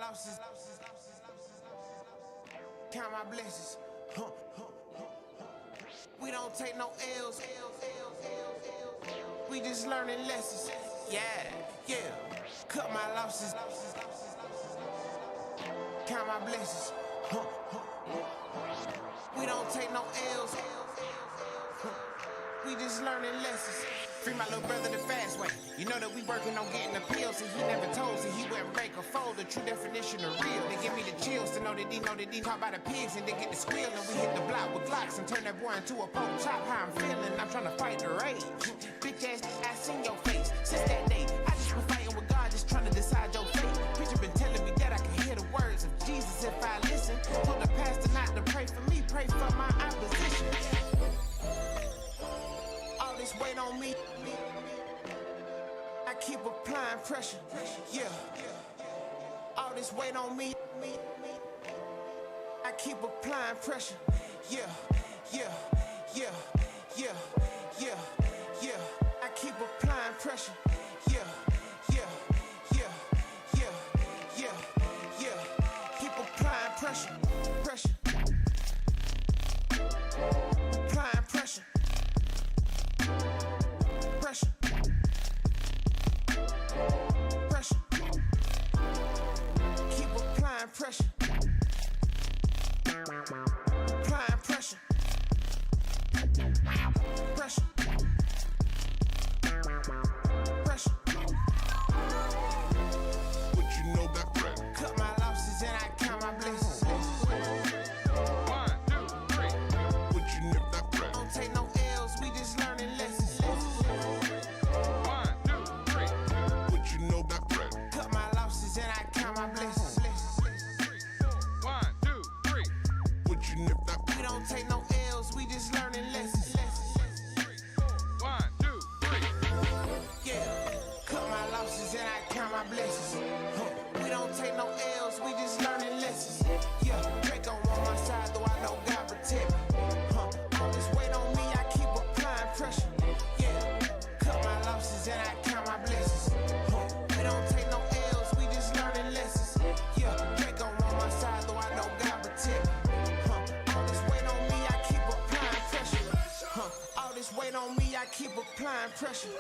losses, count my blessings. We don't take no L's, we just learning lessons. Yeah, cut my losses, count my blessings. We don't take no L's, we just learning lessons. Free my little brother the fast way. You know that we working on getting the pills, and he never told us he wouldn't break or fold. The true definition of real. They give me the chills to know that he caught by the pigs and they get the squeal. And we hit the block with Glocks and turn that boy into a pork chop. How I'm feeling, I'm trying to fight the rage. Bitch ass, I seen your face. Since that day, I just been fighting with God, just trying to decide your fate. Preacher been telling me that I can hear the words of Jesus if I listen. Told the pastor not to pray for me, pray for my opposition. All this weight on me, I keep applying pressure, yeah. All this weight on me, I keep applying pressure, yeah. I keep applying pressure, yeah. Keep applying pressure, applying pressure. Keep applying pressure. Applying pressure. What you know about crack? Cut my losses and I count my blessings. 1, 2, 3. What you know about crack? Don't take no L's, we just learning lessons. 1, 2, 3. What you know about crack? Cut my losses and I count my blessings. 1, 2, 3. What you know about crack? We don't take no L's, we just learning lessons. 1, 2, 3. Yeah, cut my losses and I count my blessings. We don't take no L's, we just learning lessons. Yeah, Draco on my side, though I know God protect me. All this weight on me, I keep applying pressure. Yeah, cut my losses and I count my blessings. We don't take no L's, we just learning lessons. Yeah, Draco on my side, though I know God protect me. All this weight on me, I keep applying pressure. All this weight on me, I keep applying pressure.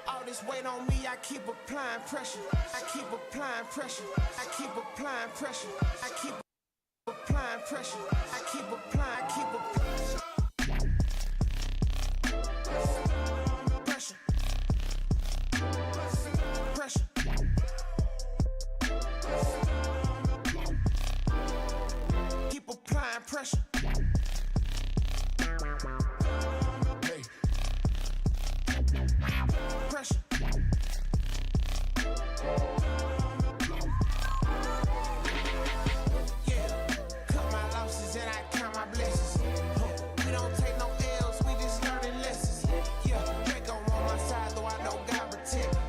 All this weight on me, I keep applying pressure. I keep applying pressure. I keep applying pressure. I keep applying pressure. I keep applying. Pressure. Keep applying pressure. Hey. Pressure. Yeah, cut my losses and I count my blessings. We don't take no L's, we just learning lessons. Yeah, Draco on my side, though I know God protect me.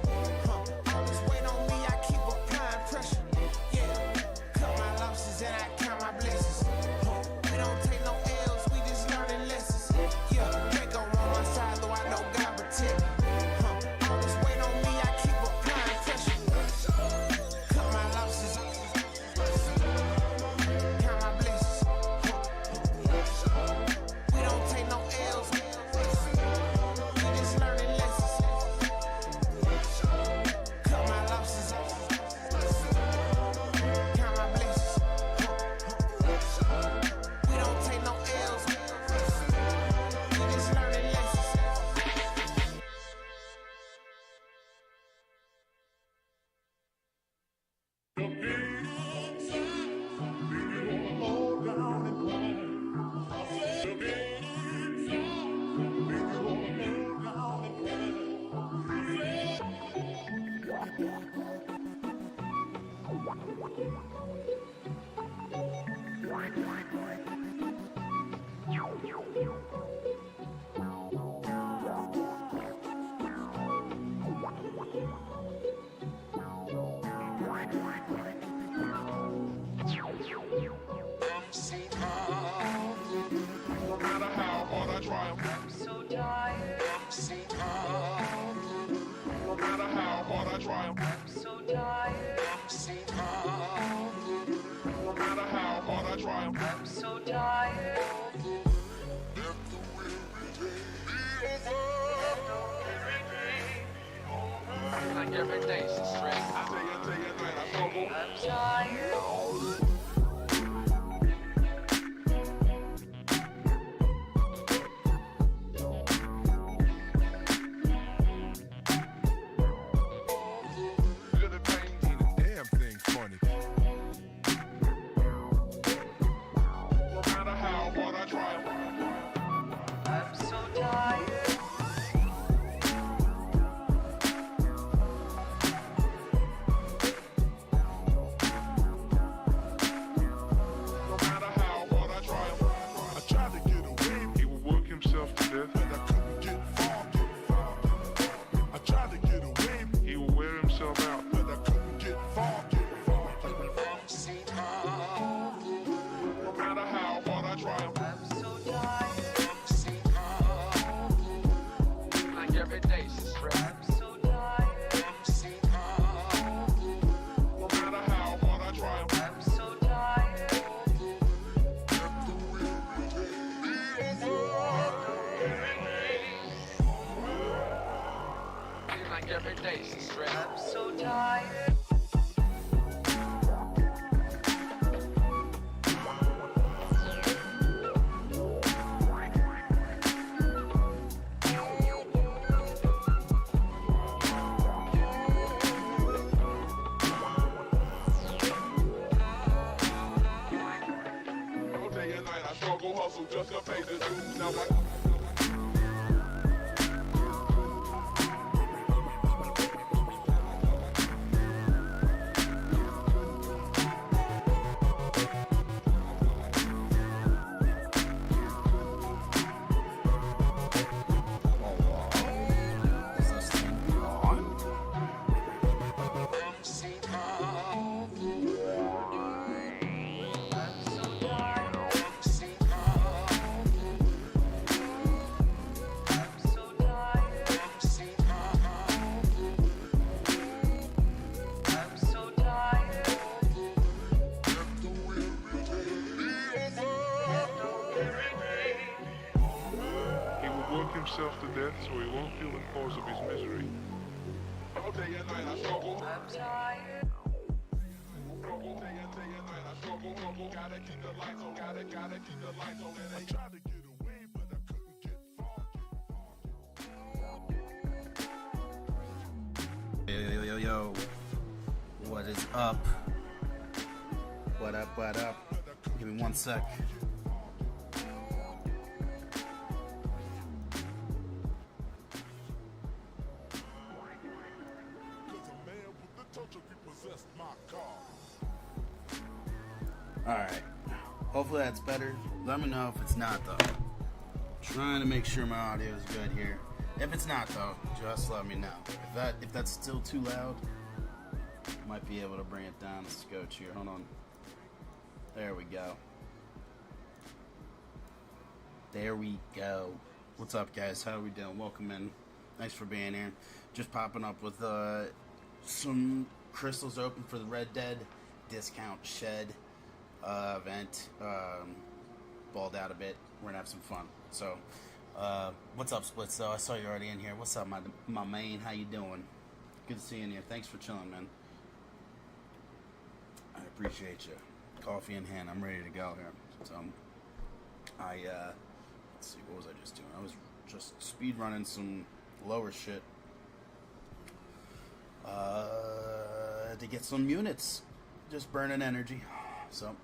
All this weight on me, I keep applying pressure. Yeah, cut my losses and I count my blessings. We don't take no L's, we just learning lessons. Yeah, Draco on my side, though I know God protect me. All this weight on me, I keep applying pressure. Cut my losses, count my blessings. We don't take no L's, we just learning lessons. Cut my losses, count my blessings. We don't take no L's, we just learning lessons. I'm so tired. No matter how hard I try, I'm So tired, so tired. No matter how hard I try, so tired. I'm so tired. try 'em. I'm so tired. Let the weary day be over. Like every day's a stress. Day and night I struggle. I'm tired. Little pain ain't a damn thing funny. No matter how hard I try 'em. I'm so tired. No matter how hard I try 'em. I tried to get away. He would work himself to death. And I couldn't get far. I tried to get away. He would wear himself out. And I couldn't get far. I'm so tired. No matter how hard I try 'em. I'm so tired. I'm so tired. Like every day's a stress. I'm so tired. I'm so tired. No matter how hard I try 'em. I'm so tired. Let the weary day be over. Like every day's a stress. I'm so tired. All day and night I struggle, hustle just to pay the dues. Now I'm so tired. I'm so tired. I'm so tired. I'm so tired. I'm so tired. I'm so tired. Let the weary day be over. He will work himself to death so he won't feel the cause of his misery. All day and night I struggle. I'm tired. Struggle, day and night I struggle. Gotta keep the lights on, gotta keep the lights on. And I tried to get away, but I couldn't get far. Yo, what is up? What up? Give me 1 sec. Cause a man with the touch of repossessed my car. Alright. Hopefully that's better. Let me know if it's not though. Trying to make sure my audio is good here. If it's not though, just let me know. If that's still too loud, might be able to bring it down a scotch here. Hold on. There we go. There we go. What's up, guys? How are we doing? Welcome in. Thanks for being here. Just popping up with some crystals open for the Red Dead discount shed event. Balled out a bit. We're gonna have some fun. So, what's up, Splits? Though I saw you already in here. What's up, my main? How you doing? Good to see you in here. Thanks for chilling, man. I appreciate you. Coffee in hand. I'm ready to go here. So, let's see. What was I just doing? I was just speed running some lower shit. To get some units. Just burning energy. So,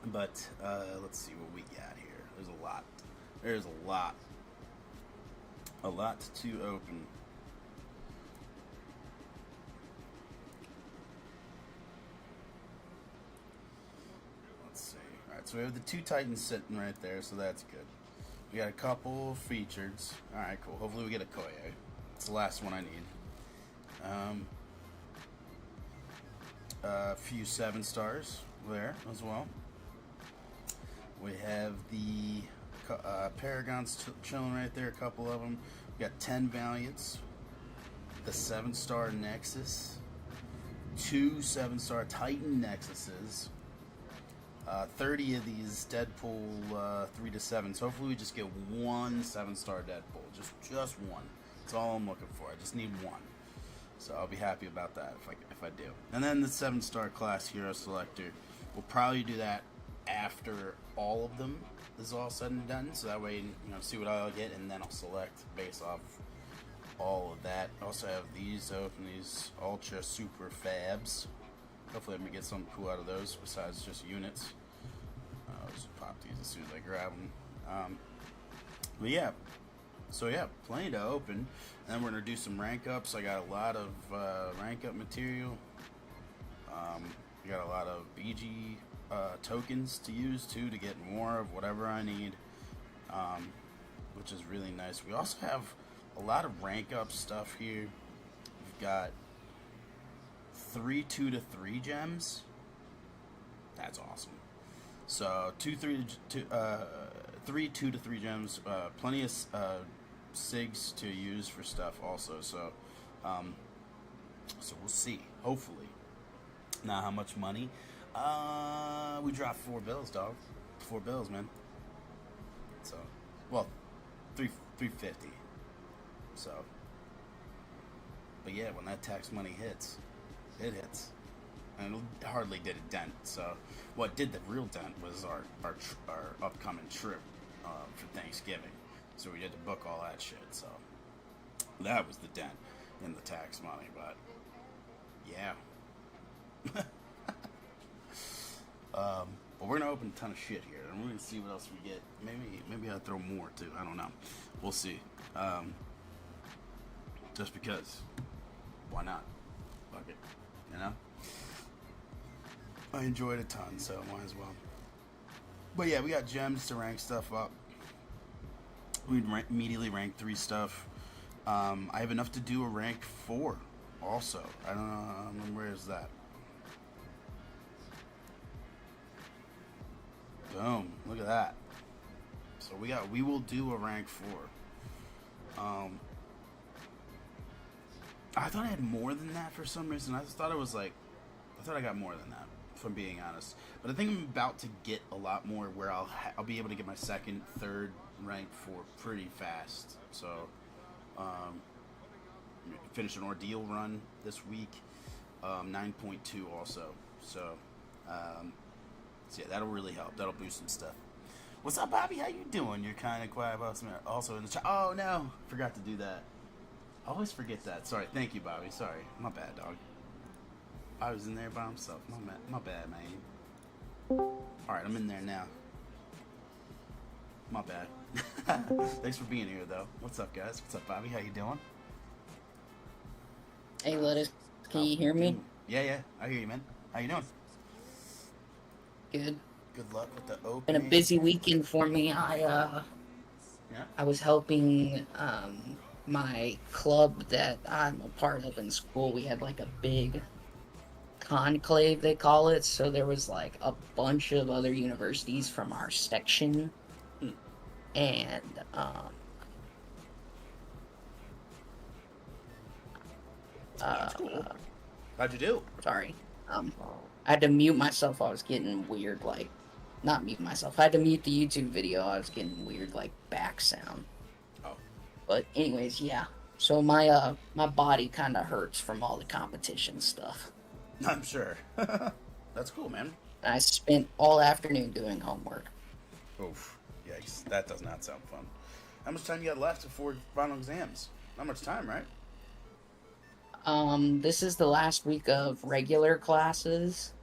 but let's see what we got here. There's a lot. There's a lot. A lot to open. Let's see. Alright, so we have the 2 Titans sitting right there, so that's good. We got a couple features. Alright, cool. Hopefully we get a Koye. It's the last one I need. A few 7 stars there as well. We have the Paragons chilling right there, a couple of them. We got 10 Valiants, the 7-star Nexus, 2 7-star Titan Nexuses, 30 of these Deadpool 3 to 7. So hopefully we just get one 7-star Deadpool. Just one. That's all I'm looking for. I just need one. So I'll be happy about that if I do. And then the 7-star class hero selector. We'll probably do that after all of them is all said and done. So that way, see what I'll get, and then I'll select based off all of that. I also have these open, these Ultra Super Fabs. Hopefully I'm going to get something cool out of those besides just units. I'll just pop these as soon as I grab them. But yeah. So yeah, plenty to open. And then we're going to do some rank ups. I got a lot of rank up material. I got a lot of BG tokens to use too to get more of whatever I need. Which is really nice. We also have a lot of rank up stuff here. We've got 3 2 to 3 gems. That's awesome. So 3 2 to 3 gems. Plenty of SIGs to use for stuff also. So we'll see. Hopefully. Now how much money? We dropped 4 bills, dog. 4 bills, man. So, well, 350. So, but yeah, when that tax money hits, it hits, and it hardly did a dent. So, what did the real dent was our upcoming trip for Thanksgiving. So we had to book all that shit. So that was the dent in the tax money. But yeah. But we're gonna open a ton of shit here, and we're gonna see what else we get. Maybe I'll throw more too. I don't know. We'll see. Just because, why not? Fuck it, I enjoyed a ton, so might as well. But yeah, we got gems to rank stuff up. We'd immediately rank 3 stuff. I have enough to do a rank 4 also. I don't know, where is that? Boom, look at that. So we will do a rank 4. I thought I had more than that for some reason. I thought I got more than that, if I'm being honest. But I think I'm about to get a lot more where I'll be able to get my 2nd, 3rd rank 4 pretty fast. So, finish an ordeal run this week, 9.2 also. So yeah, that'll really help. That'll boost some stuff. What's up, Bobby? How you doing? You're kind of quiet about something. Also in the chat. Oh no, forgot to do that. I always forget that. Sorry. Thank you, Bobby. Sorry. My bad, dog. I was in there by himself. My bad, man. Alright, I'm in there now. My bad. Thanks for being here, though. What's up, guys? What's up, Bobby? How you doing? Hey, Lettuce. Can you hear me? Yeah. I hear you, man. How you doing? Good. Good luck with the opening. Been a busy weekend for me. I was helping my club that I'm a part of in school. We had like a big conclave, they call it. So there was like a bunch of other universities from our section. And that's cool. How'd you do? Sorry. I had to mute myself. I was getting weird, not mute myself. I had to mute the YouTube video. I was getting weird, back sound. Oh. But anyways, yeah. So my body kind of hurts from all the competition stuff. I'm sure. That's cool, man. I spent all afternoon doing homework. Oof. Yikes. That does not sound fun. How much time you got left before final exams? Not much time, right? This is the last week of regular classes,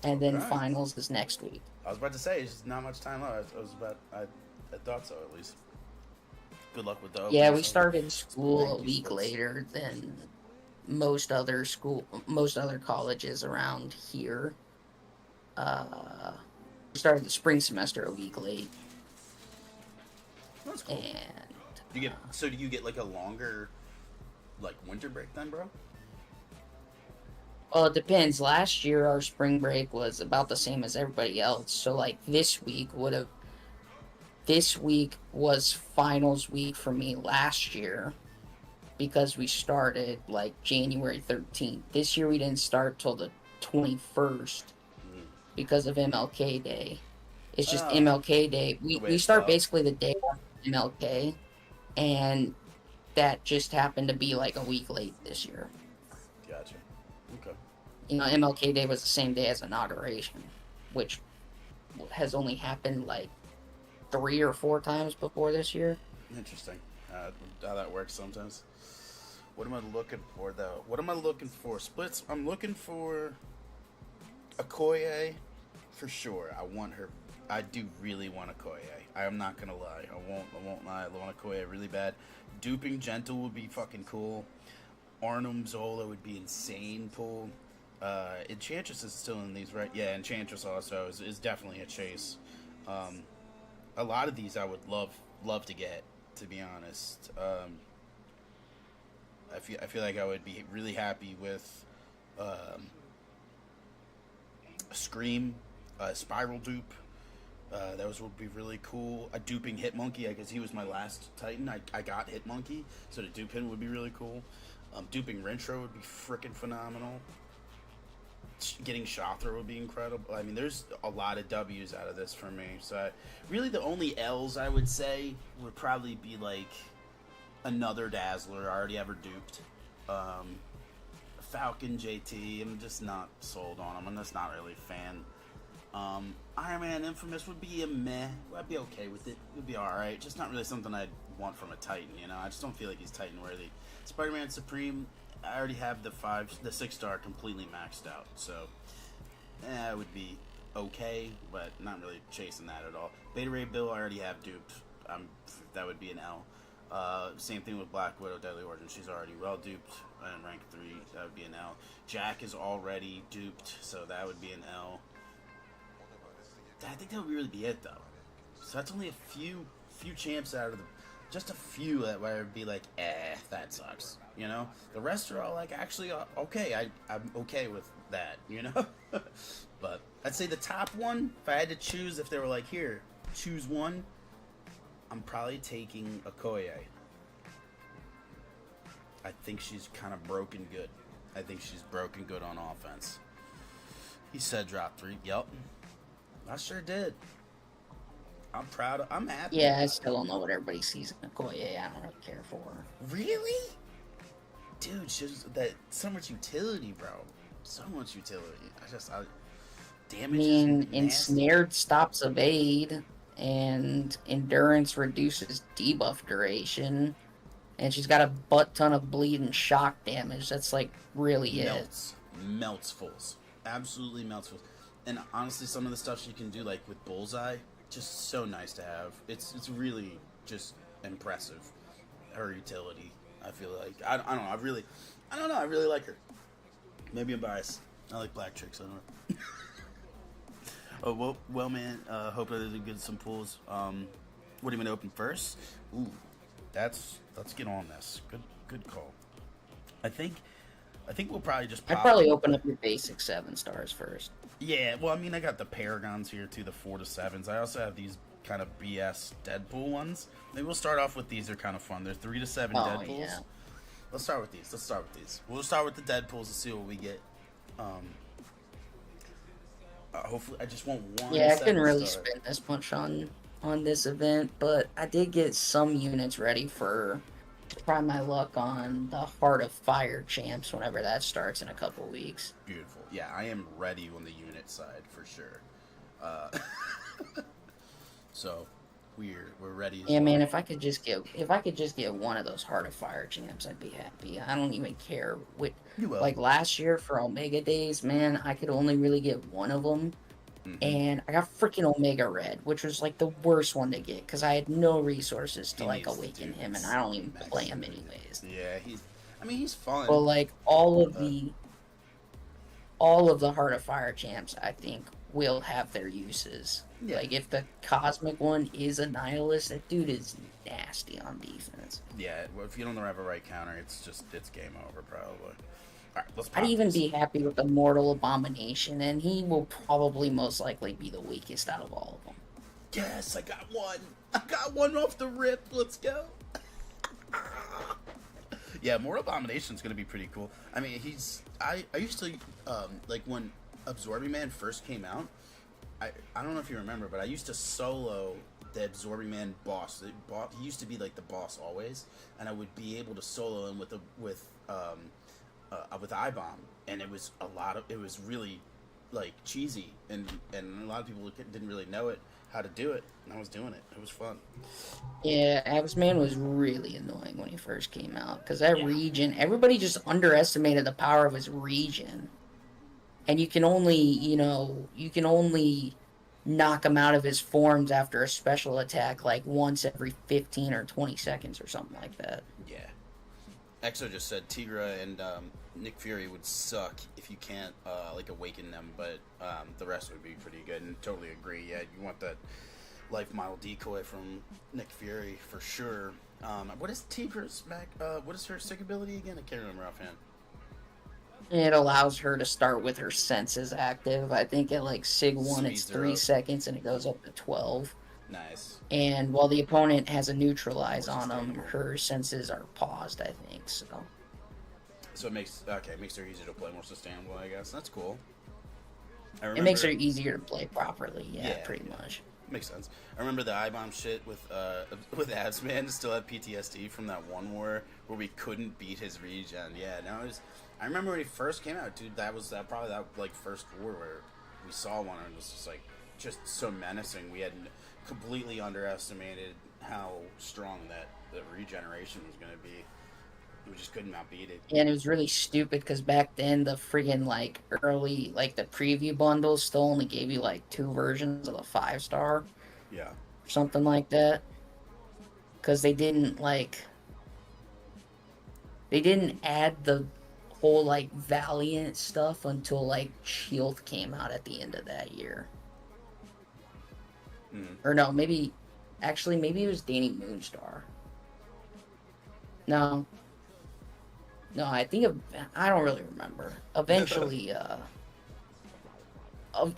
and then finals is next week. I was about to say, it's not much time left. I thought so, at least. Good luck with the Yeah, we started school a week later than most other colleges around here. We started the spring semester a week late. That's cool. And do you get like a longer winter break then, bro? Well, it depends. Last year our spring break was about the same as everybody else. So this week was finals week for me last year because we started January 13th. This year we didn't start till the 21st. because of MLK Day. It's just Oh, MLK Day. the way We it start fell. basically the day after MLK, and that just happened to be like a week late this year. Gotcha. Okay. You know, MLK Day was the same day as inauguration, which has only happened like 3 or 4 times before this year. Interesting. How that works sometimes. What am I looking for, though? What am I looking for? Splits. I'm looking for Okoye for sure. I want her. I do really want Okoye. I am not gonna lie. I won't lie. I want Okoye really bad. Duping Gentle would be fucking cool. Arnhem Zola would be insane. Pool. Enchantress is still in these, right? Yeah, Enchantress also is definitely a chase. A lot of these I would love to get, to be honest. I feel like I would be really happy with Scream, Spiral Dupe. Those would be really cool. A duping Hitmonkey, because he was my last Titan. I got Hitmonkey, so to dupe him would be really cool. Duping Rentro would be freaking phenomenal. Getting Shothra would be incredible. I mean, there's a lot of W's out of this for me. So, really, the only L's I would say would probably be like another Dazzler. I already ever duped. Falcon JT. I'm just not sold on him. I'm just not really a fan. Iron Man Infamous would be a meh. I'd be okay with it. It would be alright. Just not really something I'd want from a Titan, you know? I just don't feel like he's Titan worthy. Spider-Man Supreme, I already have the 6-star completely maxed out, so it would be okay, but not really chasing that at all. Beta Ray Bill, I already have duped. That would be an L. Same thing with Black Widow, Deadly Origin. She's already well duped in rank 3. That would be an L. Jack is already duped, so that would be an L. I think that would really be it, though. So that's only a few champs out of just a few that where I'd be like, that sucks. You know, the rest are all like, actually, okay. I'm okay with that. You know, but I'd say the top one, if I had to choose, if they were like, here, choose one, I'm probably taking Okoye. I think she's kind of broken good. I think she's broken good on offense. He said drop 3. Yep. I sure did. I'm proud of. I'm happy. Yeah, I still don't know what everybody sees in Okoye. I don't really care for her. Really? Dude, she's that so much utility, bro. So much utility. I damage. I mean, ensnared stops evade, and endurance reduces debuff duration, and she's got a butt ton of bleed and shock damage. That's like really melts fools. Absolutely melts fools. And honestly, some of the stuff she can do, like with Bullseye, just so nice to have. It's really just impressive. Her utility, I feel like. I don't know. I don't know. I really like her. Maybe I'm biased. I like black chicks. I don't know. Oh well, man. Hope that they get some pulls. What do you want to open first? Ooh, let's get on this. Good call. I think we'll probably just. I'd probably open up your basic 7 stars first. Yeah, well, I mean, I got the Paragons here too, the 4 to 7s. I also have these kind of BS Deadpool ones. Maybe we'll start off with these. They're kind of fun. They're 3 to 7 Deadpools. Yeah. Let's start with these. We'll start with the Deadpools and see what we get. Hopefully, I just want one. Yeah, I couldn't really star. spend this much on this event, but I did get some units ready to try my luck on the Heart of Fire champs whenever that starts in a couple weeks. Beautiful. Yeah, I am ready on the unit side for sure. So we're ready. Yeah, man. If I could just get one of those Heart of Fire champs, I'd be happy. I don't even care what. You will. Like last year for Omega Days, man, I could only really get one of them. And I got freaking Omega Red, which was like the worst one to get because I had no resources to like awaken him, and I don't even play him anyways. Yeah, he's fun. Well, like all of the Heart of Fire champs, I think will have their uses. Yeah. Like if the Cosmic one is a Nihilist, that dude is nasty on defense. Yeah, well, if you don't have a right counter, it's game over probably. All right, let's pop I'd even this. be happy with the Mortal Abomination, and he will probably most likely be the weakest out of all of them. Yes, I got one. I got one off the rip. Let's go. Yeah, Mortal Abomination's gonna be pretty cool. I mean, I used to like when Absorbing Man first came out, I don't know if you remember, but I used to solo the Absorbing Man boss. He used to be like the boss always, and I would be able to solo him with I-Bomb, and it was it was really like cheesy, and a lot of people didn't really know how to do it, and I was doing it. It was fun. Yeah, Axeman was really annoying when he first came out because that Yeah. regen, everybody just underestimated the power of his regen. And you can only knock him out of his forms after a special attack like once every 15 or 20 seconds or something like that. Yeah. Exo just said Tigra and Nick Fury would suck if you can't like awaken them, but the rest would be pretty good. And totally agree. Yeah, you want that life model decoy from Nick Fury for sure. What is Tigra's back? What is her sick ability again? I can't remember offhand. It allows her to start with her senses active. I think at like Sig 1 it's Speeds her 3 up. seconds and it goes up to 12. Nice. And while the opponent has a neutralize on them, her senses are paused, I think. So it makes her easier to play, more sustainable, I guess. That's cool. It makes her easier to play properly, yeah. Pretty much. Makes sense. I remember the I-Bomb shit with Absman. Still had PTSD from that one war where we couldn't beat his regen. Yeah, no, I remember when he first came out, dude. That was probably that like first war where we saw one and it was just like so menacing. We had completely underestimated how strong that the regeneration was going to be. We just couldn't outbeat it. And it was really stupid because back then the friggin' like early, like the preview bundles still only gave you like 2 versions of the 5-star. Yeah. Or something like that. Because they didn't add the whole like Valiant stuff until like Shield came out at the end of that year. Or no, maybe it was Danny Moonstar. No, I think I don't really remember. Eventually,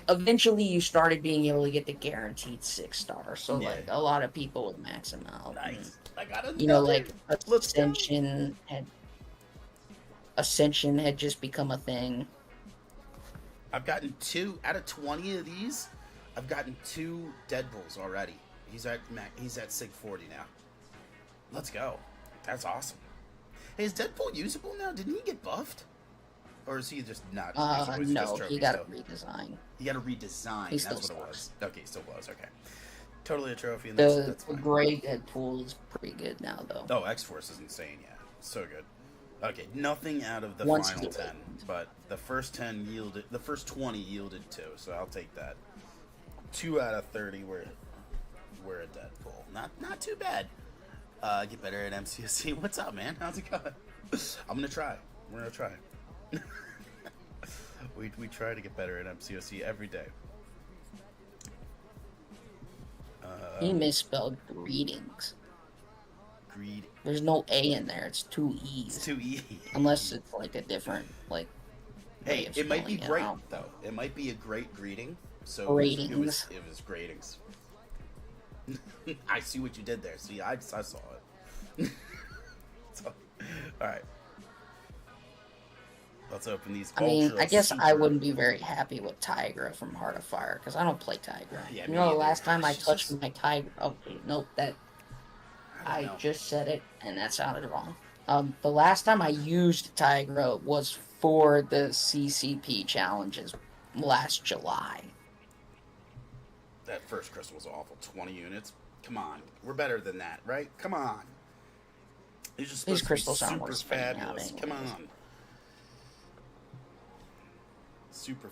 eventually you started being able to get the guaranteed 6-star. So like a lot of people would max them out. Nice. I got another. You know, like Ascension had just become a thing. I've gotten 2 out of 20 of these. I've gotten 2 Deadpools already. He's at Sig 40 now. Let's go. That's awesome. Hey, is Deadpool usable now? Didn't he get buffed? Or is he just not? No, he got a redesign. He got a redesign. He That's still what it was. sucks. Okay, he still was. Okay. Totally a trophy. And The that's fine. gray Deadpool is pretty good now, though. Oh, X-Force is insane, yeah. So good. Okay, nothing out of the Once final you 10, but the first 20 yielded 2, so I'll take that. 2 out of 30 were a Deadpool. Not too bad. Get better at MCSC. What's up, man? How's it going? I'm gonna try. We're gonna try. we try to get better at MCOC every day. He misspelled greetings. Greed. There's no A in there. It's 2 E's. It's too easy. Unless it's like a different way Hey, of it might be spelling great out. though. It might be a great greeting. So Gratings. it was gratings. I see what you did there. See, I saw it. So, all right. Let's open these. I mean, ultra I guess I super- wouldn't be very happy with Tigra from Heart of Fire because I don't play Tigra. Yeah, you me know, the either. last time I It's touched just- my Tigra. Oh, nope, I don't know. just said it and that sounded wrong. The last time I used Tigra was for the CCP challenges last July. That first crystal was awful. 20 units. Come on, we're better than that, right? Come on. These are supposed crystals to be aren't super worth spending out fabulous. Come anyways. on. Super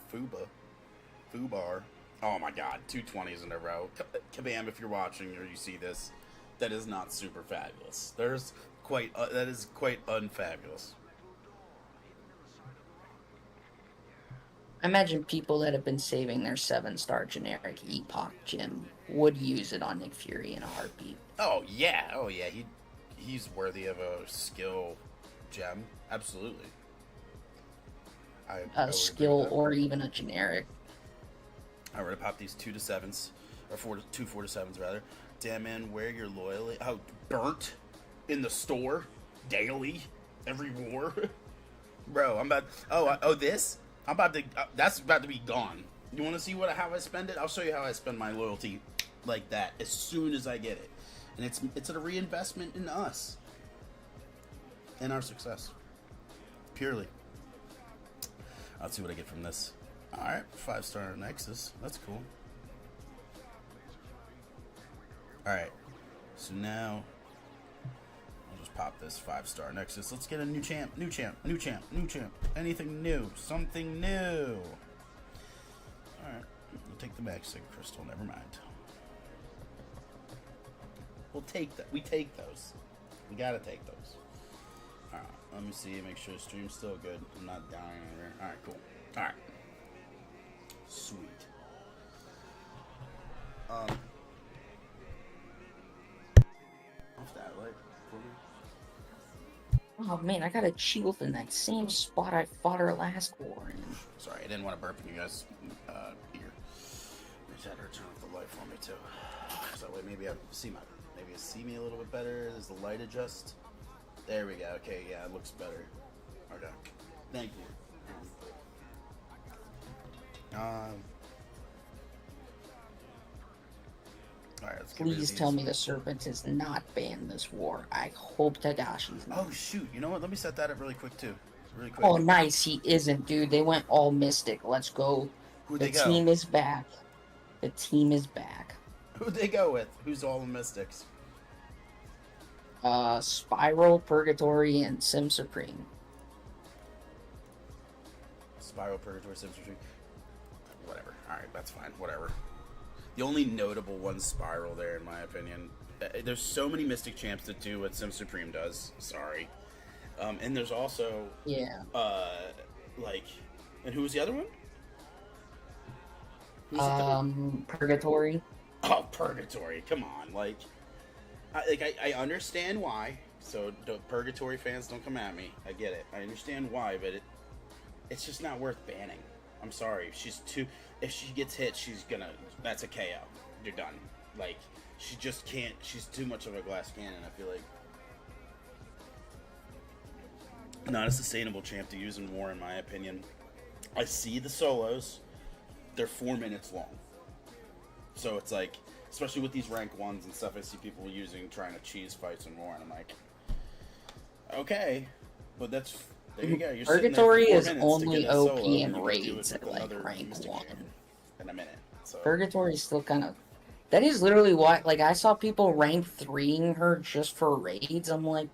Fubar. Oh my god, 220s in a row. Kabam, if you're watching or you see this, that is not super fabulous. That is quite unfabulous. I imagine people that have been saving their 7-star generic Epoch gem would use it on Nick Fury in a heartbeat. Oh yeah. He's worthy of a skill gem. Absolutely. I would agree Skill with that. or even a generic. Alright, we're gonna pop these 2 to 7s, or 2 4 to 7s rather. Damn man, where you're loyally burnt in the store daily, every war, bro. I'm about. This. I'm about to. That's about to be gone. You want to see how I spend it? I'll show you how I spend my loyalty, like that, as soon as I get it, and it's a reinvestment in us and our success. Purely. Let's see what I get from this. All right, 5-star Nexus. That's cool. All right, so now I'll just pop this 5-star Nexus. Let's get a new champ. Anything new? Something new. All right, we'll take the Magic Crystal. Never mind. We'll take that. We take those. We gotta take those. All right, let me see. Make sure the stream's still good. I'm not dying anywhere. All right, cool. All right, sweet. Off that light for me. Oh man, I got a shield in that same spot I fought her last war in. Sorry, I didn't want to burp in you guys' ear. I just had her turn off the light for me too, so that way maybe maybe you see me a little bit better. Does the light adjust? There we go. Okay, yeah, it looks better. Okay, thank you. Alright, let's get rid of Please these. tell me the Serpent is not banned this war. I hope Tagashi's not. Oh shoot! You know what? Let me set that up really quick too. Really quick. Oh, nice. He isn't, dude. They went all Mystic. Let's go. Who'd The they go? team is back. The team is back. Who'd they go with? Who's all the Mystics? Spiral, Purgatory, and Sim Supreme. Spiral, Purgatory, Sim Supreme. Whatever. Alright, that's fine. Whatever. The only notable one's Spiral there, in my opinion. There's so many Mystic champs that do what Sim Supreme does. Sorry. And there's also... Yeah. And who was the other one? Purgatory. Oh, Purgatory. Come on. I understand why. So, Purgatory fans, don't come at me. I get it. I understand why, but it's just not worth banning. I'm sorry. If she gets hit, that's a KO. You're done. She just can't. She's too much of a glass cannon, I feel like. Not a sustainable champ to use in war, in my opinion. I see the solos. They're 4 minutes long. So it's like, especially with these rank 1s and stuff, I see people trying to cheese fights in war, and I'm like, okay. But there you go. You're Purgatory sitting is there for 4 minutes to only get a solo, OP and in you can do it raids with at another rank Mystic 1. champ in a minute. So. Purgatory is still kind of... That is literally why... I saw people rank 3ing her just for raids. I'm like...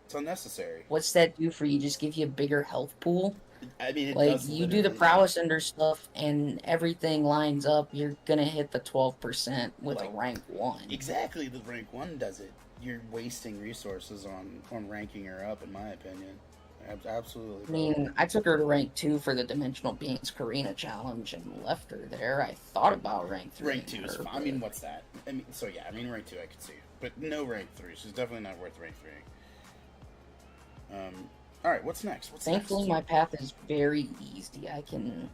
It's unnecessary. What's that do for you? Just give you a bigger health pool? I mean, it does you do the literally- prowess under stuff and everything lines up, you're gonna hit the 12% with a rank 1. Exactly, the rank 1 does it. You're wasting resources on ranking her up, in my opinion. Absolutely. I mean, I took her to rank 2 for the Dimensional Beings Karina challenge and left her there. I thought about rank 3. Rank 2 is fine. I mean, what's that? Rank 2 I could see. But no rank 3. She's definitely not worth rank 3. Alright, what's next? Thankfully, my path is very easy. I can...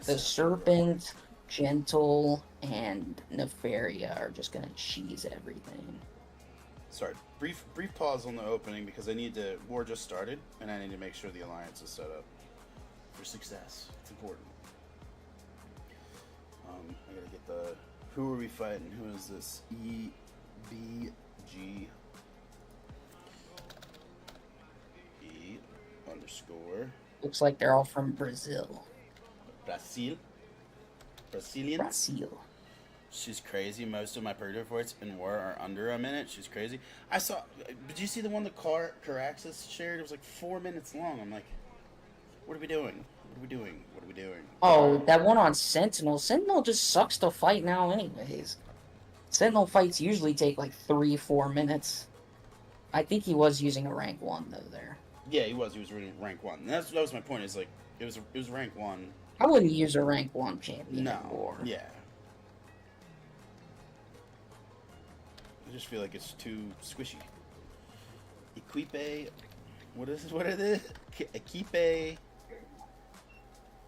The Serpent, Gentle, and Nefaria are just gonna cheese everything. Sorry, brief pause on the opening because war just started, and I need to make sure the alliance is set up for success. It's important. I gotta get who are we fighting? Who is this? EBG. _ Looks like they're all from Brazil. Brazilians? Brazil. She's crazy. Most of my purgatory fights in war are under a minute. She's crazy. Did you see the one that Caraxis shared? It was like 4 minutes long. I'm like, what are we doing? Oh, that one on Sentinel. Sentinel just sucks to fight now anyways. Sentinel fights usually take like 3-4 minutes. I think he was using a rank 1 though there. Yeah, he was. He was running rank 1. And that was my point. Is like it was rank 1. I wouldn't use a rank 1 champion No. in war. Yeah. I just feel like it's too squishy. Equipe. What is it? What are they? Equipe.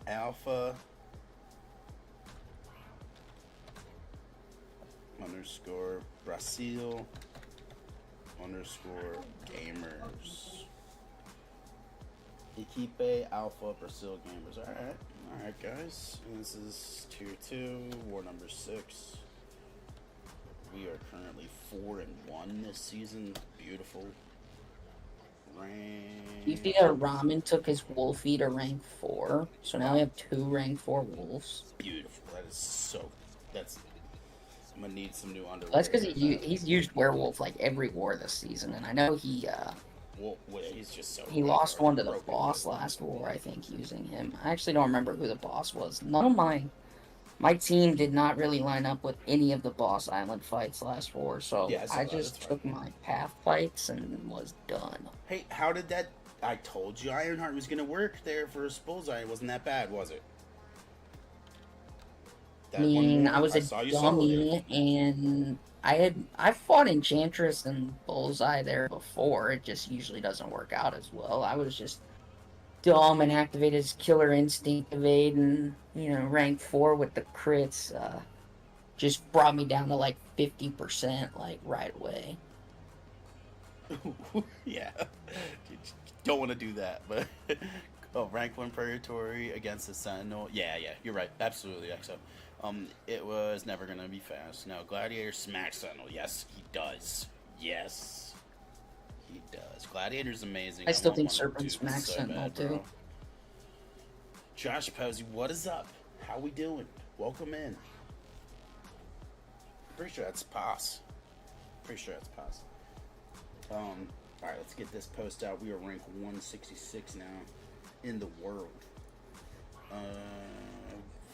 Alpha. _ Brazil. _ gamers. Iquipe, Alpha, Brazil Gamers. Alright, guys. And this is Tier 2, War number 6. We are currently 4-1 this season. Beautiful. You see that Ramen took his Wolfie to rank 4, so now we have 2 rank 4 wolves. Beautiful. That is so. That's. I'm gonna need some new underwear. That's because he's used werewolf like every war this season, and I know Well, he's just so. he lost one to the boss last war, I think, using him. I actually don't remember who the boss was. None of my team did not really line up with any of the boss island fights last war, so Yeah, I just took my path fights and was done. Hey, how did that? I told you Ironheart was gonna work there for his bullseye. It wasn't that bad, was it? I mean, I was a dummy, and I fought Enchantress and Bullseye there before. It just usually doesn't work out as well. I was just dumb and activated his Killer Instinct evade, and rank 4 with the crits just brought me down to like 50% like right away. Yeah, don't want to do that, but rank 1 Purgatory against the Sentinel. Yeah, you're right, absolutely, XO. It was never gonna be fast. No, Gladiator smacks Sentinel. Yes, he does. Yes, he does. Gladiator's amazing. I still think Serpent smacks Sentinel too. Josh Posey, what is up? How we doing? Welcome in. Pretty sure that's Pass. Alright, let's get this post out. We are ranked 166 now in the world.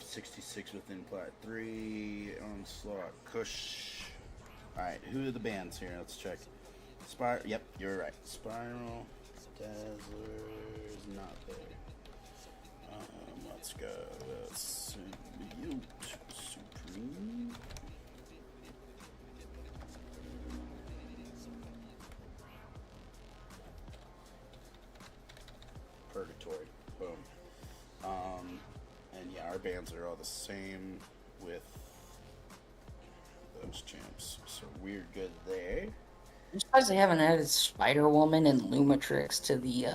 66 within Plat 3, Onslaught, Kush. Alright, who are the bands here? Let's check. Yep, you're right. Spiral, Dazzler is not there. Let's go. Symbiote, Supreme. Purgatory. Boom. And yeah, our bands are all the same with those champs. So we're good there. I'm surprised they haven't added Spider Woman and Lumatrix to the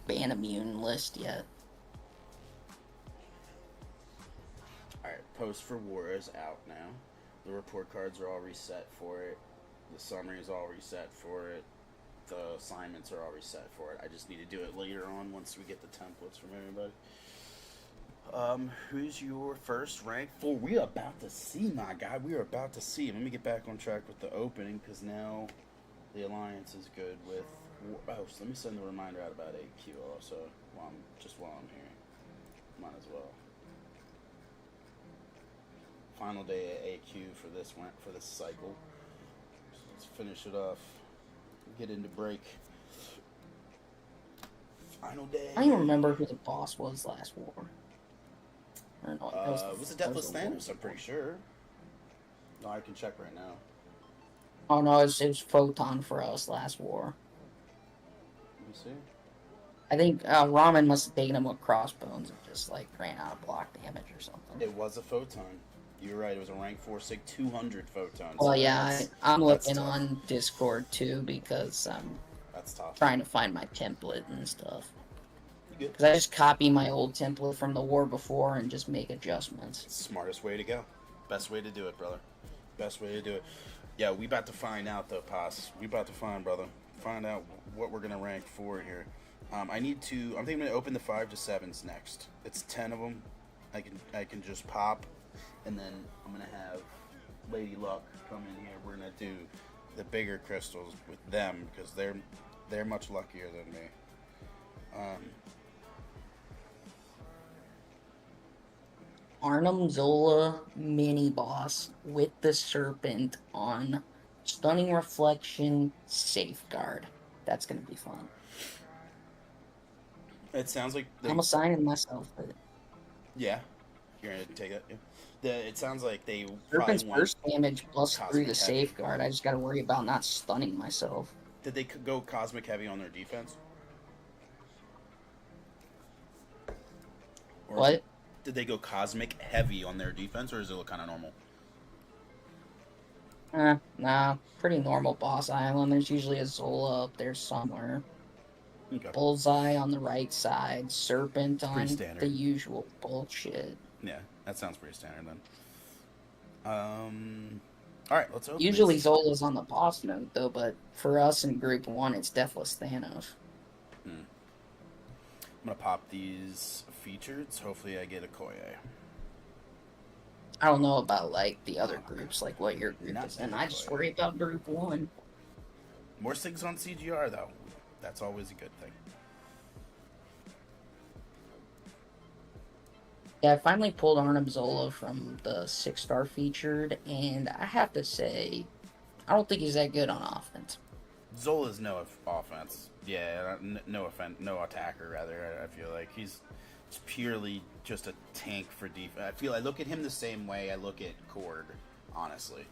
ban immune list yet. Alright, Post for War is out now. The report cards are all reset for it. The summary is all reset for it. The assignments are all reset for it. I just need to do it later on once we get the templates from everybody. Who's your first rank? For we are about to see, my guy. We are about to see. Let me get back on track with the opening because now the alliance is good with. So let me send the reminder out about AQ also while I'm here. Might as well. Final day at AQ for this cycle. So let's finish it off. Get into break. Final day. I don't even remember who the boss was last war. Or no, it was a Deathless Thanos, I'm pretty sure. No, I can check right now. Oh no, it was Photon for us last war. Let me see. I think Ramen must have taken him with crossbones and just ran out of block damage or something. It was a Photon. You're right, it was a rank 4 sig 200 Photon. Well, yeah, I'm looking on Discord too because I'm trying to find my template and stuff. Because I just copy my old template from the war before and just make adjustments. Smartest way to go. Best way to do it, brother. Best way to do it. Yeah, we about to find out though, Paz. We about to find out what we're gonna rank for here. I'm thinking I'm gonna open the 5 to 7s next. It's 10 of them. I can just pop, and then I'm gonna have Lady Luck come in here. We're gonna do the bigger crystals with them because they're much luckier than me. Arnhem Zola mini boss with the serpent on Stunning Reflection Safeguard. That's gonna be fun. It sounds like I'm assigning myself it. Yeah, you're gonna take it. Yeah. It sounds like they Serpent's burst damage plus through the safeguard. I just gotta worry about not stunning myself. Did they go cosmic heavy on their defense? Or what? Did they go cosmic heavy on their defense, or does it look kind of normal? Nah, pretty normal boss island. There's usually a Zola up there somewhere. Okay. Bullseye on the right side, Serpent on pretty standard. the usual bullshit. Yeah, that sounds pretty standard then. All right, let's open Usually these. Zola's on the boss mode though, but for us in Group 1, it's Deathless Thanos. I'm gonna pop these features. Hopefully, I get a Koye. I don't know about like the other groups, like what your group Not is, and really, I just but- worry about Group 1. More SIGs on CGR though. That's always a good thing. Yeah, I finally pulled Arnim Zola from the 6-star featured, and I have to say, I don't think he's that good on offense. Zola's no offense. Yeah, no offense, no attacker. Rather, I feel like he's purely just a tank for defense. I look at him the same way I look at Cord. Honestly,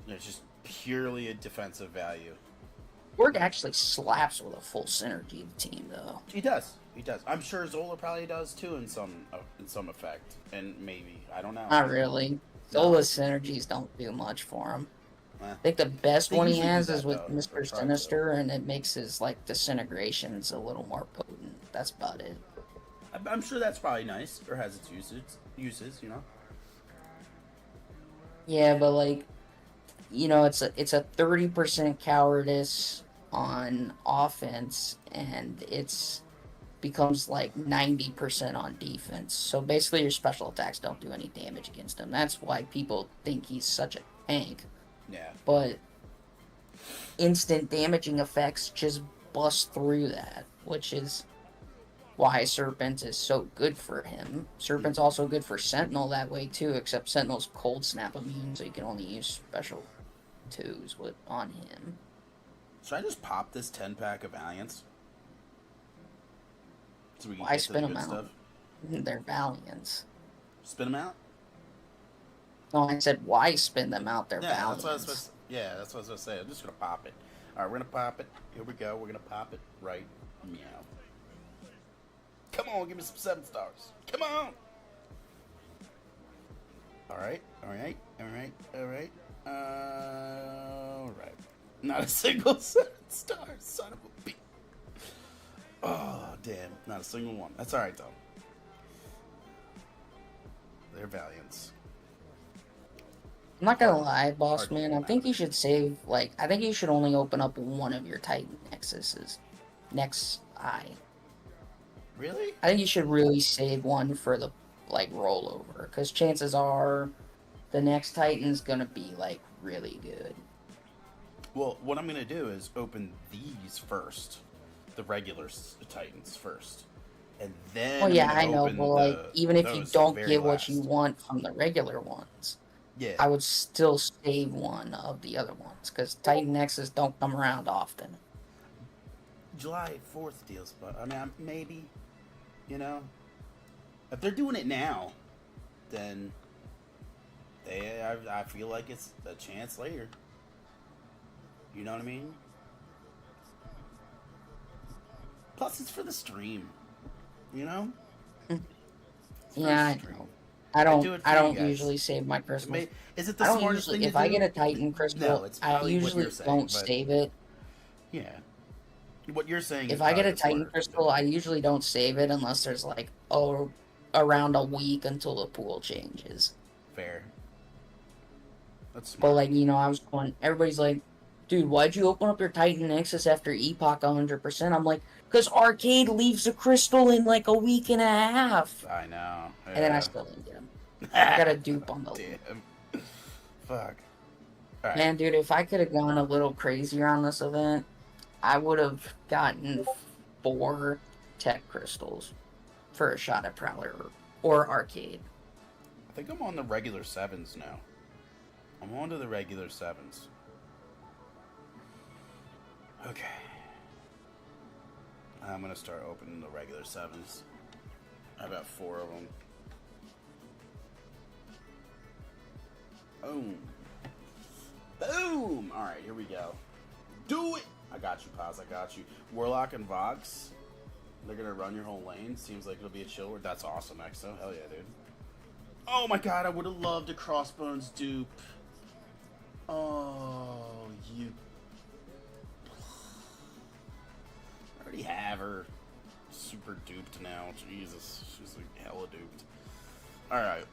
it's just purely a defensive value. Ward actually slaps with a full synergy of the team, though. He does. He does. I'm sure Zola probably does too in some effect, and maybe I don't know. Not really. Zola's synergies don't do much for him. Eh. I think the best They one he usually do has that, is with though, or Mr. try to. Sinister, and it makes his like disintegrations a little more potent. That's about it. I'm sure that's probably nice or has its uses, you know. Yeah, but like, you know, it's a 30% cowardice on offense, and it's becomes like 90% on defense. So basically, your special attacks don't do any damage against him. That's why people think he's such a tank. Yeah. But instant damaging effects just bust through that, which is why Serpent is so good for him. Serpent's also good for Sentinel that way too, except Sentinel's cold snap immune, so you can only use special 2s on him. Should I just pop this 10-pack of Valiants? So we can Why get to spin the them good out? stuff? They're Valiants. Spin them out? No, I said why spin them out? They're Yeah, Valiants. that's what I was supposed to, yeah, that's what I was going to say. I'm just going to pop it. All right, we're going to pop it. Here we go. We're going to pop it right meow. Come on, give me some 7 stars. Come on. All right. Not a single 7 star, son of a bitch. Oh, damn. Not a single one. That's all right, though. They're Valiants. I'm not gonna lie, boss Hard to man. I remember. think you should save, like, I think you should only open up one of your Titan Nexuses. Next eye. Really? I think you should really save one for the, like, rollover. Because chances are the next Titan's gonna be, like, really good. Well, what I'm going to do is open these first. The regular Titans first. And then Well, yeah, I'm I gonna know, open but, like, even if you those don't very get what you last. want from the regular ones, Yeah. I would still save one of the other ones. Because Titan Nexus don't come around often. July 4th deals, but I mean, maybe, you know, if they're doing it now, then I feel like it's a chance later. You know what I mean? Plus, it's for the stream. You know? It's for Yeah, I the stream. know. I don't. do it for I you don't guys. usually save my crystals. Is it the I don't smartest usually. thing If to I do? get a Titan crystal, No, it's I probably what usually you're saying, don't but- save it. Yeah. What you're saying If is I get probably a the Titan smartest thing to crystal, do. I usually don't save it unless there's like around a week until the pool changes. Fair. That's But smart. like, you know, I was going. Everybody's like, "Dude, why'd you open up your Titan Nexus after Epoch 100%?" I'm like, "Cause Arcade leaves the crystal in like a week and a half." I know. And then I yeah. still didn't get him. I got a dupe on the Damn. Fuck. Alright. Man, dude, if I could have gone a little crazier on this event, I would have gotten 4 tech crystals for a shot at Prowler or Arcade. I think I'm on the regular 7s now. I'm on to the regular 7s. Okay. I'm gonna start opening the regular 7s. I've got 4 of them. Boom. Boom! Alright, here we go. Do it! I got you, Paz, I got you. Warlock and Vox. They're gonna run your whole lane. Seems like it'll be a chill word. That's awesome, Exo. Hell yeah, dude. Oh my god, I would have loved a Crossbones dupe. Oh, you. already have her super duped now. Jesus, she's like hella duped. Alright.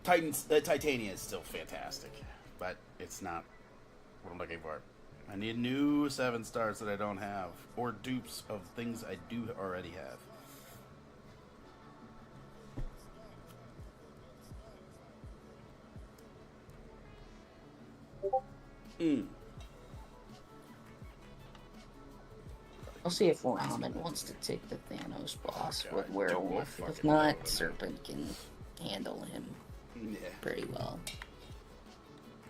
Titania is still fantastic, but it's not what I'm looking for. I need new 7 stars that I don't have, or dupes of things I do already have. I'll see if Ramen wants to take the Thanos boss God, with Werewolf. don't If fucking not, know. Serpent can handle him Yeah, pretty well.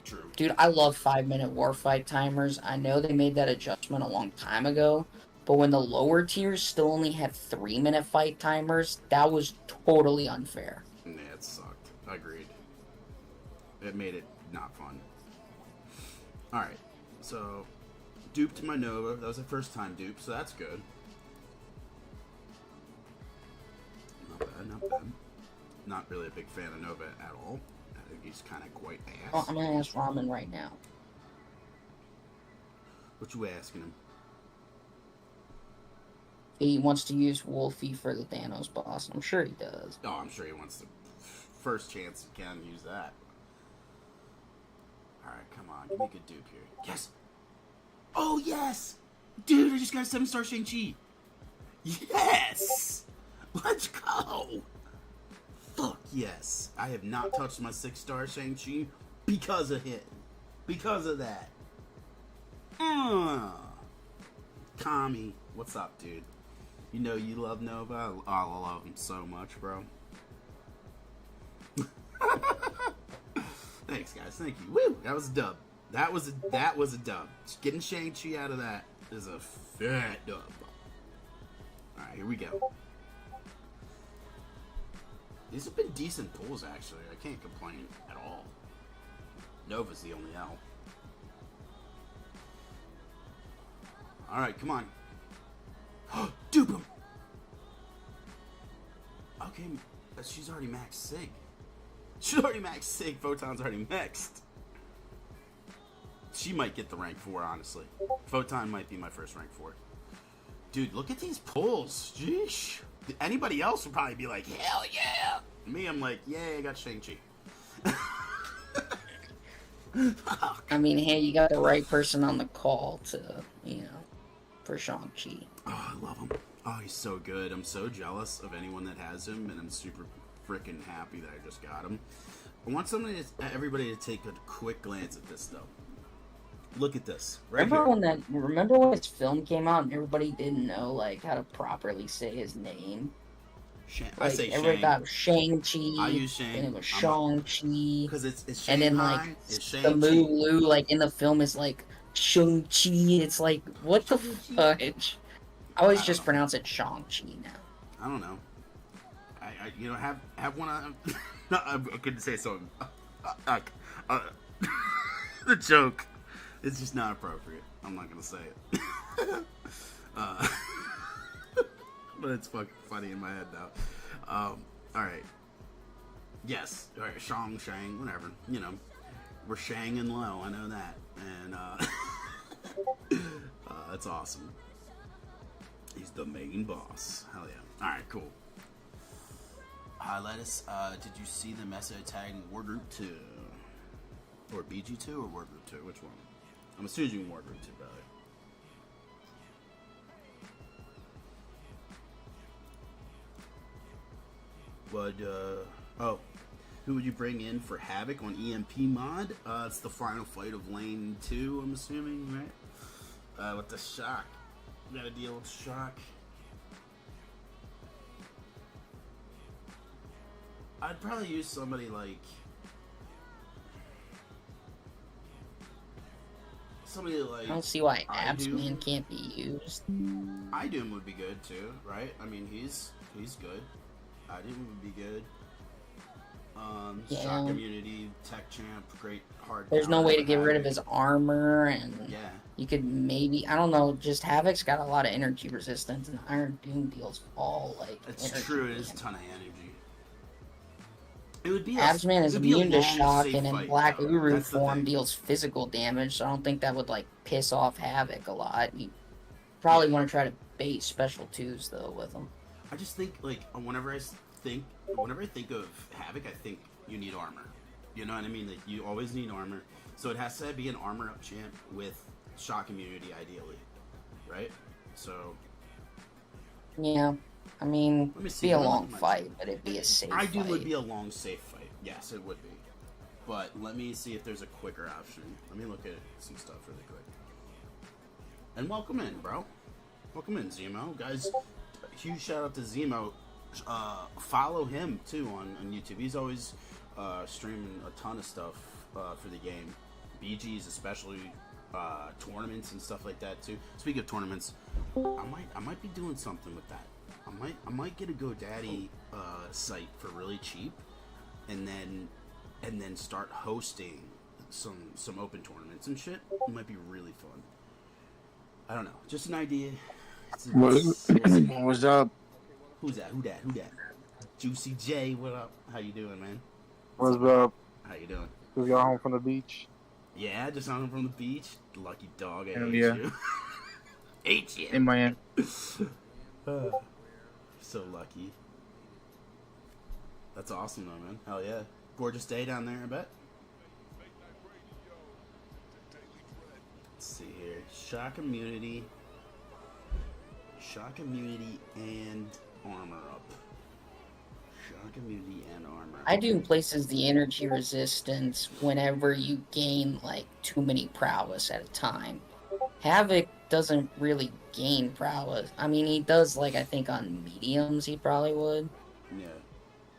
true. Dude, I love 5-minute warfight timers. I know they made that adjustment a long time ago, but when the lower tiers still only had 3-minute fight timers, that was totally unfair. Yeah, it sucked. Agreed. It made it not fun. Alright, so duped my Nova. That was the first time dupe, so that's good. Not bad, not bad. Not really a big fan of Nova at all. I think he's kind of quite Oh, ass. I'm gonna ask Ramen right now. What you asking him? He wants to use Wolfie for the Thanos boss. I'm sure he does. Oh, I'm sure he wants the first chance he can use that. Alright, come on. Give me a good dupe here. Yes! Oh, yes! Dude, I just got a 7-star Shang-Chi. Yes! Let's go! Fuck yes. I have not touched my 6-star Shang-Chi because of him. Because of that. Kami, what's up, dude? You know you love Nova? I love him so much, bro. Thanks, guys. Thank you. Woo! That was a dub. That was a dub. Getting Shang-Chi out of that is a fat dub. Alright, here we go. These have been decent pulls, actually. I can't complain at all. Nova's the only L. Alright, come on. Dupe him! Okay, she's already max sig. She's already max sig. Photon's already maxed. She might get the rank 4, honestly. Photon might be my first rank 4. Dude, look at these pulls. Jeesh. Anybody else would probably be like, hell yeah. Me, I'm like, yay, I got Shang-Chi. I mean, hey, you got the right person on the call to, for Shang-Chi. Oh, I love him. Oh, he's so good. I'm so jealous of anyone that has him, and I'm super freaking happy that I just got him. I want everybody to take a quick glance at this, though. Look at this. Right Remember when his film came out and everybody didn't know, how to properly say his name? I say everybody Shang. thought it was Shang-Chi. I use Shang. And it was Shang-Chi. Because it's and Shanghai, then, it's the Shang-Chi. Mulu, in the film is, Shang-Chi. It's what the fudge? I always just pronounce it Shang-Chi now. I don't know. I have one on. No, I couldn't say something. The joke is just not appropriate. I'm not gonna say it. But it's fucking funny in my head now. Alright. Yes. Alright, Shang, whatever. We're Shanging low, I know that. And, that's awesome. He's the main boss. Hell yeah. Alright, cool. Hi, Lettuce. Did you see the message tagging War Group 2? Or BG2 or War Group 2? Which one? I'm assuming War Group 2, brother. Who would you bring in for Havoc on EMP mod? It's the final fight of Lane 2, I'm assuming, right? With the Shock. We gotta deal with Shock. I'd probably use somebody like... I don't see why Absman can't be used. Idum would be good too, right? I mean, he's good. Idum would be good. Yeah. Shock immunity, tech champ, great hard. There's no way to get rid of his armor, and Yeah. you could maybe, I don't know, just Havoc's got a lot of energy resistance, and Iron Doom deals all, It's energy true, it is a damage. ton of energy. It would be Absman is it would be a immune to long, shock, safe and in fight, Black though. Uru That's the form thing. deals physical damage, so I don't think that would, piss off Havoc a lot. You probably want to try to bait special twos though with them. I just think like whenever I think of Havoc, I think you need armor. You know what I mean? Like you always need armor, so it has to be an armor up champ with shock immunity, ideally, right? So Yeah, I mean, let me see. be a Let me long look at my fight, team. but it'd be a safe I do fight. would be a long, safe fight. Yes, it would be. But let me see if there's a quicker option. Let me look at some stuff really quick. And welcome in, bro. Welcome in, Zemo. Guys, huge shout out to Zemo. Follow him, too, on YouTube. He's always streaming a ton of stuff for the game. BGs, especially tournaments and stuff like that, too. Speaking of tournaments, I might be doing something with that. I might get a GoDaddy site for really cheap, and then start hosting some open tournaments and shit. It might be really fun. I don't know, just an idea. What's up? Who's that? Who that? Juicy J, what up? How you doing, man? What's up? How you doing? Just got home from the beach. Yeah, just home from the beach. Lucky dog, I Hell hate yeah. you. Hate you. In Miami. So lucky. That's awesome though, man. Hell yeah. Gorgeous day down there, I bet. Let's see here. Shock immunity and armor up. Shock immunity and armor. I do places the energy resistance whenever you gain like too many prowess at a time. Havoc doesn't really gain prowess. I mean, he does, like, I think on mediums he probably would. Yeah.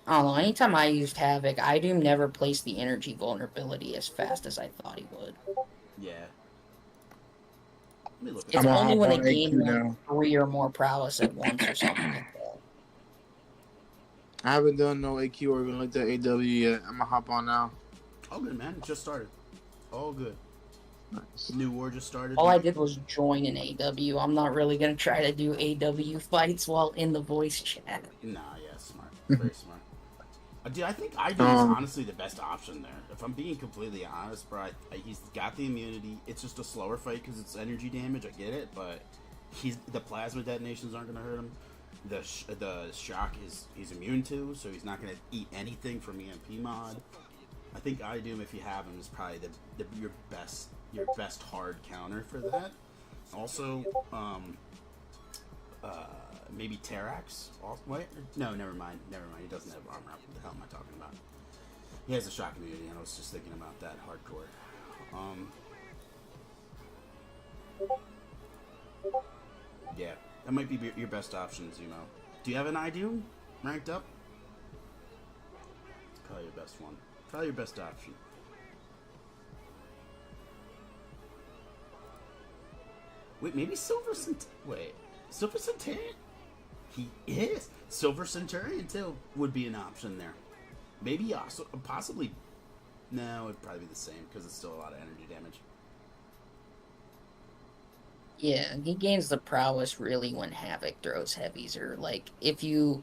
I don't know, anytime I used Havoc, I do never place the energy vulnerability as fast as I thought he would. Yeah. Let me look at It's I'm only on when I AQ gain like now. 3 or more prowess at once or something like that. I haven't done no AQ or even looked at AW yet. I'm gonna hop on now. All good, man. It just started. All good. Nice. New war just started. All I did was join an AW. I'm not really gonna try to do AW fights while in the voice chat. Nah, yeah, smart. Very smart. Dude, I think I do is honestly the best option there. If I'm being completely honest, bro, he's got the immunity. It's just a slower fight because it's energy damage. I get it, but the plasma detonations aren't gonna hurt him. The shock he's immune to, so he's not gonna eat anything from EMP mod. I think Idum, if you have him, is probably your best hard counter for that. Also, maybe Terax. Wait, no, never mind. He doesn't have armor up. What the hell am I talking about? He has a shock immunity, and I was just thinking about that hardcore. Yeah, that might be your best option, Zumo. Do you have an Idum ranked up? Probably your best one. Probably your best option. Wait, maybe Silver Centurion? He is. Silver Centurion, too, would be an option there. Maybe also, possibly, no, it'd probably be the same, because it's still a lot of energy damage. Yeah, he gains the prowess really when Havoc throws heavies, or like if you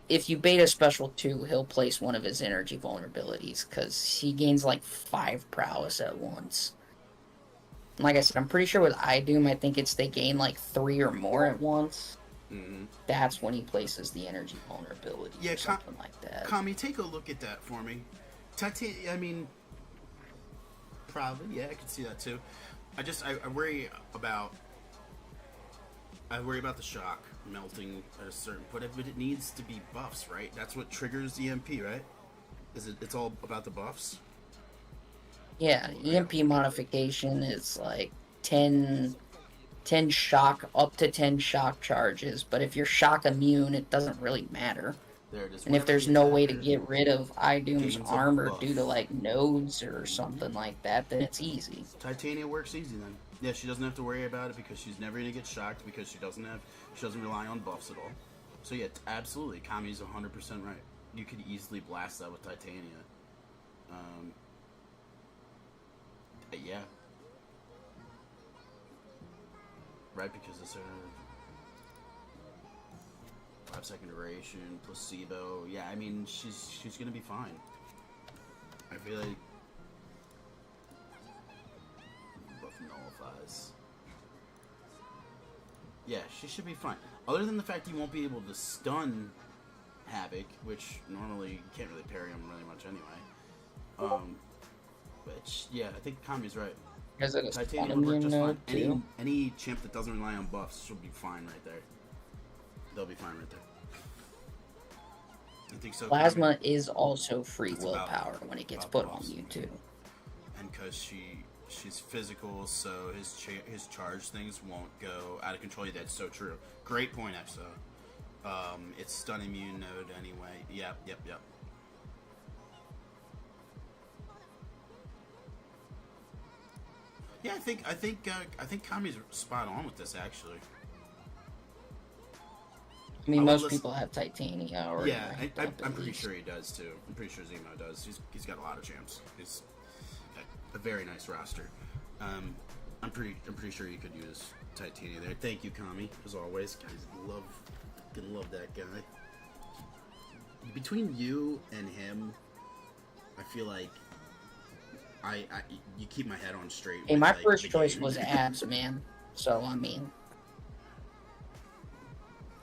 bait a special 2, he'll place one of his energy vulnerabilities because he gains like 5 prowess at once. Like I said, I'm pretty sure with Idum, I think they gain like 3 or more at once. Mm-hmm. That's when he places the energy vulnerability Yeah, or something like that. Kami, take a look at that for me. I mean, probably, yeah, I can see that too. I worry about the shock melting at a certain point, but it needs to be buffs, right? That's what triggers EMP, right? It's all about the buffs? Yeah, EMP modification is like 10 shock, up to 10 shock charges, but if you're shock immune, it doesn't really matter. There it is. And if there's no way to get rid of Idum's gains a armor buff. due to like nodes or something like that, then it's easy. Titania works easy then. Yeah, she doesn't have to worry about it because she's never gonna get shocked because she doesn't rely on buffs at all. So yeah, absolutely, Kami's 100% right. You could easily blast that with Titania. Yeah. Right, because it's a 5-second duration, placebo. Yeah, I mean, she's gonna be fine. I feel like buff nullifies. Yeah, she should be fine. Other than the fact you won't be able to stun Havoc, which normally you can't really parry him really much anyway. Which, yeah, I think Kami's right. Is it a Titanium would work just fine. too? Any champ that doesn't rely on buffs should be fine right there. They'll be fine right there. I think so. Plasma is also free It's willpower when it gets about put buffs. on you too. And because she's physical, so his charge things won't go out of control. That's so true. Great point, Exo. It's stun immune node anyway. Yep. Yeah, I think Kami's spot on with this actually. I mean, I would most listen- people have Titania or Yeah, ranked up I'm at pretty least. sure he does too. I'm pretty sure Zemo does. He's got a lot of champs. He's a very nice roster. I'm pretty sure you could use Titania there. Thank you, Kami, as always. Guys, love that guy. Between you and him, I feel like you keep my head on straight. Hey, with, my like, first the choice game. was abs, man. So I mean,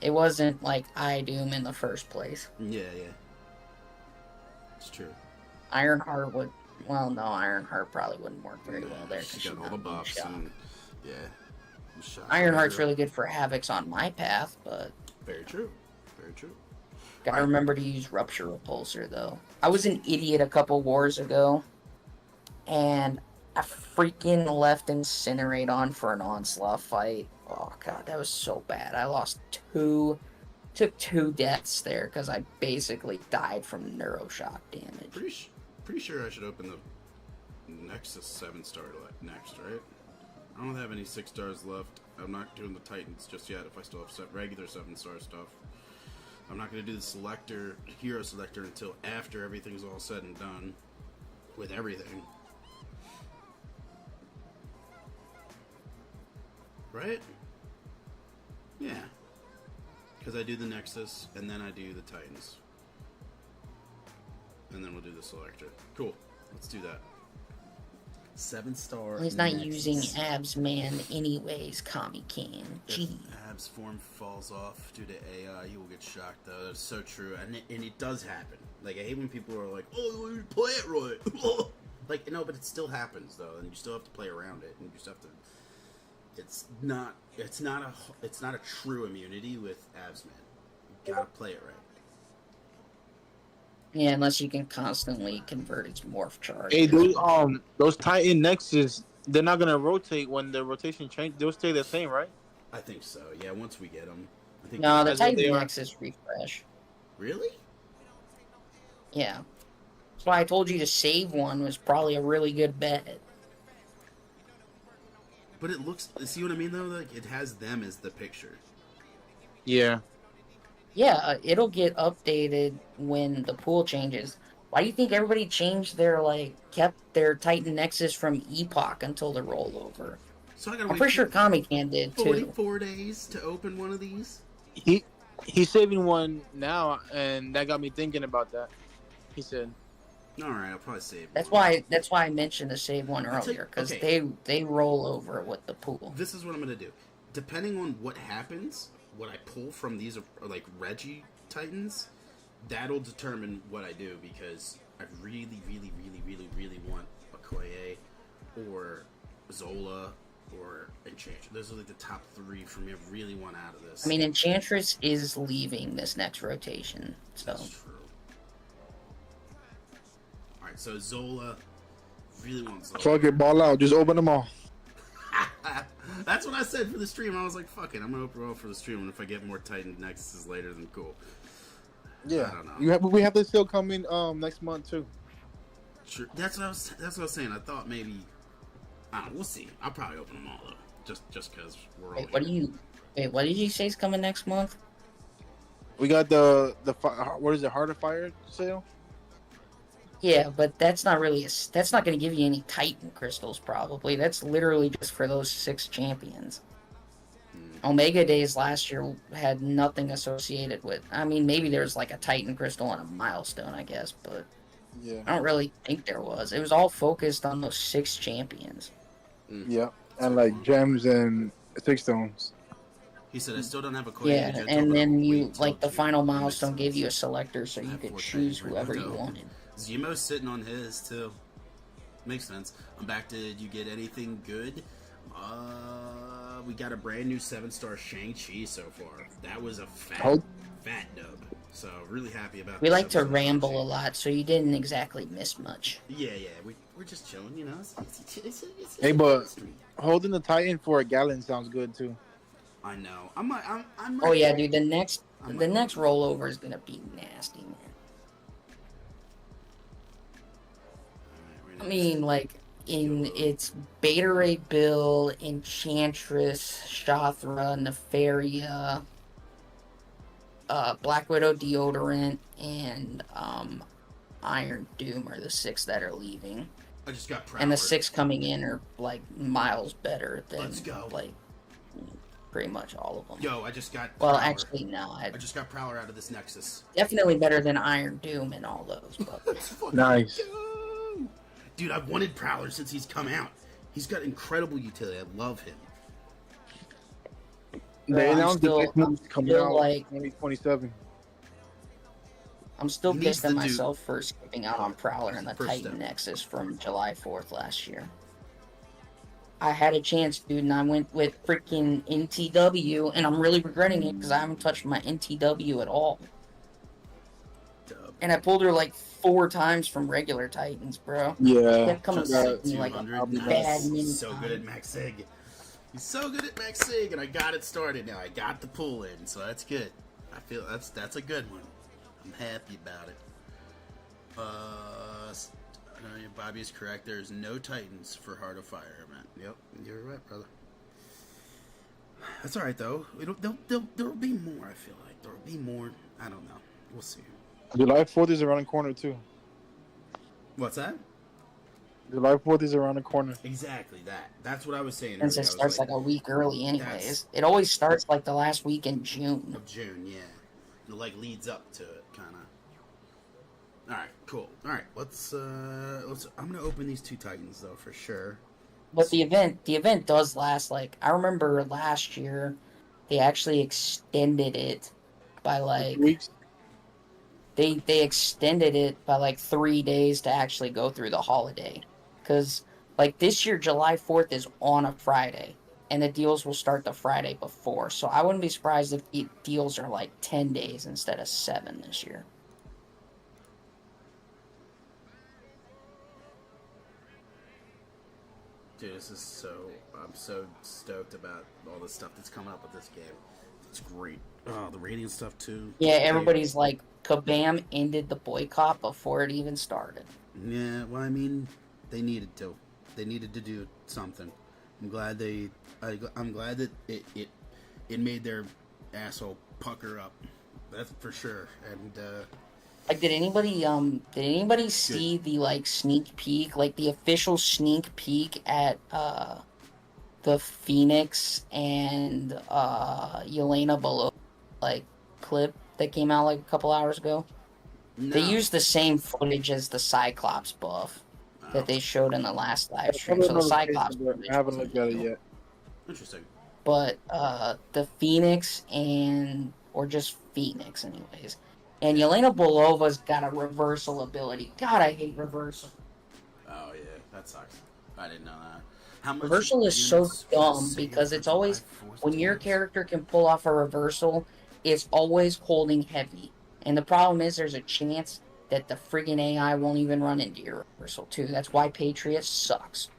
it wasn't like I Doom in the first place. Yeah. It's true. Ironheart would. Well, no, Ironheart probably wouldn't work very well there. 'cause She's she's got all not the being buffs shot. and yeah. Shot Ironheart's everywhere. really good for Havocs on my path, but Very true. Very true. gotta remember to use Rupture Repulsor though. I was an idiot a couple wars ago, and I freaking left Incinerate on for an Onslaught fight. Oh god, that was so bad. I took two deaths there because I basically died from Neuroshock damage. Pretty sure I should open the Nexus 7-star next, right? I don't have any 6 stars left. I'm not doing the Titans just yet if I still have regular 7-star stuff. I'm not going to do the hero selector until after everything's all said and done with everything. Right? Yeah. Because I do the Nexus, and then I do the Titans. And then we'll do the selector. Cool. Let's do that. 7-star. He's not Nexus. using abs, man. Anyways, Kami can. Gee. If Ab's form falls off due to AI, he will get shocked, though. That's so true. And it does happen. Like, I hate when people are like, oh, you play it right. Like, no, but it still happens, though. And you still have to play around it. And you just have to... It's not a true immunity with abs, man. You gotta play it right. Yeah, unless you can constantly convert its morph charge. Hey, those Titan Nexus, they're not gonna rotate when the rotation change. They'll stay the same, right? I think so. Yeah, once we get them. I think No, the That's what they Titan are. Nexus refresh. Really? Yeah. That's why I told you to save one was probably a really good bet. But it looks... See what I mean, though? Like, it has them as the picture. Yeah. Yeah, it'll get updated when the pool changes. Why do you think everybody changed kept their Titan Nexus from Epoch until the rollover? So I gotta I'm wait pretty sure Kami-Can did too. 44 days to open one of these? He's saving one now, and that got me thinking about that. He said, Alright, I'll probably save That's one. why I mentioned to save one I'll take- earlier, because okay. they roll over with the pool. This is what I'm gonna do. Depending on what happens, what I pull from these like Reggie Titans, that'll determine what I do, because I really, really, really, really, really want Okoye or Zola or Enchantress. Those are like the top 3 for me. I really want out of this. I mean, Enchantress is leaving this next rotation, so That's true. Alright, so Zola, really want Zola. "Fuck it, ball out. Just open them all." That's what I said for the stream. I was like, fuck it, I'm gonna open it all for the stream, and if I get more Titan Nexuses later, then cool. Yeah. I don't know. We have this still coming next month too. Sure. That's what I was saying. I thought maybe, I don't know, we'll see. I'll probably open them all, though. Just because we're all what did you say is coming next month? We got what is it, Heart of Fire sale? Yeah, but that's not really that's not going to give you any Titan crystals. Probably that's literally just for those 6 champions. Omega Days last year had nothing associated with. I mean, maybe there's like a Titan crystal and a milestone, I guess, but Yeah. I don't really think there was. It was all focused on those 6 champions. Yeah. And like gems and 6 stones. He said, I still don't have a Yeah, Koei and then you like the final milestone gave you a selector, so you could choose whoever you wanted. Zemo's sitting on his too. Makes sense. I'm back to. Did you get anything good? We got a brand new 7-star Shang-Chi so far. That was a fat dub. So really happy about. We like to ramble a lot, so you didn't exactly miss much. Yeah, we're just chilling, you know. Hey, but holding the Titan for a gallon sounds good too. I know. I'm Oh yeah, dude. The next rollover is gonna be nasty, man. I mean, like in its Beta Ray Bill, Enchantress, Shathra, Nefaria, Black Widow Deodorant, and Iron Doom are the 6 that are leaving. I just got Prowler. And the 6 coming in are like miles better than like pretty much all of them. Yo, I just got Well, Prowler. actually, no. I just got Prowler out of this Nexus. Definitely better than Iron Doom and all those. But Nice. Dude, I've wanted Prowler since he's come out. He's got incredible utility. I love him. They announced the next movie's coming out like 2027. I'm still He needs pissed at to do- myself for skipping out on Prowler and the First Titan step. Nexus from July 4th last year. I had a chance, dude, and I went with freaking NTW, and I'm really regretting it because I haven't touched my NTW at all. Dub. And I pulled her like 4 times from regular Titans, bro. Yeah. Kept coming Just back to me like 200. a Nice. bad mini He's so good at Max Sig. He's so good at Max Sig, and I got it started now. I got the pull in, so that's good. I feel that's a good one. I'm happy about it. Bobby is correct. There's no Titans for Heart of Fire, man. Yep, you're right, brother. That's all right though. There'll be more. I feel like there'll be more. I don't know. We'll see. July 4th is around the corner too. What's that? July 4th is around the corner. Exactly that. That's what I was saying. Since earlier. it I was starts like a week early, anyways. that's- It always starts like the last week in June. of June, yeah. It like leads up to it, kind of. All right, cool. All right, let's. I'm gonna open these 2 Titans though for sure. But the event does last. Like I remember last year, they actually extended it by like Weeks. they extended it by like 3 days to actually go through the holiday, because like this year July 4th is on a Friday, and the deals will start the Friday before. So I wouldn't be surprised if the deals are like 10 days instead of 7 this year. Dude, I'm so stoked about all the stuff that's coming up with this game. It's great. Oh, the rating stuff too. Yeah, everybody's like, Kabam ended the boycott before it even started. Yeah, well, I mean, they needed to. They needed to do something. I'm glad that it made their asshole pucker up. That's for sure. And Like, did anybody see the like sneak peek, like the official sneak peek at the Phoenix and Yelena Below like clip that came out like a couple hours ago? no. They used the same footage as the Cyclops buff that they showed in the last live stream. So the Cyclops footage I haven't wasn't looked at it real. yet. Interesting. But the Phoenix or just Phoenix anyways. And Yelena Belova's got a reversal ability. God, I hate reversal. Oh yeah, that sucks. I didn't know that. How much Reversal is so units for dumb sale because for it's always, July 4th when your deals? character can pull off a reversal, it's always holding heavy. And the problem is there's a chance that the friggin' AI won't even run into your reversal too. That's why Patriot sucks.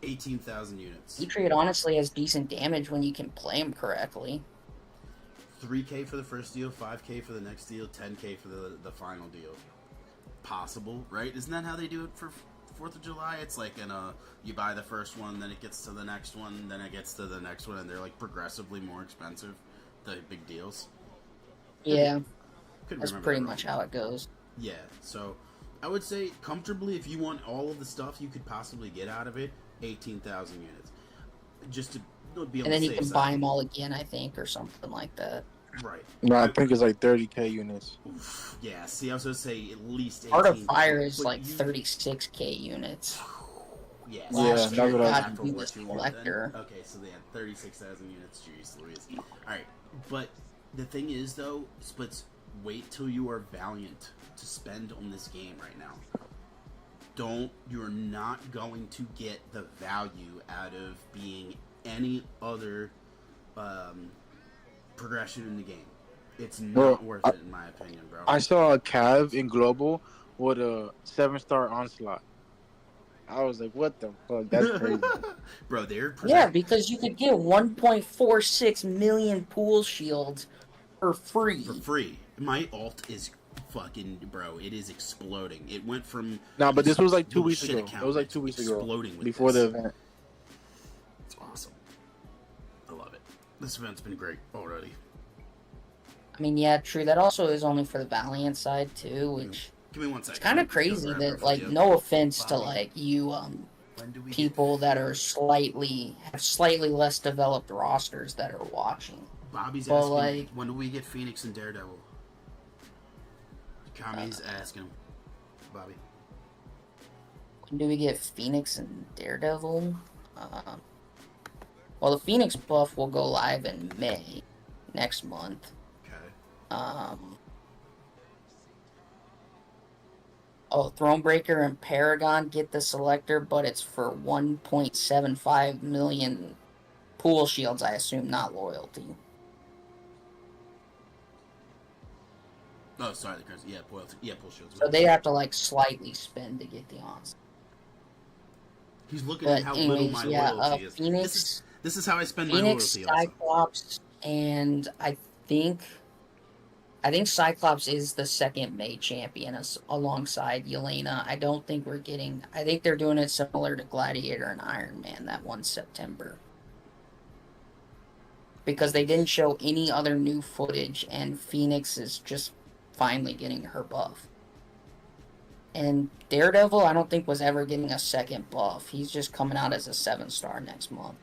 18,000 units. Patriot honestly has decent damage when you can play him correctly. 3K for the first deal, 5K for the next deal, 10K for the final deal. Possible, right? Isn't that how they do it for 4th of July? It's like you buy the first one, then it gets to the next one, then it gets to the next one, and they're like progressively more expensive, the big deals. Yeah, Couldn't that's remember pretty that much wrong. how it goes. Yeah, so I would say comfortably, if you want all of the stuff you could possibly get out of it, 18,000 units. Just to be able And then to you save can some. buy them all again, I think, or something like that. Right. No, I think it's like 30K units. Yeah, see, I was going to say at least 18. Art of Fire is But like you- 36k units. Yeah, Last year, year that's what I was got thinking. to be the what you want then. selector. Okay, so they had 36,000 units. Jeez Louise. Alright, but the thing is, though, Splits, wait till you are Valiant to spend on this game right now. You're not going to get the value out of being any other progression in the game. It's not worth it, in my opinion, bro. I saw a Cav in Global with a 7-star Onslaught. I was like, what the fuck? That's crazy. Bro, they're Yeah, because you could get 1.46 million pool shields for free. for free. My alt is fucking, bro, it is exploding. It went from No, but this was like 2 little weeks shit ago. account It was like that's 2 weeks ago. exploding with Before this. the event. It's awesome. I love it. This event's been great already. I mean, yeah, true. That also is only for the Valiant side too, which Give me 1 second. it's kind of crazy that, like, no offense to like you When do we people that are have slightly less developed rosters that are watching. Bobby's But, asking, like, when do we get Phoenix and Daredevil? Kami's asking, Bobby. when do we get Phoenix and Daredevil? Well, the Phoenix buff will go live in May next month. Okay. Thronebreaker and Paragon get the selector, but it's for 1.75 million pool shields, I assume, not loyalty. Oh, sorry, the currency. Yeah, pool shields. So they have to, like, slightly spend to get the ons. He's looking But at how anyways, little my yeah, loyalty is. Phoenix, This is how I spend my Phoenix, loyalty. Also. Cyclops, and I think Cyclops is the second May champion alongside Yelena. I don't think we're getting. I think they're doing it similar to Gladiator and Iron Man that one September. Because they didn't show any other new footage, and Phoenix is just finally getting her buff. And Daredevil, I don't think was ever getting a second buff. He's just coming out as a 7-star next month.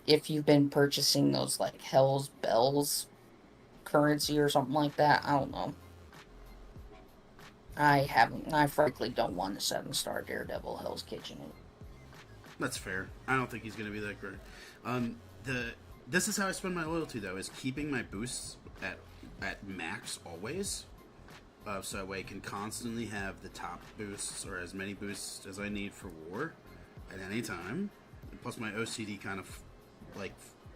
If you've been purchasing those, like, Hell's Bells currency or something like that, I don't know. I frankly don't want a 7-star Daredevil Hell's Kitchen. That's fair. I don't think he's going to be that great. This is how I spend my loyalty, though, is keeping my boosts at max always. So that way I can constantly have the top boosts, or as many boosts as I need for war at any time. And plus my OCD kind of, like,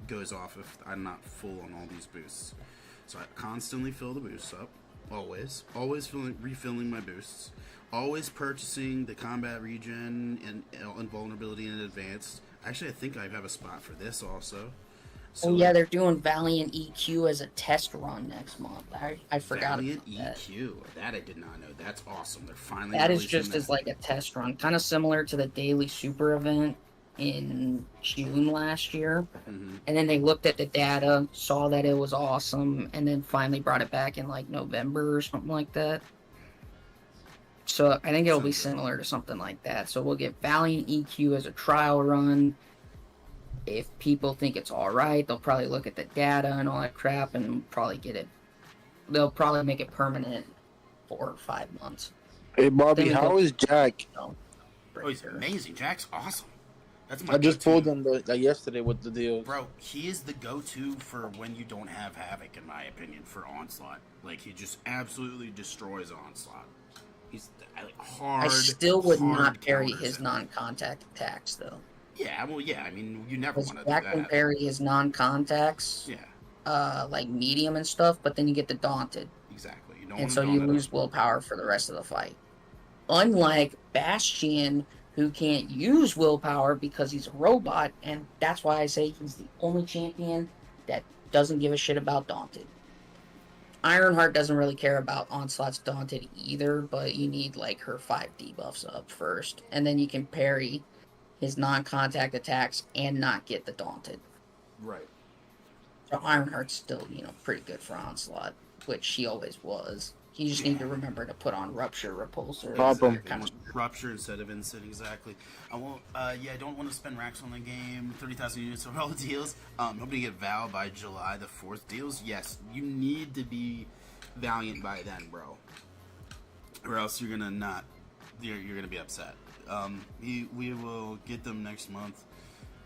goes off if I'm not full on all these boosts. So I constantly fill the boosts up. Always refilling my boosts. Always purchasing the combat regen and invulnerability in advance. Actually, I think I have a spot for this also. So, Oh yeah, they're doing Valiant EQ as a test run next month. I forgot Valiant about that. EQ. That I did not know. That's awesome. They're finally That is releasing just that. as like a test run, kind of similar to the daily super event in June last year. Mm-hmm. And then they looked at the data, saw that it was awesome, and then finally brought it back in like November or something like that. So I think it'll be similar to something like that. So we'll get Valiant EQ as a trial run. If people think it's alright, they'll probably look at the data and all that crap and probably get it. They'll probably make it permanent 4 or 5 months. Hey, Bobby, Then how is Jack? Oh, he's amazing. Jack's awesome. That's my I just go-to. pulled him like yesterday with the deal. Bro, he is the go-to for when you don't have Havoc, in my opinion, for Onslaught. Like, he just absolutely destroys Onslaught. He's like, hard. I still would hard not parry counters his him. non-contact attacks, though. Yeah, well, yeah, I mean, you never Because want to do Jack that. can parry his non-contacts, Yeah, like medium and stuff, but then you get the daunted. exactly. You don't And want so to you lose willpower for the rest of the fight. Unlike Bastion, who can't use willpower because he's a robot, and that's why I say he's the only champion that doesn't give a shit about Daunted. Ironheart doesn't really care about Onslaught's Daunted either, but you need like her 5 debuffs up first, and then you can parry his non-contact attacks and not get the Daunted. Right. So Ironheart's still, pretty good for Onslaught, which he always was. You just need to remember to put on Rupture, Repulsor. Exactly. Rupture instead of Instant, exactly. I won't. I don't want to spend racks on the game. 30,000 units of all the deals. Hoping to get Val by July the 4th deals. Yes, you need to be Valiant by then, bro, or else you're gonna not. You're gonna be upset. We will get them next month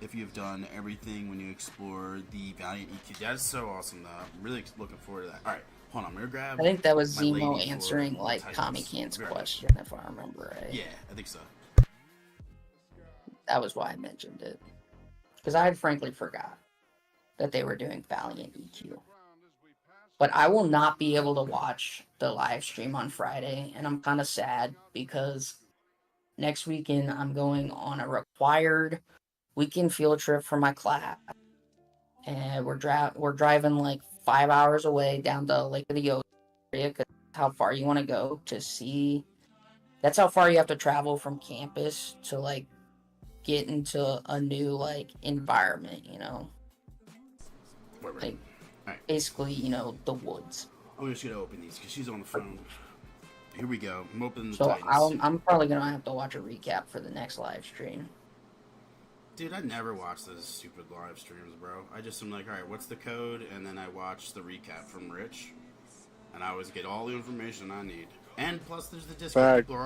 if you've done everything when you explore the Valiant EQ. That is so awesome, though. I'm really looking forward to that. All right, hold on. I'm gonna grab. I think that was my Zemo lady for answering the like Titans. Tommy Can's Be right back. question, if I remember right. Yeah, I think so. That was why I mentioned it. Because I had frankly forgot that they were doing Valiant EQ. But I will not be able to watch the live stream on Friday, and I'm kind of sad because next weekend I'm going on a required weekend field trip for my class, and we're driving like 5 hours away down to Lake of the Ozarks area because that's how far you want to go to see. That's how far you have to travel from campus to like get into a new like environment, you know, like Alright. basically, you know, the woods. I'm just gonna open these because she's on the phone. Here we go. I'm opening the So Titans. I'm probably gonna have to watch a recap for the next live stream. Dude, I never watch those stupid live streams, bro. I just am like, alright, what's the code? And then I watch the recap from Rich. And I always get all the information I need. And plus, there's the Discord. People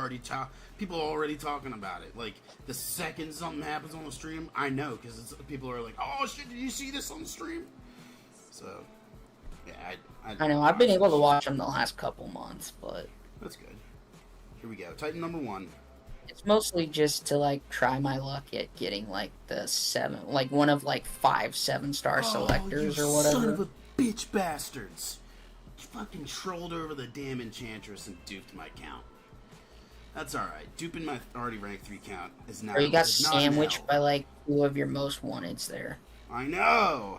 are already talking about it. Like, the second something happens on the stream, I know. Because people are like, oh, shit, did you see this on the stream? So, yeah, I know, I've been able to watch them the last couple months, but that's good. Here we go. Titan number 1. it's mostly just to like try my luck at getting like the 7, like one of like 5 7-star selectors or whatever. Son of a bitch bastards! You fucking trolled over the damn Enchantress and duped my count. That's alright. Duping my already ranked 3 count is not. Or you got is not an sandwiched L. by like 2 of your most wanteds there. I know!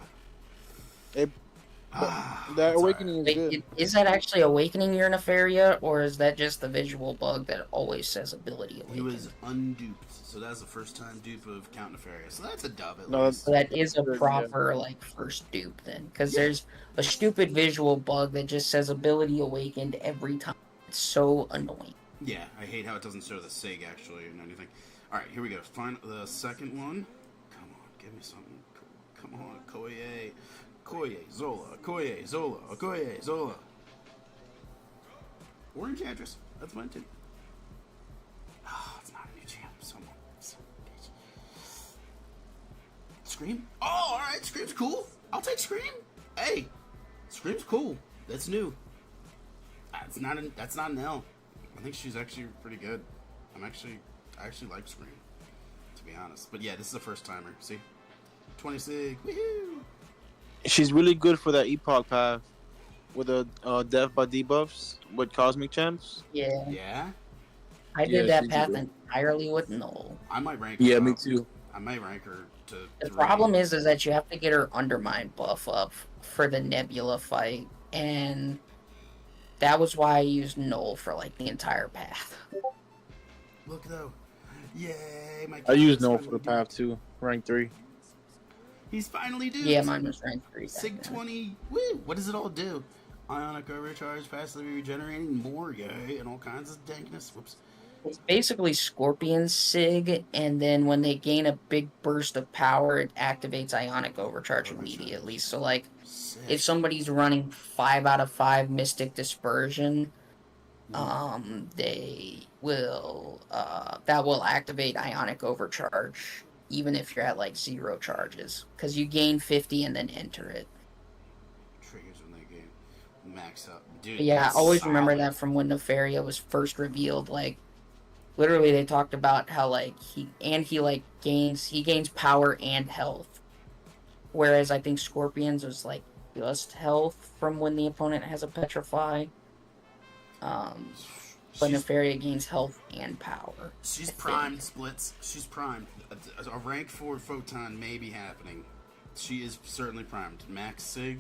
That awakening is Wait, good. is that actually awakening your Nefaria, or is that just the visual bug that always says ability awakened? He was unduped, so that's the first time dupe of Count Nefarious. So that's a dub at No, least. So that is a proper like first dupe then, because there's a stupid visual bug that just says ability awakened every time. It's so annoying. Yeah, I hate how it doesn't show the SIG actually and anything. Alright, here we go. Find the second one. Come on, give me something. Come on, Koye. Koye, Zola, Koye, Zola, Koye, Zola. Or Enchantress. That's fine too. Oh, it's not a new champ. Someone. Scream? Oh, alright, Scream's cool. I'll take Scream. Hey, Scream's cool. That's new. That's not an L. I think she's actually pretty good. I actually like Scream, to be honest. But yeah, this is a first timer. See? 26. Woohoo! She's really good for that epoch path with the death by debuffs with cosmic champs. Yeah. Yeah? I did Yeah, that she path did. entirely with Null. I might rank her. Yeah, up. me too. I might rank her to. The problem is that you have to get her Undermine buff up for the Nebula fight, and that was why I used Null for like the entire path. Look though. Yay, my I use kid's no finally for the duped. path too, rank 3. He's finally duped. Yeah, mine was rank 3. Sig 20. Woo! What does it all do? Ionic overcharge, fastly regenerating, more yay, and all kinds of dankness. Whoops. It's basically Scorpion Sig, and then when they gain a big burst of power, it activates Ionic Overcharge immediately. So, like, Sick. if somebody's running 5 out of 5 Mystic Dispersion, they will, that will activate Ionic Overcharge, even if you're at, like, 0 charges. Because you gain 50 and then enter it. Triggers when they game max up. Dude, But yeah, that's I always remember solid. that from when Nefaria was first revealed. Like, literally, they talked about how like he gains power and health, whereas I think Scorpions was like just health from when the opponent has a petrify. But She's- Nefaria gains health and power. She's I primed, think. Splits. She's primed. A rank 4 Photon may be happening. She is certainly primed. Max Sig.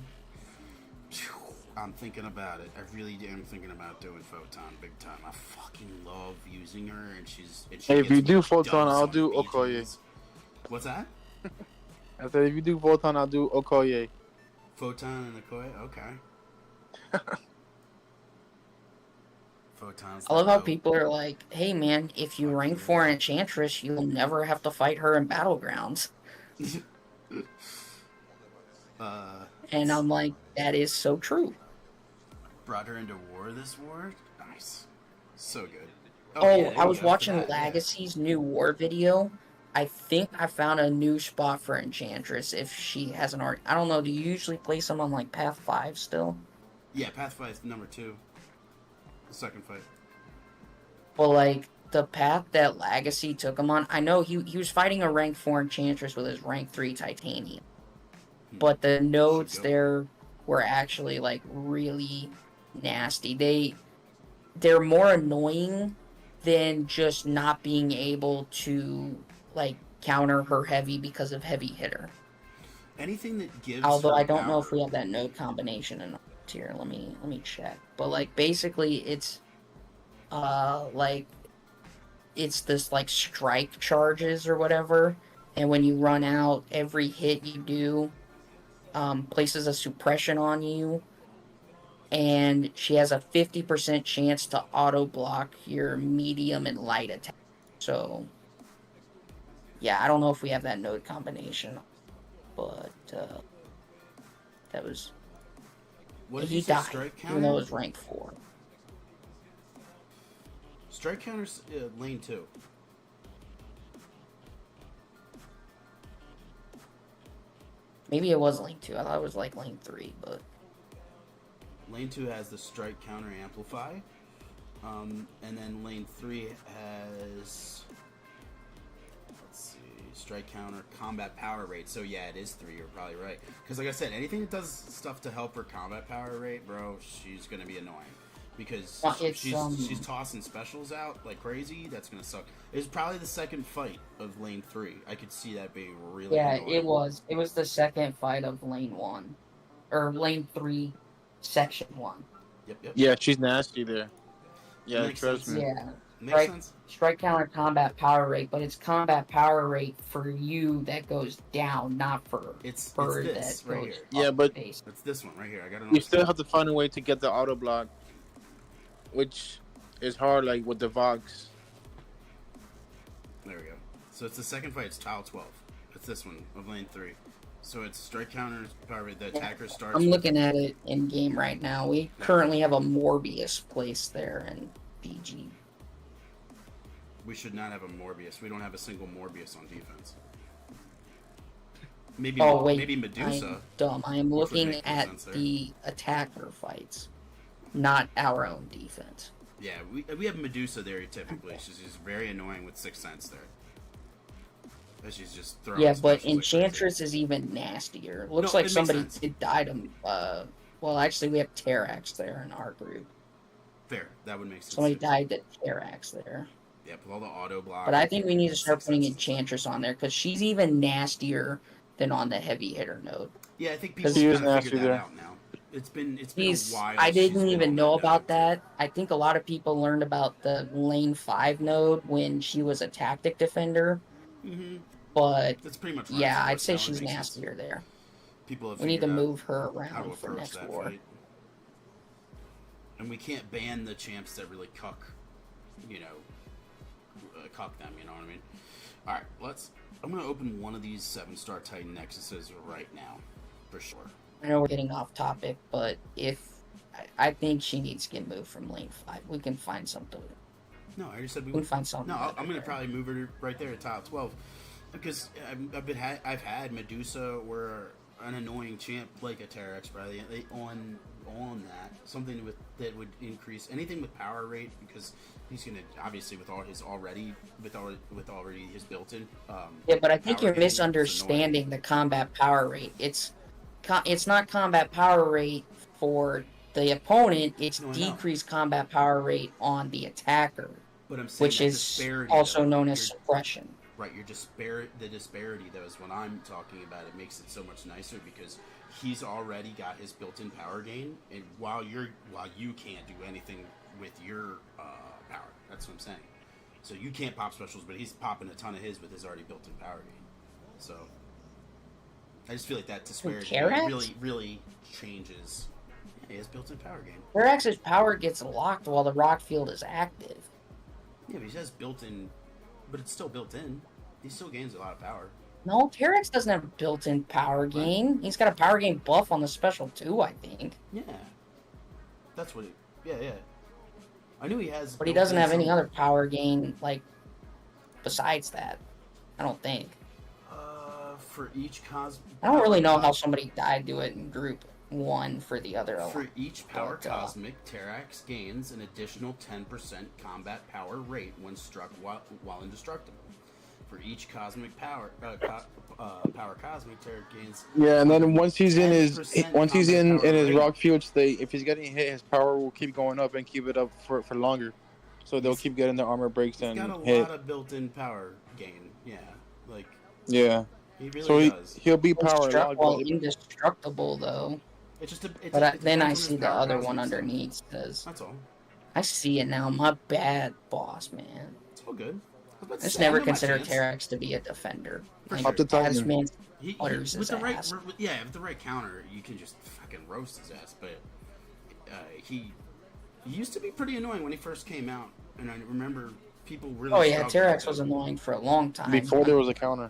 Phew, I'm thinking about it. I really am thinking about doing Photon big time. I fucking love using her, and she Hey, if gets you me do Photon, dubs I'll on do BGs. Okoye. What's that? I said if you do Photon, I'll do Okoye. Photon and Okoye? Okay. Photon's I love how dope. people are like, "Hey man, if you rank 4 Enchantress, you'll never have to fight her in Battlegrounds." And I'm like, that is so true. Brought her into war this war? Nice. So good. Oh, Oh, yeah, there I you was go. For watching that, yeah. Legacy's new war video. I think I found a new spot for Enchantress if she hasn't already. I don't know. Do you usually play some on like Path 5 still? Yeah, Path 5 number 2. The second fight. Well, like the path that Legacy took him on, I know he was fighting a rank 4 Enchantress with his rank 3 Titanium, but the nodes go. there were actually like really nasty. They're more annoying than just not being able to like counter her heavy because of heavy hitter. Anything that gives Although her I don't know power. if we have that node combination in our tier. Let me check. But like basically it's like it's this like strike charges or whatever, and when you run out, every hit you do places a suppression on you, and she has a 50% chance to auto block your medium and light attack. So yeah, I don't know if we have that node combination, but that was What did you he say? died Strike even though it counter? was rank 4. Strike counter's lane 2. Maybe it was lane 2. I thought it was like lane 3, but Lane 2 has the strike counter amplify. And then lane 3 has, let's see, strike counter combat power rate. So yeah, it is 3. You're probably right. Because like I said, anything that does stuff to help her combat power rate, bro, she's gonna be annoying. Because she's tossing specials out like crazy. That's gonna suck. It's probably the second fight of lane 3. I could see that being really annoying. it was. It was the second fight of lane 1 or lane 3, section 1. Yep. Yeah, she's nasty there. Yeah, Makes trust sense. me. Yeah. Makes sense. Strike counter combat power rate, but it's combat power rate for you that goes down, not for It's her this that right goes here. Yeah, up but base. It's this one right here. I got it. You still have to find a way to get the auto block, which is hard, like with the Vox. There we go. So it's the second fight. It's tile 12. It's this one of lane 3. So it's strike counter power rate. The attacker starts. I'm looking at it in game right now. We currently have a Morbius placed there in BG. We should not have a Morbius. We don't have a single Morbius on defense. Maybe. Oh wait, Maybe Medusa. I'm dumb. I am which would looking make more at sense there. the attacker fights, not our own defense. Yeah, we have Medusa there typically. She's just very annoying with 6th sense there. And she's just throwing. Yeah, but specials like Enchantress is even nastier. Looks No, it like makes somebody sense. did die to. Well, actually, we have Terrax there in our group. crazy. Fair. That would make sense. Somebody too. died to Terrax there. Yeah, with all the auto block. But I think we need to start 6th putting sense. Enchantress on there because she's even nastier than on the heavy hitter node. Yeah, I think people She is kind of nasty figured that there. out now. It's been a She's, while. I she's didn't been even on know node. about that. I think a lot of people learned about the lane 5 node when she was a tactic defender. Mm-hmm. But That's pretty much. yeah, right. I'd say Now it she's makes sense. nastier there. People have We need to figured out move her how to around for approach next that war. fight. And we can't ban the champs that really cuck, cuck them. You know what I mean? All right, I'm gonna open one of these 7-star Titan Nexuses right now, for sure. I know we're getting off topic, but I think she needs to get moved from lane 5. We can find something. No, I already said we We can would. find something. No, better I'm gonna there. probably move her right there at tile 12, because I've had Medusa or an annoying champ like a Terrax probably on that something that would increase anything with power rate, because he's gonna obviously with already his built-in. Yeah, but I think power you're gain, it's misunderstanding the combat power rate. It's not combat power rate for the opponent. It's No, I know. decreased combat power rate on the attacker, But I'm saying which that is disparity, also though, known as you're- suppression. Right, the disparity though is what I'm talking about. It makes it so much nicer because he's already got his built-in power gain, and while you can't do anything with your power, that's what I'm saying. So you can't pop specials, but he's popping a ton of his with his already built-in power gain. So I just feel like that disparity Terrax? really changes. Yeah, he has built-in power gain. Terrax's power gets locked while the rock field is active. Yeah, but he has built-in, but it's still built in. He still gains a lot of power. No, Terrax doesn't have built-in power gain. He's got a power gain buff on the special too, I think. Yeah, that's what. Yeah. I knew he has. But he doesn't have any other power gain, like, besides that. I don't think. For each cosmic. I don't really know how somebody died to it in group 1 for the other. For each power but, cosmic, Terrax gains an additional 10% combat power rate when struck while indestructible. For each cosmic power cosmic, Terrax gains. Yeah, and then once he's in his 10% in his power rock field state, if he's getting hit, his power will keep going up and keep it up for longer. So they'll keep getting their armor breaks and He's got a hit. lot of built-in power gain. Yeah, like Yeah. he really So does. he'll be power Struck while locked. indestructible, though. It's just Then I depends on see his the power other cosmic one stuff. underneath says, That's all. I see it now. My bad, boss, man. It's all good. I just never considered Terrax to be a defender. Like, Up to Titan. Tasman He, butters with his the right, ass. with the right counter, you can just fucking roast his ass. But he used to be pretty annoying when he first came out, and I remember people really. Oh yeah, struggled Terrax with was him. annoying for a long time. Before there was a counter.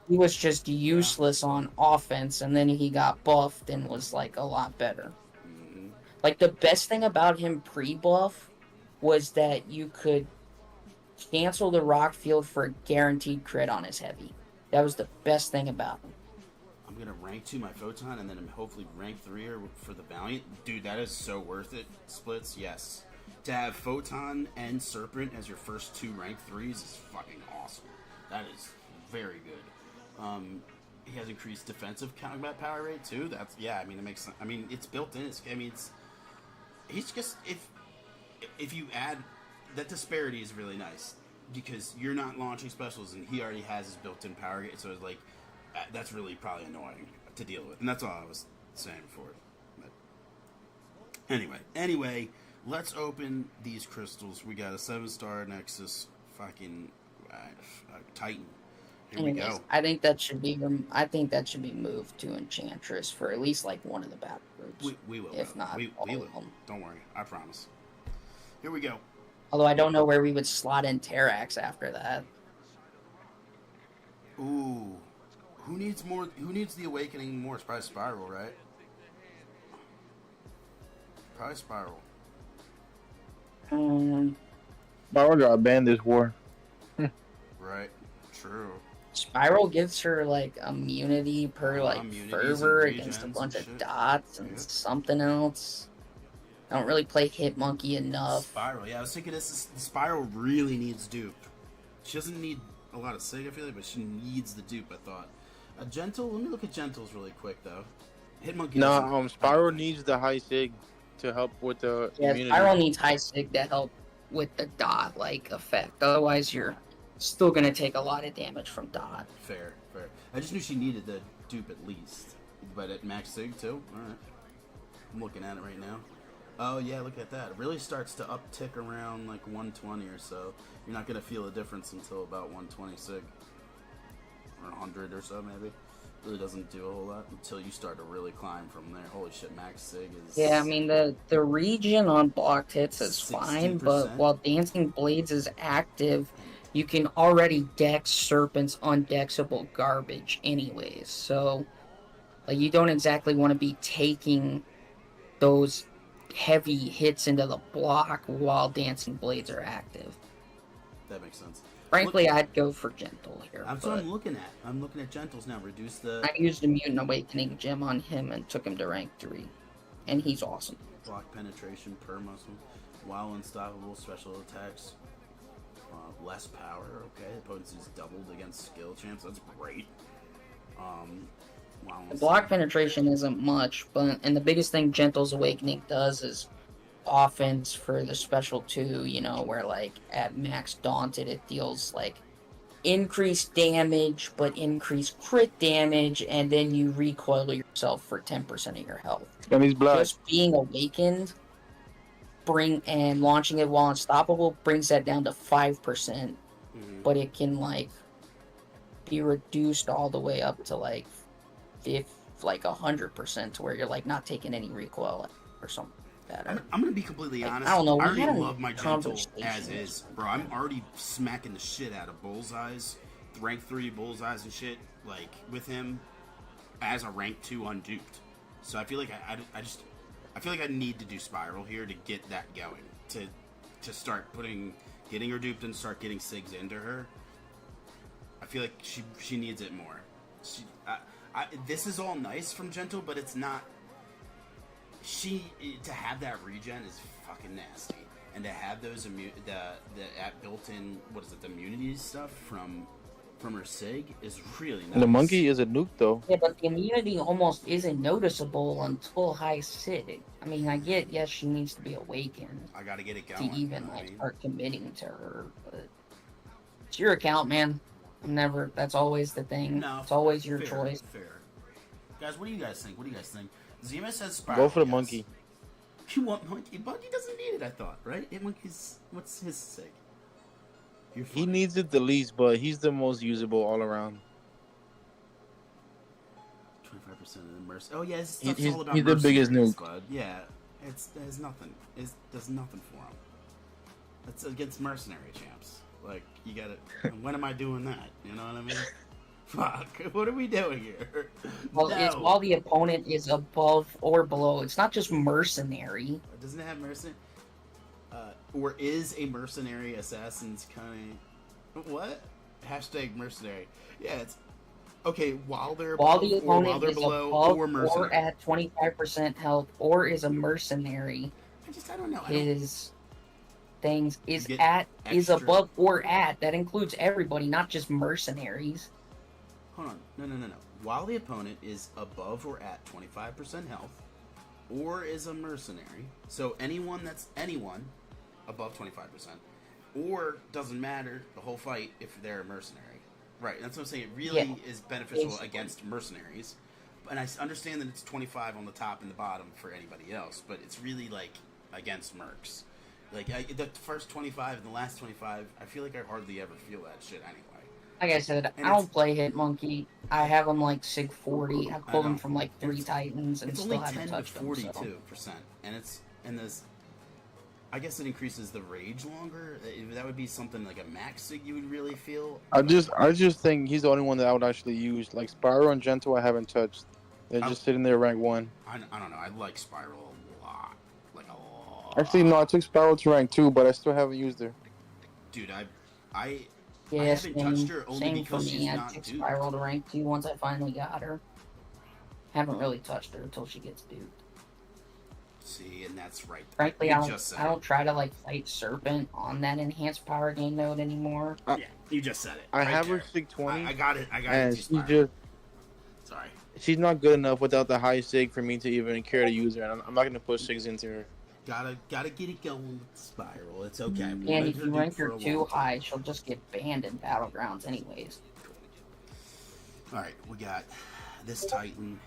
He was just useless on offense, and then he got buffed and was like a lot better. Mhm. Like the best thing about him pre-buff was that you could cancel the rock field for a guaranteed crit on his heavy. That was the best thing about him. I'm gonna rank 2 my Photon, and then I'm hopefully rank 3 for the Valiant. Dude, that is so worth it. Splits, yes. To have Photon and Serpent as your first 2 rank 3s is fucking awesome. That is very good. He has increased defensive combat power rate too. That's I mean it makes sense. I mean it's built in. He's just if you add that disparity is really nice because you're not launching specials and he already has his built-in power rate. So it's like that's really probably annoying to deal with, and that's all I was saying before. But anyway, let's open these crystals. We got a 7-star Nexus, fucking Titan. Here we Anyways, go. I think that should be moved to Enchantress for at least like one of the battle groups. We will. if not we all will. of them. Don't worry, I promise. Here we go. Although I don't know where we would slot in Terrax after that. Ooh, who needs more? Who needs the Awakening more? It's probably Spiral, right? Probably Spiral. Power got banned this war. Right. True. Spiral gives her like immunity per like immunities fervor and against a regens bunch and of shit. dots and Yeah. something else. I don't really play Hitmonkey enough. Spiral. Yeah, I was thinking Spiral really needs dupe. She doesn't need a lot of sig, I feel like, but she needs the dupe. I thought. A gentle. Let me look at gentles really quick though. Hitmonkey. doesn't- Spiral needs the high sig to help with the Yeah, immunity. Spiral needs high sig to help with the dot like effect. Otherwise, you're still gonna take a lot of damage from dot. Fair. I just knew she needed the dupe at least, but at max sig too. All right. I'm looking at it right now. Oh yeah, look at that. It really starts to uptick around like 120 or so. You're not gonna feel a difference until about 120 sig, or 100 or so maybe. Really doesn't do a whole lot until you start to really climb from there. Holy shit, max sig is. Yeah, I mean the region on blocked hits is fine, but 60%. while Dancing Blades is active, you can already dex Serpent's undexable garbage anyways. So like you don't exactly want to be taking those heavy hits into the block while Dancing Blades are active. That makes sense. Frankly, I'd go for Gentle here. That's what But I'm looking at. I'm looking at gentles now. Reduce the I used a Mutant Awakening gem on him and took him to rank 3. And he's awesome. block penetration per muscle, while unstoppable special attacks. Less power, okay. Potency is doubled against skill champs. That's great. While The block penetration isn't much, and the biggest thing Gentle's Awakening does is offense for the special 2, you know, where like at max daunted it deals like increased damage but increased crit damage, and then you recoil yourself for 10% of your health. And he's black. Just being awakened and launching it while unstoppable brings that down to 5%, but it can like be reduced all the way up to like 100% to where you're like not taking any recoil or something better. I'm gonna be completely honest. I don't know, we I already had a love my gentle conversation. as is, bro. I'm already smacking the shit out of bullseyes, rank 3 bullseyes and shit, like with him as a rank 2 unduped. So I feel like I feel like I need to do Spiral here to get that going, to to start getting her duped and start getting SIGs into her. I feel like she needs it more. This is all nice from Gentle, but it's not. To have that regen is fucking nasty, and to have those built-in the immunity stuff from her SIG is really nice. The monkey is a nuke though. Yeah, but the immunity almost isn't noticeable until high SIG. I mean, I get, yes, she needs to be awakened I gotta get it going. to even start committing to her, but it's your account, man. That's always the thing. No, it's always your fair, choice. Fair. Guys, what do you guys think? Zima says Spiral. Go for the yes. monkey. You want monkey? Monkey doesn't need it, I thought, right? Monkey's, what's his SIG? He needs it the least, but he's the most usable all around. 25% of the mercy. Oh yeah, it's He's all about the biggest mercenaries, nuke. bud. Yeah, there's nothing. It does nothing for him. It's against mercenary champs. Like, you gotta. When am I doing that? You know what I mean? Fuck. What are we doing here? Well, it's while the opponent is above or below. It's not just mercenary. Doesn't it have mercenary? Or is a mercenary assassin's kind of... What? Hashtag mercenary. Yeah, it's... Okay, while they're While above, the or while opponent they're is below, above or mercenary. or at 25% health, or is a mercenary, I don't know. his things is get at, is extra- above or at. That includes everybody, not just mercenaries. Hold on. No. While the opponent is above or at 25% health, or is a mercenary, so anyone above 25%, or doesn't matter the whole fight if they're a mercenary. Right, that's what I'm saying. It really is beneficial Basically. against mercenaries. And I understand that it's 25 on the top and the bottom for anybody else, but it's really, like, against mercs. Like, the first 25 and the last 25, I feel like I hardly ever feel that shit anyway. Like I said, And I don't play Hitmonkey. I have him like SIG 40. I've pulled him from like 3 Titans and It's still only haven't 10 to touched him. 42%, So. and this, I guess it increases the rage longer. That would be something like a max SIG you would really feel. I just think he's the only one that I would actually use. Like Spyro and Gentle, I haven't touched. They're just sitting there rank 1. I don't know. I like Spiral a lot, like a lot. Actually, no, I took Spyro to rank 2, but I still haven't used her. Dude, I Yeah, haven't touched her only same for because she's me. I not took duped. Spiral to rank 2 once I finally got her. Haven't really touched her until she gets duped. See, and that's right. Frankly, You I just said don't, I don't try to like fight Serpent on that enhanced power gain node anymore. Yeah, you just said it. I right have there. her SIG 20, I got it. and Sorry. she's not good enough without the high SIG for me to even care to use her. And I'm not gonna push SIGs into her. Gotta get it going with Spiral. It's okay. We'll And let if her you dupe rank for her a too long time. high, she'll just get banned in Battlegrounds anyways. Alright, we got this Titan.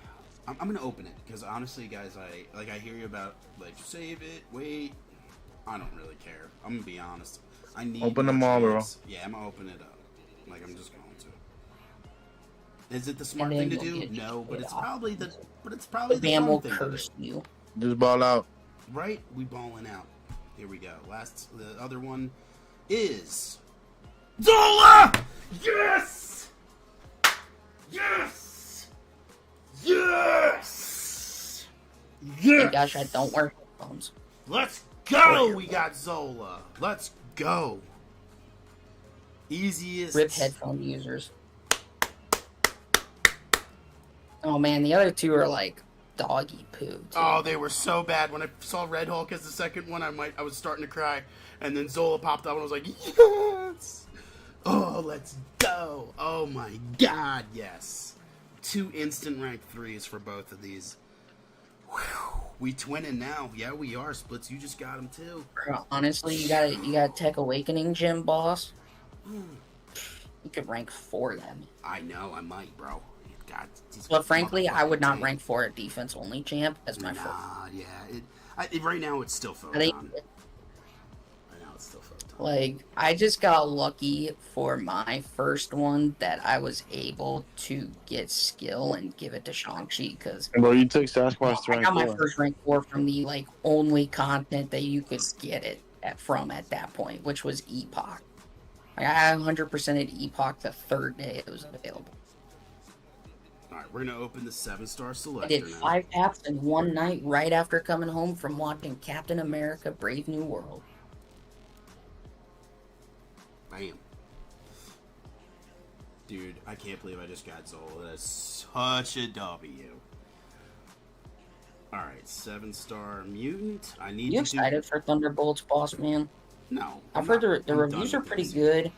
I'm gonna open it because honestly, guys, I hear you about like save it, wait. I don't really care. I'm gonna be honest. I need Open more them all, bro. champs. Yeah, I'm gonna open it up. Like I'm just going to. Is it the smart And thing then to you'll do? get No, but it it's off. probably the The ban fun will thing to curse do. you. Just ball out. Right? We balling out. Here we go. The other one is Zola! Yes! Yes! Yes! Hey Yes! gosh, I don't wear headphones. Let's go! We got Zola. Let's go. Easiest. Rip headphone users. Oh man, the other two are like doggy poo. Too. Oh, they were so bad. When I saw Red Hulk as the second one, I was starting to cry, and then Zola popped up, and I was like, yes! Oh, let's go! Oh my God, yes! 2 instant rank 3s for both of these. Whew. We twinning now. Yeah, we are. Splits, you just got them too. Honestly, you got Tech Awakening Gym boss. You could rank 4 them. I know, I might, bro. God, But frankly, I would not motherfucking rank 4 at defense only champ as my first. Nah, yeah. Right now, it's still I think, Photon. Right now, it's still Photon. like, I just got lucky for my first one that I was able to get skill and give it to Shang-Chi because Bro, you took Sasquatch to I rank got my 4. first rank 4 from the like only content that you could get it from at that point, which was Epoch. Like, I 100%ed Epoch the 3rd day it was available. Alright, we're gonna open the 7-star I selector did now. 5 taps in one night right after coming home from watching Captain America: Brave New World. Bam. Dude, I can't believe I just got Zola. That's such a W. Alright, 7-star mutant. I need You to do... excited for Thunderbolts, boss man? No. I've heard the reviews are pretty good,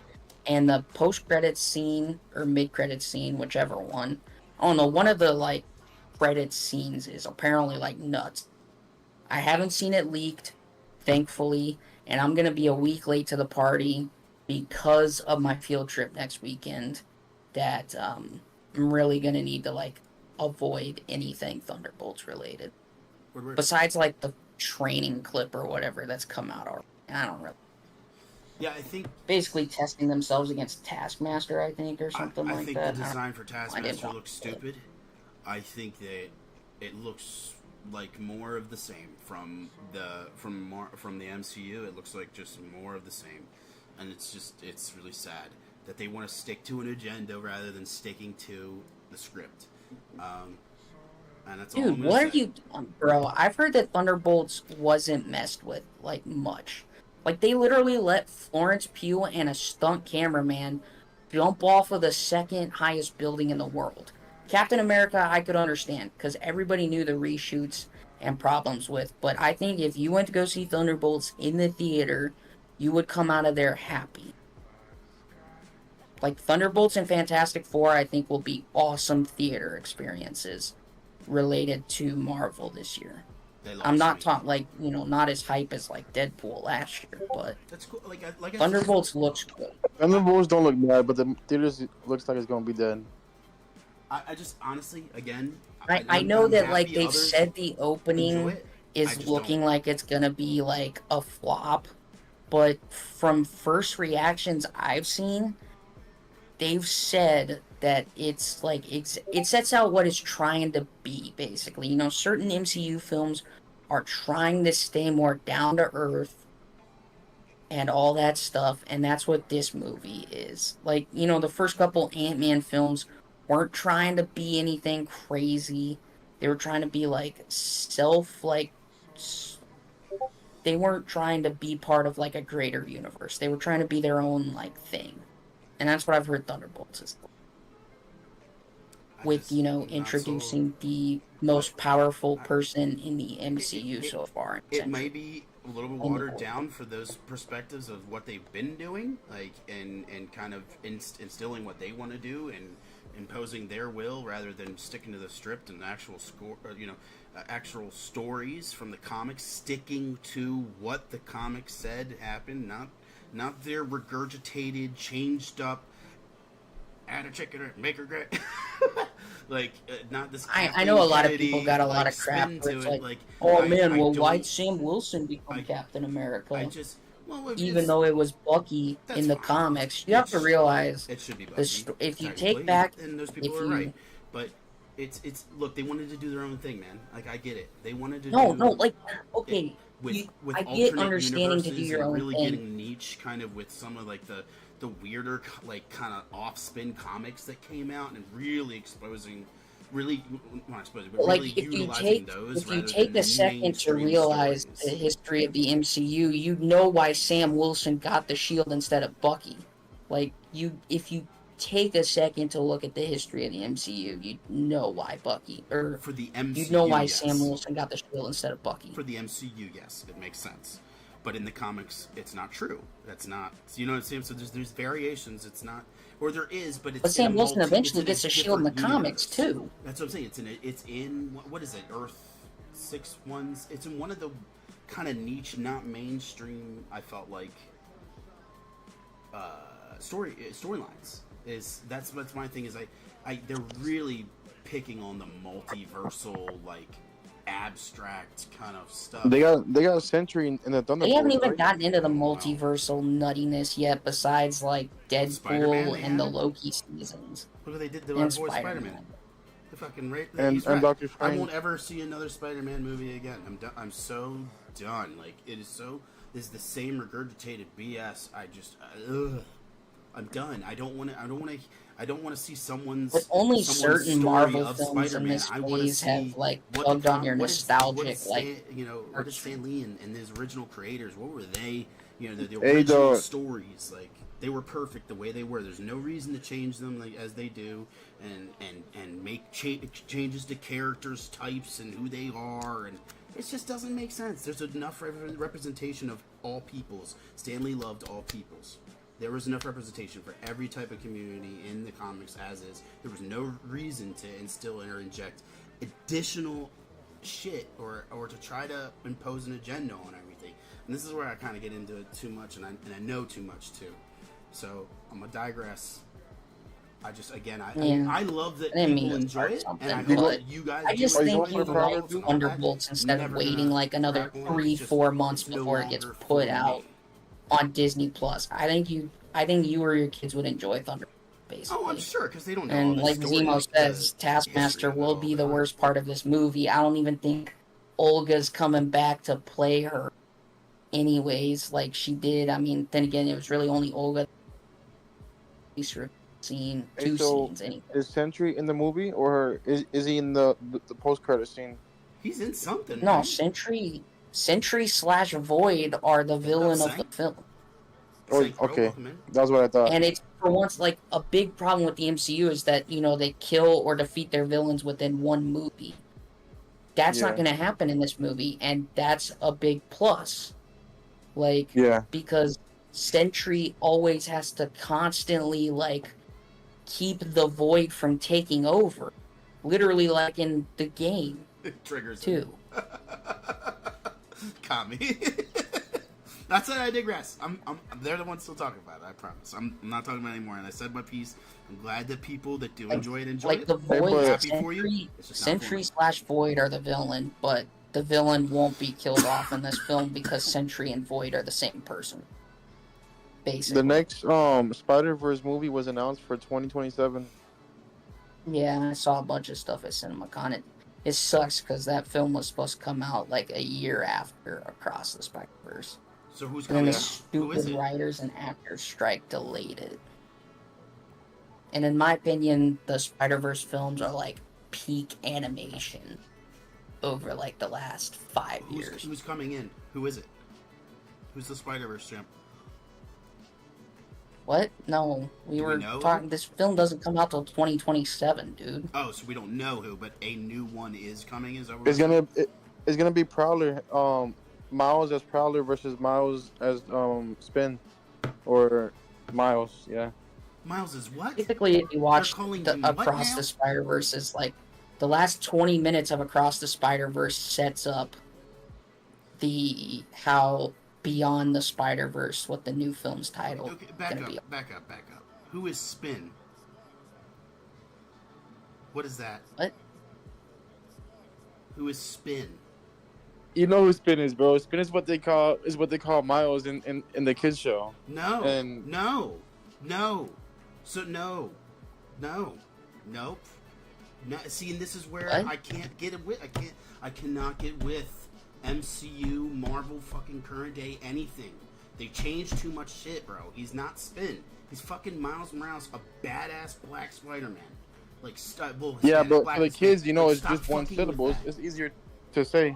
and the post-credits scene, or mid-credits scene, whichever one. I don't know, one of the, like, credits scenes is apparently, like, nuts. I haven't seen it leaked, thankfully, and I'm gonna be a week late to the party because of my field trip next weekend that, I'm really gonna need to, like, avoid anything Thunderbolts related. Besides, like, the training clip or whatever that's come out already. I don't really... Yeah, I think... Basically testing themselves against Taskmaster, I think, or something like that. I think the design for Taskmaster looks stupid. I think that it looks like more of the same from the MCU. It looks like just more of the same, and it's really sad that they want to stick to an agenda rather than sticking to the script. And that's all I'm Dude, gonna what say. are you... Bro, I've heard that Thunderbolts wasn't messed with, like, much. Like, they literally let Florence Pugh and a stunt cameraman jump off of the second highest building in the world. Captain America, I could understand, because everybody knew the reshoots and problems with. But I think if you went to go see Thunderbolts in the theater, you would come out of there happy. Like, Thunderbolts and Fantastic Four, I think, will be awesome theater experiences related to Marvel this year. I'm not talking, not as hype as, like, Deadpool last year, but that's cool. Thunderbolts looks good. Thunderbolts don't look bad, but the theaters looks like it's gonna be dead. I just, honestly, again... I know that, like, they've said the opening is looking like it's gonna be, like, a flop, but from first reactions I've seen, they've said that it's, like, it sets out what it's trying to be, basically. You know, certain MCU films are trying to stay more down to earth and all that stuff, and that's what this movie is. Like, you know, the first couple Ant-Man films weren't trying to be anything crazy. They were trying to be, like, they weren't trying to be part of, like, a greater universe. They were trying to be their own, like, thing. And that's what I've heard Thunderbolts is. With, you know, introducing the most powerful person in the MCU so far. It may be a little bit watered down for those perspectives of what they've been doing, like, and kind of instilling what they want to do and imposing their will rather than sticking to the script and actual actual stories from the comics, sticking to what the comics said happened, not their regurgitated, changed up, add a chicken or make her great. Like, not this. I know a lot of people got a lot of crap. Where it's like, oh man, why'd Sam Wilson become Captain America? Even though it was Bucky in the comics, you have to realize it should be Bucky. If you take back, and those people are right, but it's look, they wanted to do their own thing, man. Like, I get it. They wanted to okay. With I get understanding to do your own really thing. Getting niche, kind of with some of like the weirder, like, kind of off-spin comics that came out and really exposing, not exposing, but like, really if utilizing those. If you take a second to realize the history of the MCU, you know why Sam Wilson got the shield instead of Bucky. Like, if you take a second to look at the history of the MCU, you know why Bucky, or for the MCU, you know why yes. Sam Wilson got the shield instead of Bucky. For the MCU, yes, it makes sense. But in the comics, it's not true. That's not, you know what I'm saying? So there's variations. It's not, or there is, but it's. But Sam Wilson eventually gets a shield in the comics too. That's what I'm saying. It's in what is it? Earth 6-1. It's in one of the kind of niche, not mainstream. I felt like storylines. That's my thing. Is they're really picking on the multiversal, like, abstract kind of stuff. They got Sentry in the Thunderbolts. They haven't even gotten into the multiversal nuttiness yet, besides, like, Deadpool Spider-Man, and the Loki seasons. Look what they did to And our boy Spider-Man. Spider-Man. The fucking right, and right. Doctor Strange. I won't ever see another Spider-Man movie again. I'm done. I'm so done. Like, it is so. This is the same regurgitated BS. I'm done. I don't want to see someone's. But only certain Marvel of films in this phase have, like, plugged on your nostalgic, like, what is Stan Lee and his original creators? What were they? You know, the original stories. Like, They were perfect the way they were. There's no reason to change them like, as they do, and make changes to characters, types, and who they are, and it just doesn't make sense. There's enough representation of all peoples. Stan Lee loved all peoples. There was enough representation for every type of community in the comics as is. There was no reason to instill or inject additional shit or to try to impose an agenda on everything. And this is where I kind of get into it too much, and I know too much too. So I'm gonna digress. I just I love that people enjoy it, and I hope that you guys. I just Are you think going you for like Private Duty? Thunderbolts instead of Never waiting gonna like another crack on it. 3-4 months It's no before it gets longer put for out me. on Disney Plus. I think you or your kids would enjoy Thunderbolts, basically. Oh, I'm sure because they don't know. And all the like story, Zemo like says, the Taskmaster history will of be all the that. worst part of this movie. I don't even think Olga's coming back to play her anyways, like she did. I mean, then again, it was really only Olga scene, Hey, two so scenes anyway. is Sentry in the movie, or is he in the post credit scene? He's in something. No, right? Sentry/Void are the villain of the film. Oh, Thank you, bro. okay, Welcome in. that's what I thought. And it's for once like a big problem with the MCU is that, you know, they kill or defeat their villains within one movie. That's not Yeah. going to happen in this movie, and that's a big plus. Like, Yeah. because Sentry always has to constantly, like, keep the Void from taking over. Literally, like in the game, It triggers too. Caught me. That's it. I digress. They're the ones still talking about it. I promise. I'm not talking about it anymore. And I said my piece. I'm glad that people that do enjoy it enjoy Like, it. the Void, happy for you. Sentry, It's just not for me. Sentry/Void are the villain, but the villain won't be killed off in this film because Sentry and Void are the same person. Basically. The next Spider-Verse movie was announced for 2027. Yeah, I saw a bunch of stuff at CinemaCon. It sucks because that film was supposed to come out like a year after Across the Spider-Verse. So who's And then coming the out? Who is stupid it? writers and actors strike delayed it. And in my opinion, the Spider-Verse films are like peak animation over like the last 5 years. Who's coming in? Who is it? Who's the Spider-Verse champ? What? No, we Do we were know? talking. This film doesn't come out till 2027, dude. Oh, so we don't know who, but a new one is coming. Is that what It's we're saying? it's gonna be Prowler. Miles as Prowler versus Miles as Spin, or Miles. Yeah. Miles is what? Basically, if you watch calling the him what Across now? the Spider-Verse, is like the last 20 minutes of Across the Spider-Verse sets up the how Beyond the Spider-Verse, what the new film's title Okay, gonna be. back up. Who is Spin? What is that? What? Who is Spin? You know who Spin is, bro. Spin is what they call Miles in the kids show. No. And- No. So no. Nope. No. See, and this is where What? I can't get it with. I cannot get with MCU, Marvel, fucking current day anything. They changed too much shit, bro. He's not Spin. He's fucking Miles Morales, a badass black Spider-Man. Like, well, Yeah, Hispanic but black for the is kids, fine. you know, Like, it's stop just one fucking with syllable. that. It's easier to say.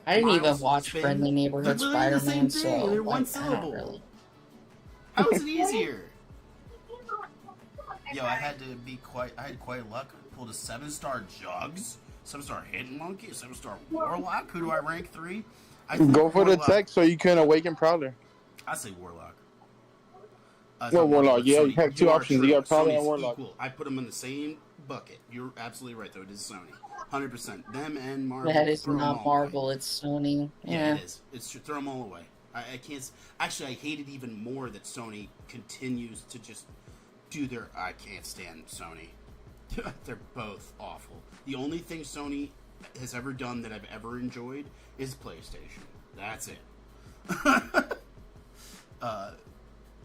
I didn't even Miles, watch Spin, Friendly Neighborhood they're literally the Spider-Man, same thing. so They're one like, I don't syllable. really. How is it easier? Yo, I had quite luck. I pulled a 7-star Jugs, 7-star Hidden Monkey, a 7-star Warlock. Who do I rank 3? I think Go for the Warlock. tech so you can awaken Prowler. I say Warlock. Well, Warlock, but yeah, Sony, you have two are options. true. You got Prowler Sony's and Warlock. equal. I put them in the same bucket. You're absolutely right, though. It is Sony. 100%. Them and Marvel. That is throw 'em all not away. Marvel, it's Sony. Yeah, it is. It's throw them all away. I can't. Actually, I hate it even more that Sony continues to just do their. I can't stand Sony. They're both awful. The only thing Sony has ever done that I've ever enjoyed is PlayStation. That's it.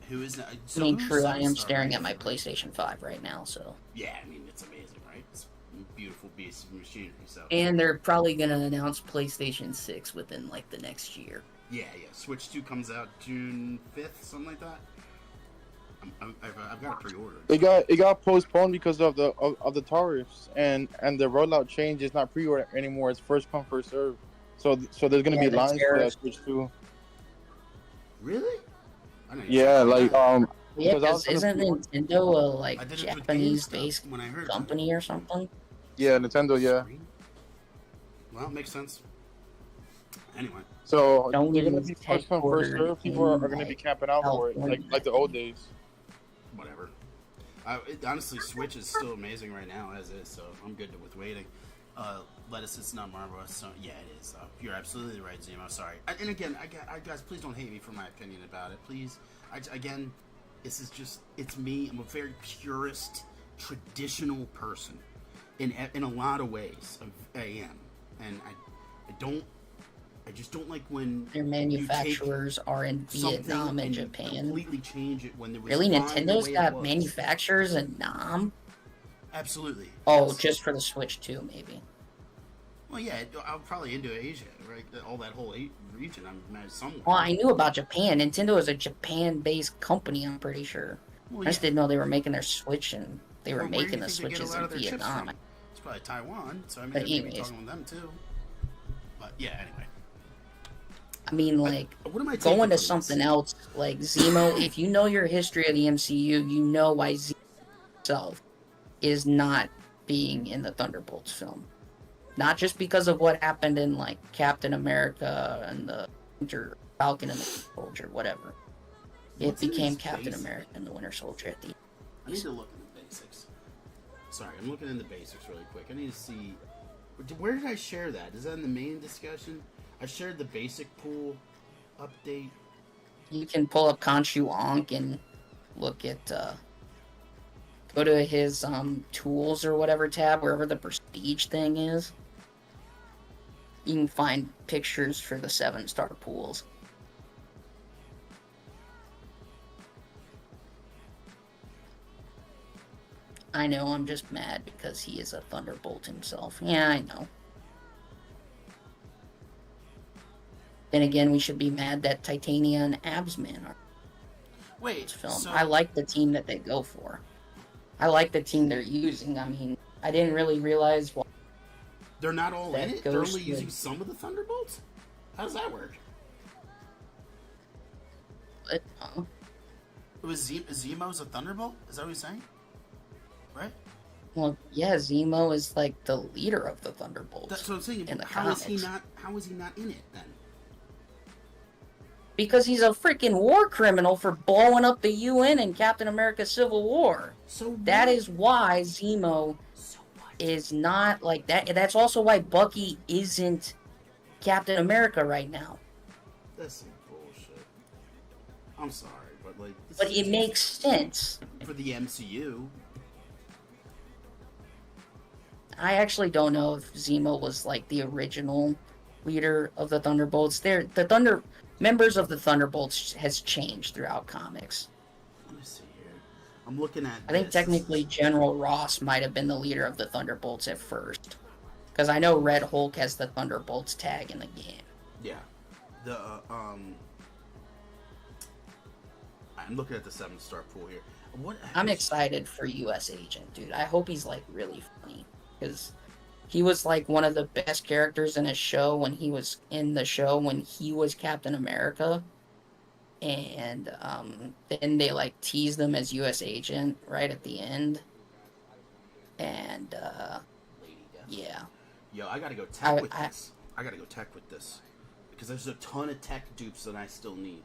Who is that? I mean, who's true, I am 7-star staring at rated my for? PlayStation 5 right now, so. Yeah, I mean, it's amazing, right? It's a beautiful piece of machinery. So. And they're probably gonna announce PlayStation 6 within, like, the next year. Yeah. Switch 2 comes out June 5th, something like that. I've got it pre-ordered. It got postponed because of the tariffs and the rollout change is not pre-order anymore. It's first come first serve. So there's gonna Yeah, be lines the for that tariffs. Switch too. Really? I know Yeah, like Yeah, because I was because gonna isn't see- Nintendo a I like did it with Japanese-based GameStop when I heard company or something? yeah, Nintendo, yeah. Well, it makes sense. Anyway, So they're gonna Sony's be first come first headquartered serve. People are in gonna be like camping out for it, California. like the old days. whatever. Honestly, Switch is still amazing right now as is, so I'm good with waiting. Lettuce is not marvelous, so yeah, it is. You're absolutely right, Zemo. Sorry. And again, I guys, please don't hate me for my opinion about it. Please. Again, this is just, it's me. I'm a very purist, traditional person in a lot of ways. I am. And I just don't like when Their manufacturers are in Vietnam and Japan. completely change it when there was Really, fine Nintendo's the way it got was. manufacturers in Nam? Absolutely. Oh, yes. just for the Switch too, maybe. Well, yeah, I'm probably into Asia, right? All that whole region, I'm somewhere. Well, I knew about Japan. Nintendo is a Japan-based company, I'm pretty sure. Well, I just didn't know they were making their Switch and they were Well, where do making you the think they get a Switches lot in of their chips Vietnam. from? It's probably Taiwan, so I mean, But they may be anyways. talking with them too. But yeah, anyway. I mean, like, What am I taking going to from something this? else, like Zemo, if you know your history of the MCU, you know why Zemo himself is not being in the Thunderbolts film. Not just because of what happened in, like, Captain America and the Winter Falcon and the Winter Soldier, whatever. What's It in became these Captain basics? America and the Winter Soldier at the end. I need to look in the basics. Sorry, I'm looking in the basics really quick. I need to see. Where did I share that? Is that in the main discussion? I shared the basic pool update. You can pull up Khonshu Ankh and look at, go to his, tools or whatever tab, wherever the prestige thing is. You can find pictures for the 7-star pools. I know, I'm just mad because he is a Thunderbolt himself. Yeah, I know. Then again, we should be mad that Titania and Absman are Wait, in this film. so I like the team that they go for. I like the team they're using. I mean, I didn't really realize why. they're not all in that it? They're goes only using with- some of the Thunderbolts? How does that work? But, It was Zemo's a Thunderbolt? Is that what you're saying? Right? well, yeah, Zemo is like the leader of the Thunderbolts. That's what I'm saying. in the How is he comics. not? How is he not in it then? Because he's a freaking war criminal for blowing up the UN in Captain America Civil War. So That what? is why Zemo So what? is not like that. That's also why Bucky isn't Captain America right now. That's some bullshit. I'm sorry, but like. this But is it just makes sense. for the MCU. I actually don't know if Zemo was like the original leader of the Thunderbolts. Members of the Thunderbolts has changed throughout comics. Let me see here. I'm looking at. I think this. technically General Ross might have been the leader of the Thunderbolts at first. Because I know Red Hulk has the Thunderbolts tag in the game. Yeah. The I'm looking at the 7-star pool here. What? I'm excited for US Agent, dude. I hope he's like really funny. Because he was like one of the best characters in a show when he was in the show when he was Captain America. And then they like teased them as US Agent right at the end. And Lady Death. yeah. Yo, I gotta go tech with I- this. I gotta go tech with this because there's a ton of tech dupes that I still need.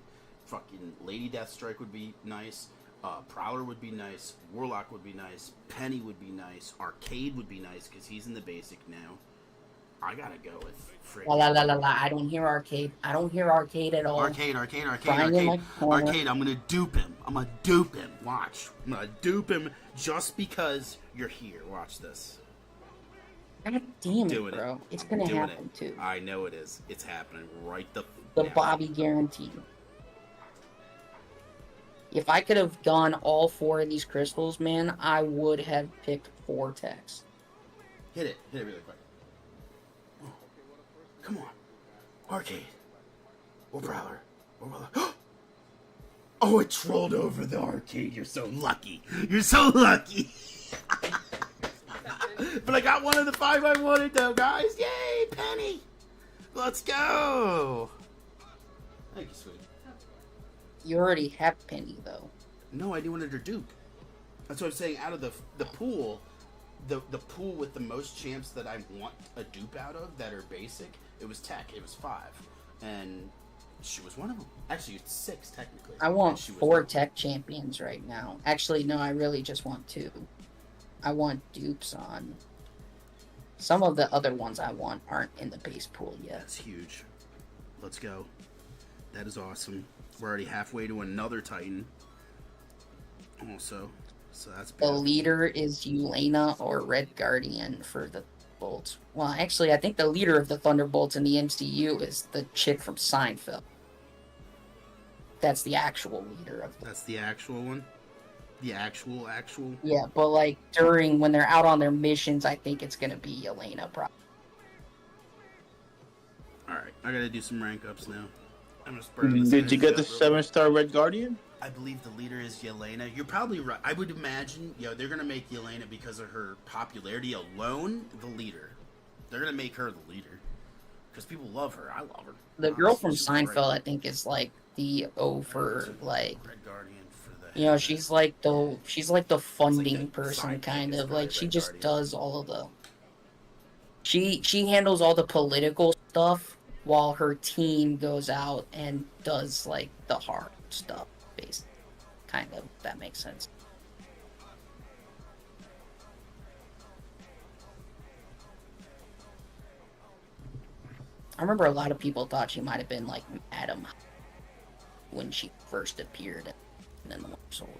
Fucking Lady Deathstrike would be nice. Prowler would be nice. Warlock would be nice. Penny would be nice. Arcade would be nice because he's in the basic now. I gotta go with friggin' La la la la la. I don't hear Arcade. I don't hear Arcade at all. Arcade. Crying in my corner. Arcade, I'm gonna dupe him. Watch. I'm gonna dupe him just because you're here. Watch this. God damn it, Doing bro. it. It's gonna Doing happen it. too. I know it is. It's happening right The now. Bobby guarantee. If I could have done all 4 of these crystals, man, I would have picked Vortex. Hit it really quick. Oh. Come on. Arcade. Or Prowler. Or Warlock. Oh, it trolled over the Arcade. You're so lucky. You're so lucky. But I got one of the 5 I wanted, though, guys. Yay, Penny. Let's go. Thank you, sweetie. You already have Penny though. No, I wanted her dupe. That's what I'm saying. Out of the pool, the pool with the most champs that I want a dupe out of that are basic, it was Tech. It was 5, and she was one of them. Actually, it's 6 technically. I want And she was 4 one of them. tech champions right now. Actually, no, I really just want 2. I want dupes on. Some of the other ones I want aren't in the base pool yet. That's huge. Let's go. That is awesome. We're already halfway to another Titan. Also, so that's The beautiful. leader is Yelena or Red Guardian for the Bolts. Well, actually, I think the leader of the Thunderbolts in the MCU is the chick from Seinfeld. That's the actual leader of the... That's the actual one. The actual. Yeah, but like when they're out on their missions, I think it's gonna be Yelena. Probably. All right, I gotta do some rank ups now. I'm gonna burn this Did you get the energy up real quick. 7-star Red Guardian? I believe the leader is Yelena. You're probably right. I would imagine, they're gonna make Yelena because of her popularity alone the leader. They're gonna make her the leader because people love her. I love her. The girl from Honestly, she's Seinfeld, great. I think, is like the like. Red Guardian for the. You know, she's like the funding the person, sidekick kind is of probably like she Red just Guardian. does all of the. She handles all the political stuff while her team goes out and does like the hard stuff, basically. Kind of, if that makes sense. I remember a lot of people thought she might have been like Madam when she first appeared in the Winter Soldier.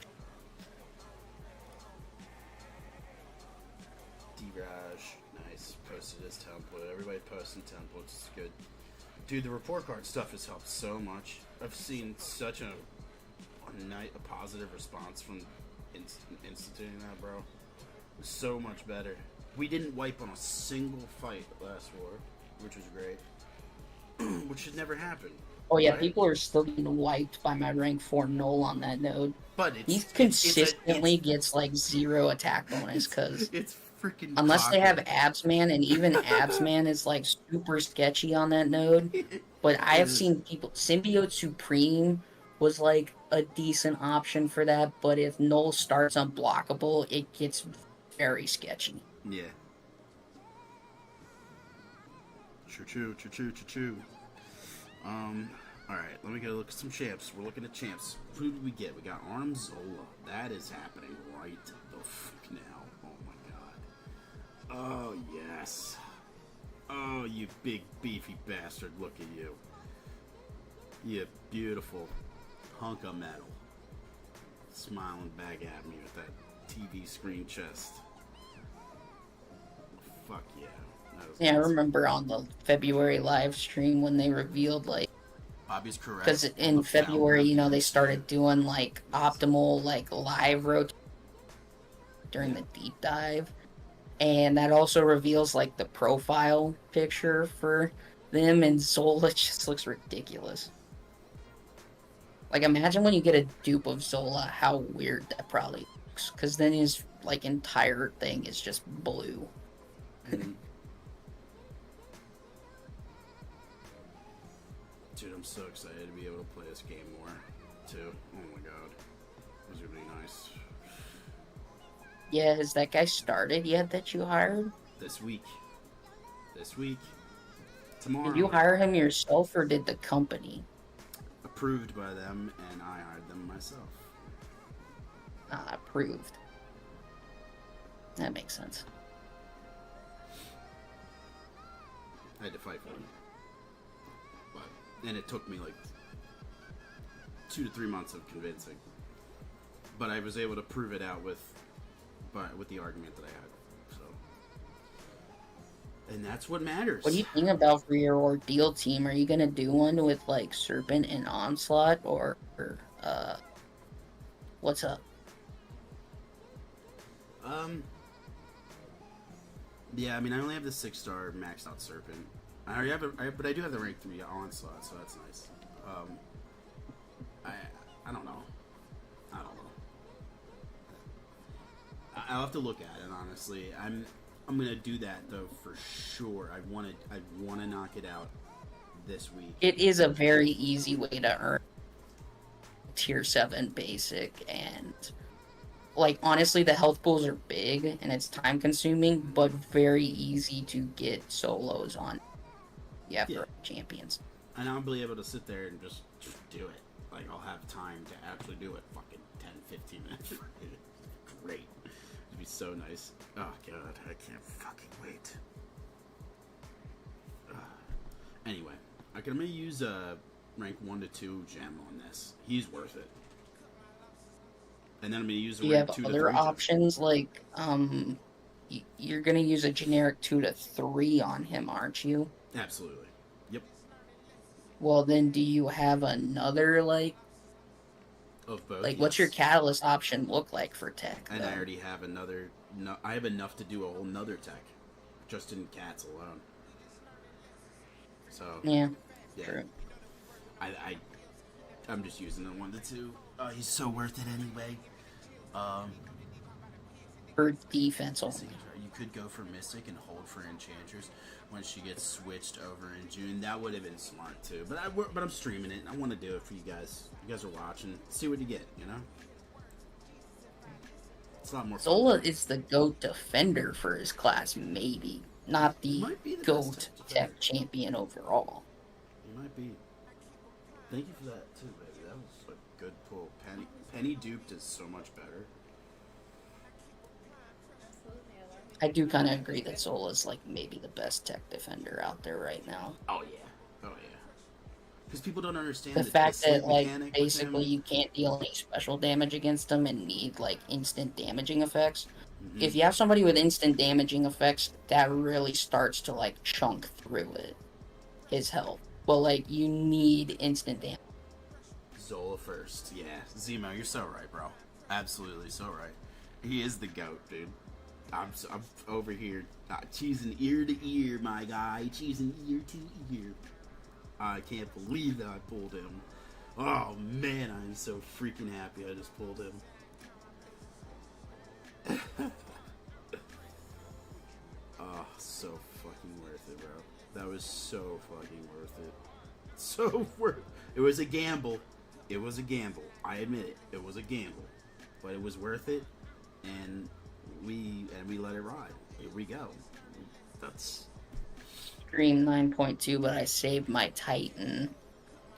D-Raj, nice. Posted his template. Everybody posting templates. It's good. Dude, the report card stuff has helped so much. I've seen such a positive response from instituting that, bro. So much better. We didn't wipe on a single fight last war, which was great. Which should never happen. Oh yeah, right? people are still getting wiped by my rank 4 Null on that node. But He it's consistently gets like 0 attack bonus because it's freaking unless they have cocky. Absman, and even Absman is like super sketchy on that node. But I have seen people. Symbiote Supreme was like a decent option for that, but if Null starts unblockable, it gets very sketchy. Yeah. True. Alright, let me go look at some champs. We're looking at champs. Who did we get? We got Arm Zola. That is happening right the fuck now. Oh my god. Oh, yes. Oh, you big beefy bastard. Look at you. You beautiful hunk of metal. Smiling back at me with that TV screen chest. Fuck yeah. That was Yeah, I awesome. remember on the February live stream when they revealed like. Bobby's correct. Because in February, you know, they started doing like optimal like live rotation during the deep dive, and that also reveals like the profile picture for them, and Zola just looks ridiculous. Like imagine when you get a dupe of Zola, how weird that probably looks. Because then his like entire thing is just blue. Mhm. Dude, I'm so excited to be able to play this game more, too. Oh my god. This is gonna be nice. Yeah, has that guy started yet that you hired? This week. Tomorrow. Did you hire him yourself or did the company? Approved by them, and I hired them myself. Approved. That makes sense. I had to fight for them. And it took me like 2 to 3 months of convincing. But I was able to prove it out with the argument that I had. So, and that's what matters. What do you think about for your ordeal team? Are you gonna do one with like Serpent and Onslaught, or what's up? Yeah, I mean, I only have the 6-star maxed out Serpent. I already have but I do have the rank 3 Onslaught, so that's nice. I don't know. I'll have to look at it, honestly. I'm gonna do that though for sure. I wanna knock it out this week. It is a very easy way to earn tier 7 basic, and like honestly the health pools are big and it's time consuming, but very easy to get solos on. Yeah, Yeah. for champions. And I'll be able to sit there and just do it. Like, I'll have time to actually do it. Fucking 10, 15 minutes. Great. It'd be so nice. Oh, God. I can't fucking wait. Anyway. I'm going to use a rank 1 to 2 gem on this. He's worth it. And then I'm going to use a You rank have 2 to 3 other gem. options, like, you're gonna use a generic 2 to 3 on him, aren't you? Absolutely. Yep. Well, then do you have another, like, Of both. like, what's your catalyst option look like for tech? And though? I already have another. No, I have enough to do a whole nother tech, just in cats alone. So Yeah, yeah, true. I'm just using the 1 to 2. He's so worth it anyway. For defense Let's see, only. you could go for Mystic and hold for Enchantress when she gets switched over in June. That would have been smart too. But I'm streaming it. I want to do it for you guys. You guys are watching. See what you get. You know. It's a lot more fun. Zola is the GOAT defender for his class, maybe. Not the Might be the best GOAT tech tech champion overall. You might be. Thank you for that too, baby. That was a good pull. Penny duped is so much better. I do kind of agree that Zola's like maybe the best tech defender out there right now. Oh yeah. Because people don't understand The fact sleep that like mechanic with basically him. you can't deal any special damage against them and need like instant damaging effects. Mhm. If you have somebody with instant damaging effects, that really starts to like chunk through it, his health. But like you need instant damage. Zola first, yeah. Zemo, you're so right, bro. Absolutely so right. He is the GOAT, dude. I'm over here cheesing ear to ear, my guy. Cheesing ear to ear. I can't believe that I pulled him. Oh man, I'm so freaking happy I just pulled him. Oh, so fucking worth it, bro. That was so fucking worth it. So worth it. Was a gamble. It was a gamble. I admit it. It was a gamble. But it was worth it, and we let it ride. Here we go. That's Scream 9.2, but I saved my Titan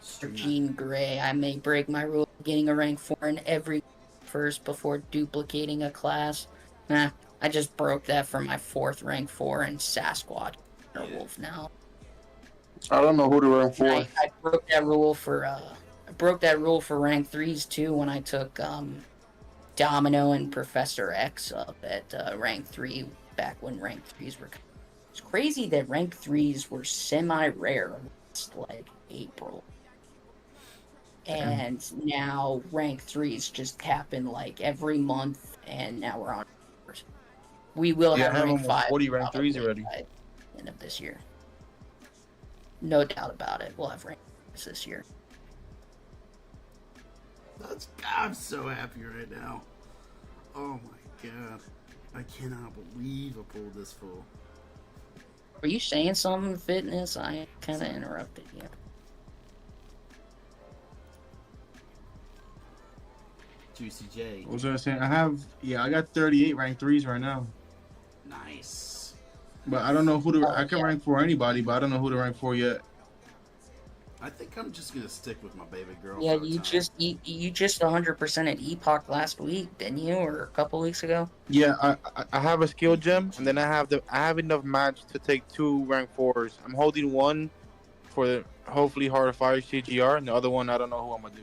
for Jean Grey. I may break my rule of getting a rank 4 in every first before duplicating a class. Nah, I just broke that for my 4th rank 4 in Sasquatch Wolf now. I don't know who to rank for. I broke that rule for rank 3s too when I took Domino and Professor X up at rank 3 back when rank 3s were. It's crazy that rank 3s were semi-rare last, like, April. And now rank 3s just happen, like, every month, and now we're on. We will Yeah, have I have rank almost 5 40 rank 3s probably already. by the end of this year. No doubt about it. We'll have rank 5s this year. I'm so happy right now. Oh my god. I cannot believe I pulled this full. Were you saying something, Fitness? I kind of interrupted you. Juicy J. What was I saying? I got 38 rank 3s right now. Nice. But I don't know who to. Oh, I can yeah. rank for anybody, but I don't know who to rank for yet. I think I'm just gonna stick with my baby girl. Yeah, for a you time. you just 100% at Epoch last week, didn't you, or a couple weeks ago? Yeah, I have a skill gem, and then I have enough match to take 2 rank 4s. I'm holding one for the hopefully Heart of Fire CGR, and the other one I don't know who I'm gonna do.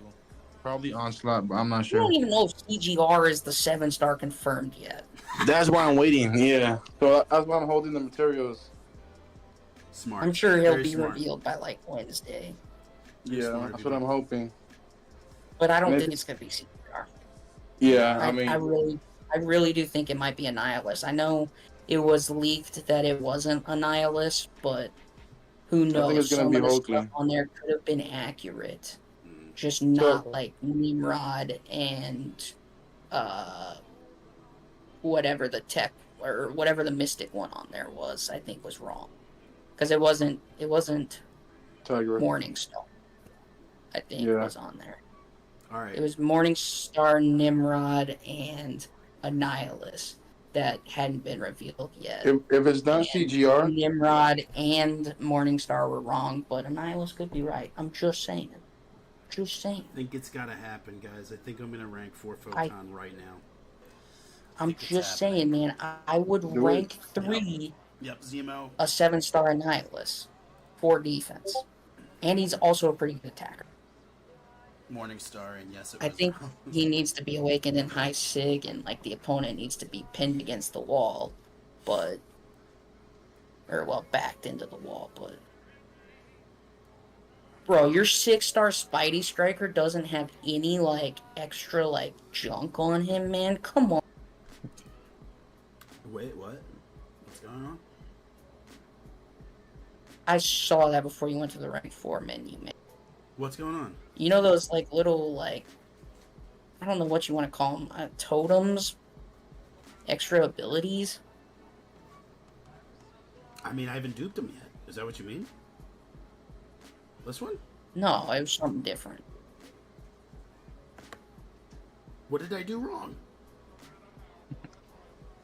Probably Onslaught, but I'm not You sure. don't even know if CGR is the 7-star confirmed yet. That's why I'm waiting. Yeah, so that's why I'm holding the materials. Smart. I'm sure he'll Very be smart. revealed by like Wednesday, Very Yeah, smart, that's dude. what I'm hoping. but I don't Maybe- think it's gonna be CGR. Yeah, I really do think it might be a Nihilist. I know it was leaked that it wasn't a Nihilist, but who knows? think it's gonna Some be of the Hulkling. stuff on there could have been accurate, Mm. just not like Nimrod and whatever the tech or whatever the Mystic one on there was. I think was wrong because it wasn't Tiger. Morningstar. I think Yeah. was on there. All right. It was Morningstar, Nimrod, and Annihilus that hadn't been revealed yet. If it's not And CGR, Nimrod and Morningstar were wrong, but Annihilus could be right. I'm just saying. Just saying. I think it's got to happen, guys. I think I'm going to rank 4 I- Photon right now. I'm think it's just happening. saying, man. I would Do it. rank 3 Yep, Zemo. a 7-star Annihilus for defense. And he's also a pretty good attacker. Morningstar, and yes, it I was. think he needs to be awakened in high sig, and like the opponent needs to be pinned against the wall, but backed into the wall. But bro, your 6-star Spidey Striker doesn't have any like extra like junk on him, man. Come on. Wait, what? What's going on? I saw that before you went to the rank 4 menu, man. What's going on? You know those like little like I don't know what you want to call them, totems, extra abilities. I mean, I haven't duped him yet. Is that what you mean? This one? No, it was something different. What did I do wrong?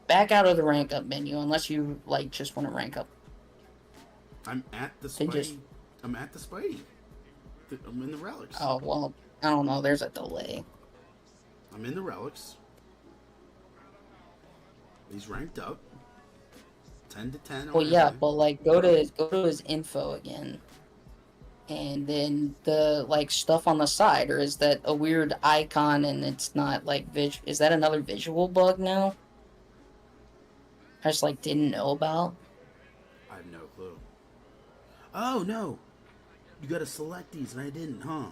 Back out of the rank up menu unless you like just want to rank up. I'm at the They Spidey. just- I'm at the Spidey. I'm in the relics. Oh well, I don't know. There's a delay. I'm in the relics. He's ranked up. 10 to 10. on Well, yeah, everything. but like go to his info again, and then the like stuff on the side, or is that a weird icon and it's not like Is that another visual bug now? I just like didn't know about. I have no clue. Oh, no. You gotta select these, and I didn't, huh?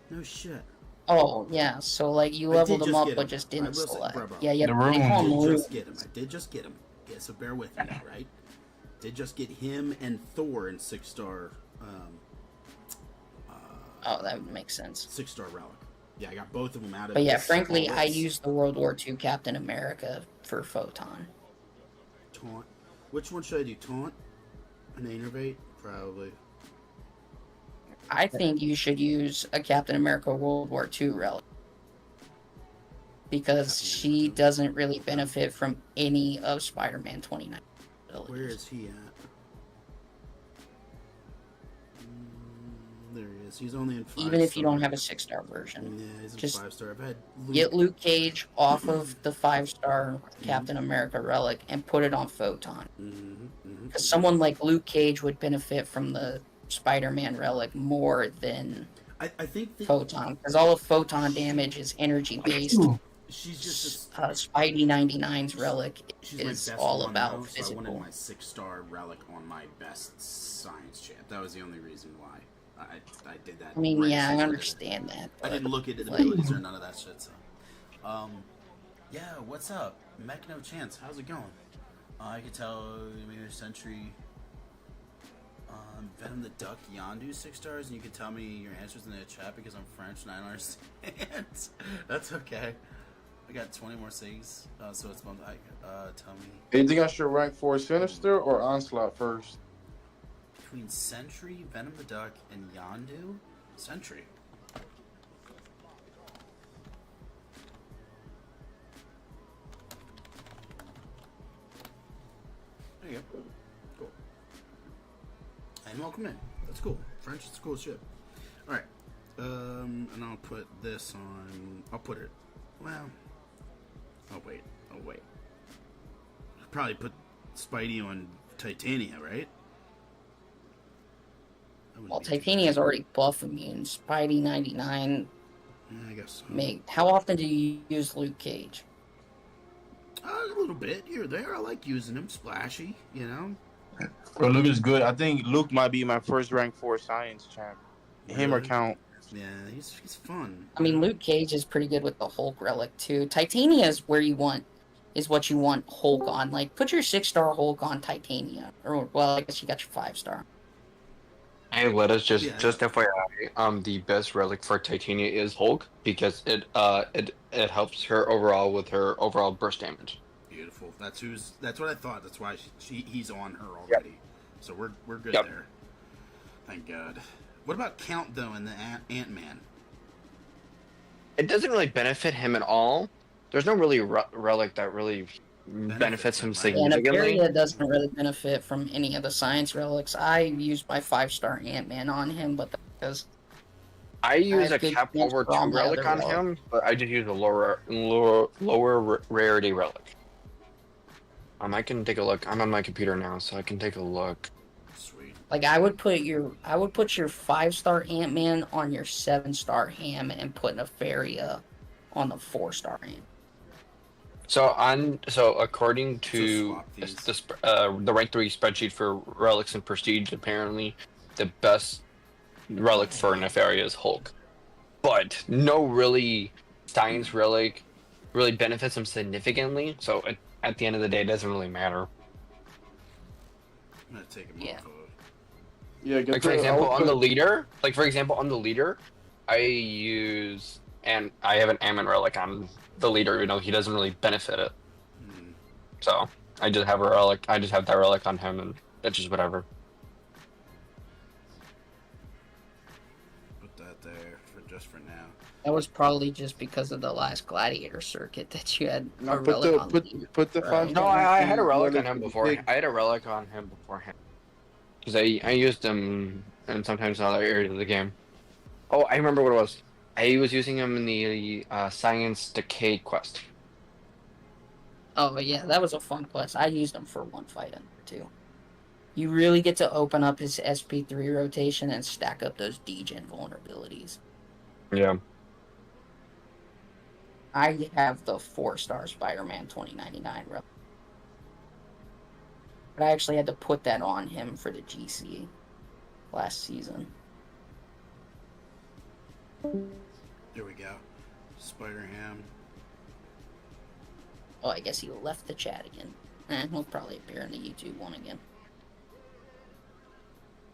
No shit. Oh yeah, so like you I leveled did them just up, get but 'em. just I didn't will say, select. bro. Yeah, yeah. The They room call I them did runes. just get him. I did just get him. Yeah, so bear with me now, right? Did just get him and Thor in 6-star, Oh, that would make sense. 6-star relic. Yeah, I got both of them out of. But yeah, this frankly, I list. used the World War II Captain America for Photon. Taunt. Which one should I do? Taunt and Innervate? Probably. I think you should use a Captain America World War II relic. Because she doesn't really benefit from any of Spider-Man 29. abilities. Where is he at? There he is. He's only in 5. Even if you don't have a 6-star version. Yeah, he's in Just 5-star. I've had Get Luke Cage off of the 5-star Captain America relic and put it on Photon. Because someone like Luke Cage would benefit from the Spider-Man relic more than I think that Photon. Because all of Photon damage is energy-based. she's just Spidey 99's relic she's my is best all one about now, so I physical. wanted my 6-star relic on my best science champ. That was the only reason why I did that. I mean, right yeah, I since did it. understand that. I but, didn't look at the like, abilities or none of that shit. So, yeah, what's up, Mech No Chance? How's it going? I could tell maybe a Sentry, Venom the Duck, Yondu 6 stars, and you could tell me your answers in the chat because I'm French and I don't understand. That's okay. I got 20 more SIGs, so it's one. Tell me do you think I should rank 4 Sinister or Onslaught first? between Sentry, Venom the Duck, and Yondu. Sentry. There you go. Cool. And welcome in. That's cool. French is cool shit. Alright. And I'll put this on. I'll put it. Well. Oh, wait. Probably put Spidey on Titania, right? That wouldn't Well, be too Titania's already buff immune. Spidey 99. bad. Yeah, I guess so. How often do you use Luke Cage? A little bit here or there. I like using him. Splashy, you know? Bro, Luke is good. I think Luke might be my first rank 4 Science champ. Him or Really? Count. Yeah, he's fun. I mean, Luke Cage is pretty good with the Hulk relic too. Titania is where you want, is what you want Hulk on. Like, put your 6-star Hulk on Titania, or well, I guess you got your 5-star. Hey, let us just Yeah. just FYI, the best relic for Titania is Hulk because it helps her overall with her overall burst damage. Beautiful. That's what I thought. That's why he's on her already. So we're good Yep. there. Thank God. What about Count though in the Ant-Man? it doesn't really benefit him at all. There's no really relic that really benefits him him, right? And significantly. Aperia doesn't really benefit from any of the science relics. I used my 5-star Ant-Man on him, but that's because I use have a good cap chance over for all 2 my relic other on relics. him, but I just use a lower rarity relic. I can take a look. I'm on my computer now, so I can take a look. Sweet. Like I would put your 5-star Ant-Man on your 7-star Ham and put Nefaria on the 4-star Ant. So according to swap these. the rank 3 spreadsheet for relics and prestige, apparently the best relic for Nefaria is Hulk, but no really science relic really benefits him significantly. So at the end of the day, it doesn't really matter. I'm gonna take him Yeah. off of. Yeah, Like for example, on the leader, I use and I have an Ammon relic on the leader. You know, he doesn't really benefit it, Hmm. so I just have a relic. I just have that relic on him, and that's just whatever. Put that there for just for now. That was probably just because of the last Gladiator circuit that you had No, a put relic the on. put the Right. 5-star. No, I had a relic relic on him for the before. pig. I had a relic on him beforehand because I used him and sometimes in other areas of the game. Oh, I remember what it was. I was using him in the Science Decay quest. Oh yeah, that was a fun quest. I used him for one fight in there too. You really get to open up his SP3 rotation and stack up those degen vulnerabilities. Yeah. I have the 4-star Spider-Man 2099 relic. But I actually had to put that on him for the GC last season. There we go. Spider Ham. Oh, I guess he left the chat again. He'll probably appear in the YouTube one again.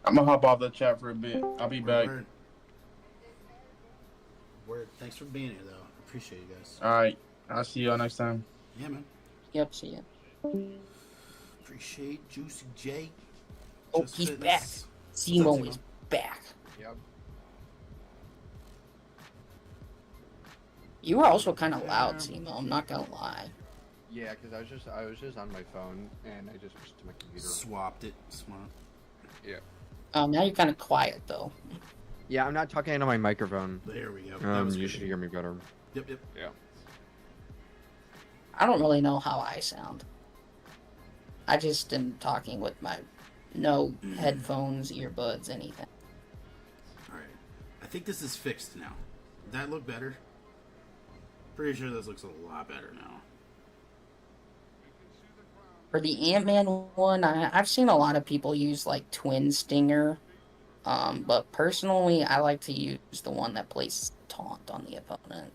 I'm gonna hop off the chat for a bit. I'll be back. Word. Thanks for being here, though. Appreciate you guys. All right, I'll see y'all next time. Yeah, man. Yep, see ya. Appreciate Juicy J. Oh, Just he's Fitness. back. Zemo What's up, is back. Yep. You were also kind of loud, Zemo. I'm not gonna lie. Yeah, because I was just on my phone and I just switched to my computer. Swapped it. Smart. Now you're kind of quiet though. Yeah, I'm not talking into my microphone. There we go. That was You good. should hear me better. Yep, yep. Yeah. I don't really know how I sound. I just am talking with my no headphones, earbuds, anything. Alright. I think this is fixed now. Did that look better? Pretty sure this looks a lot better now. For the Ant-Man one, I've seen a lot of people use like Twin Stinger. But personally, I like to use the one that plays Taunt on the opponent.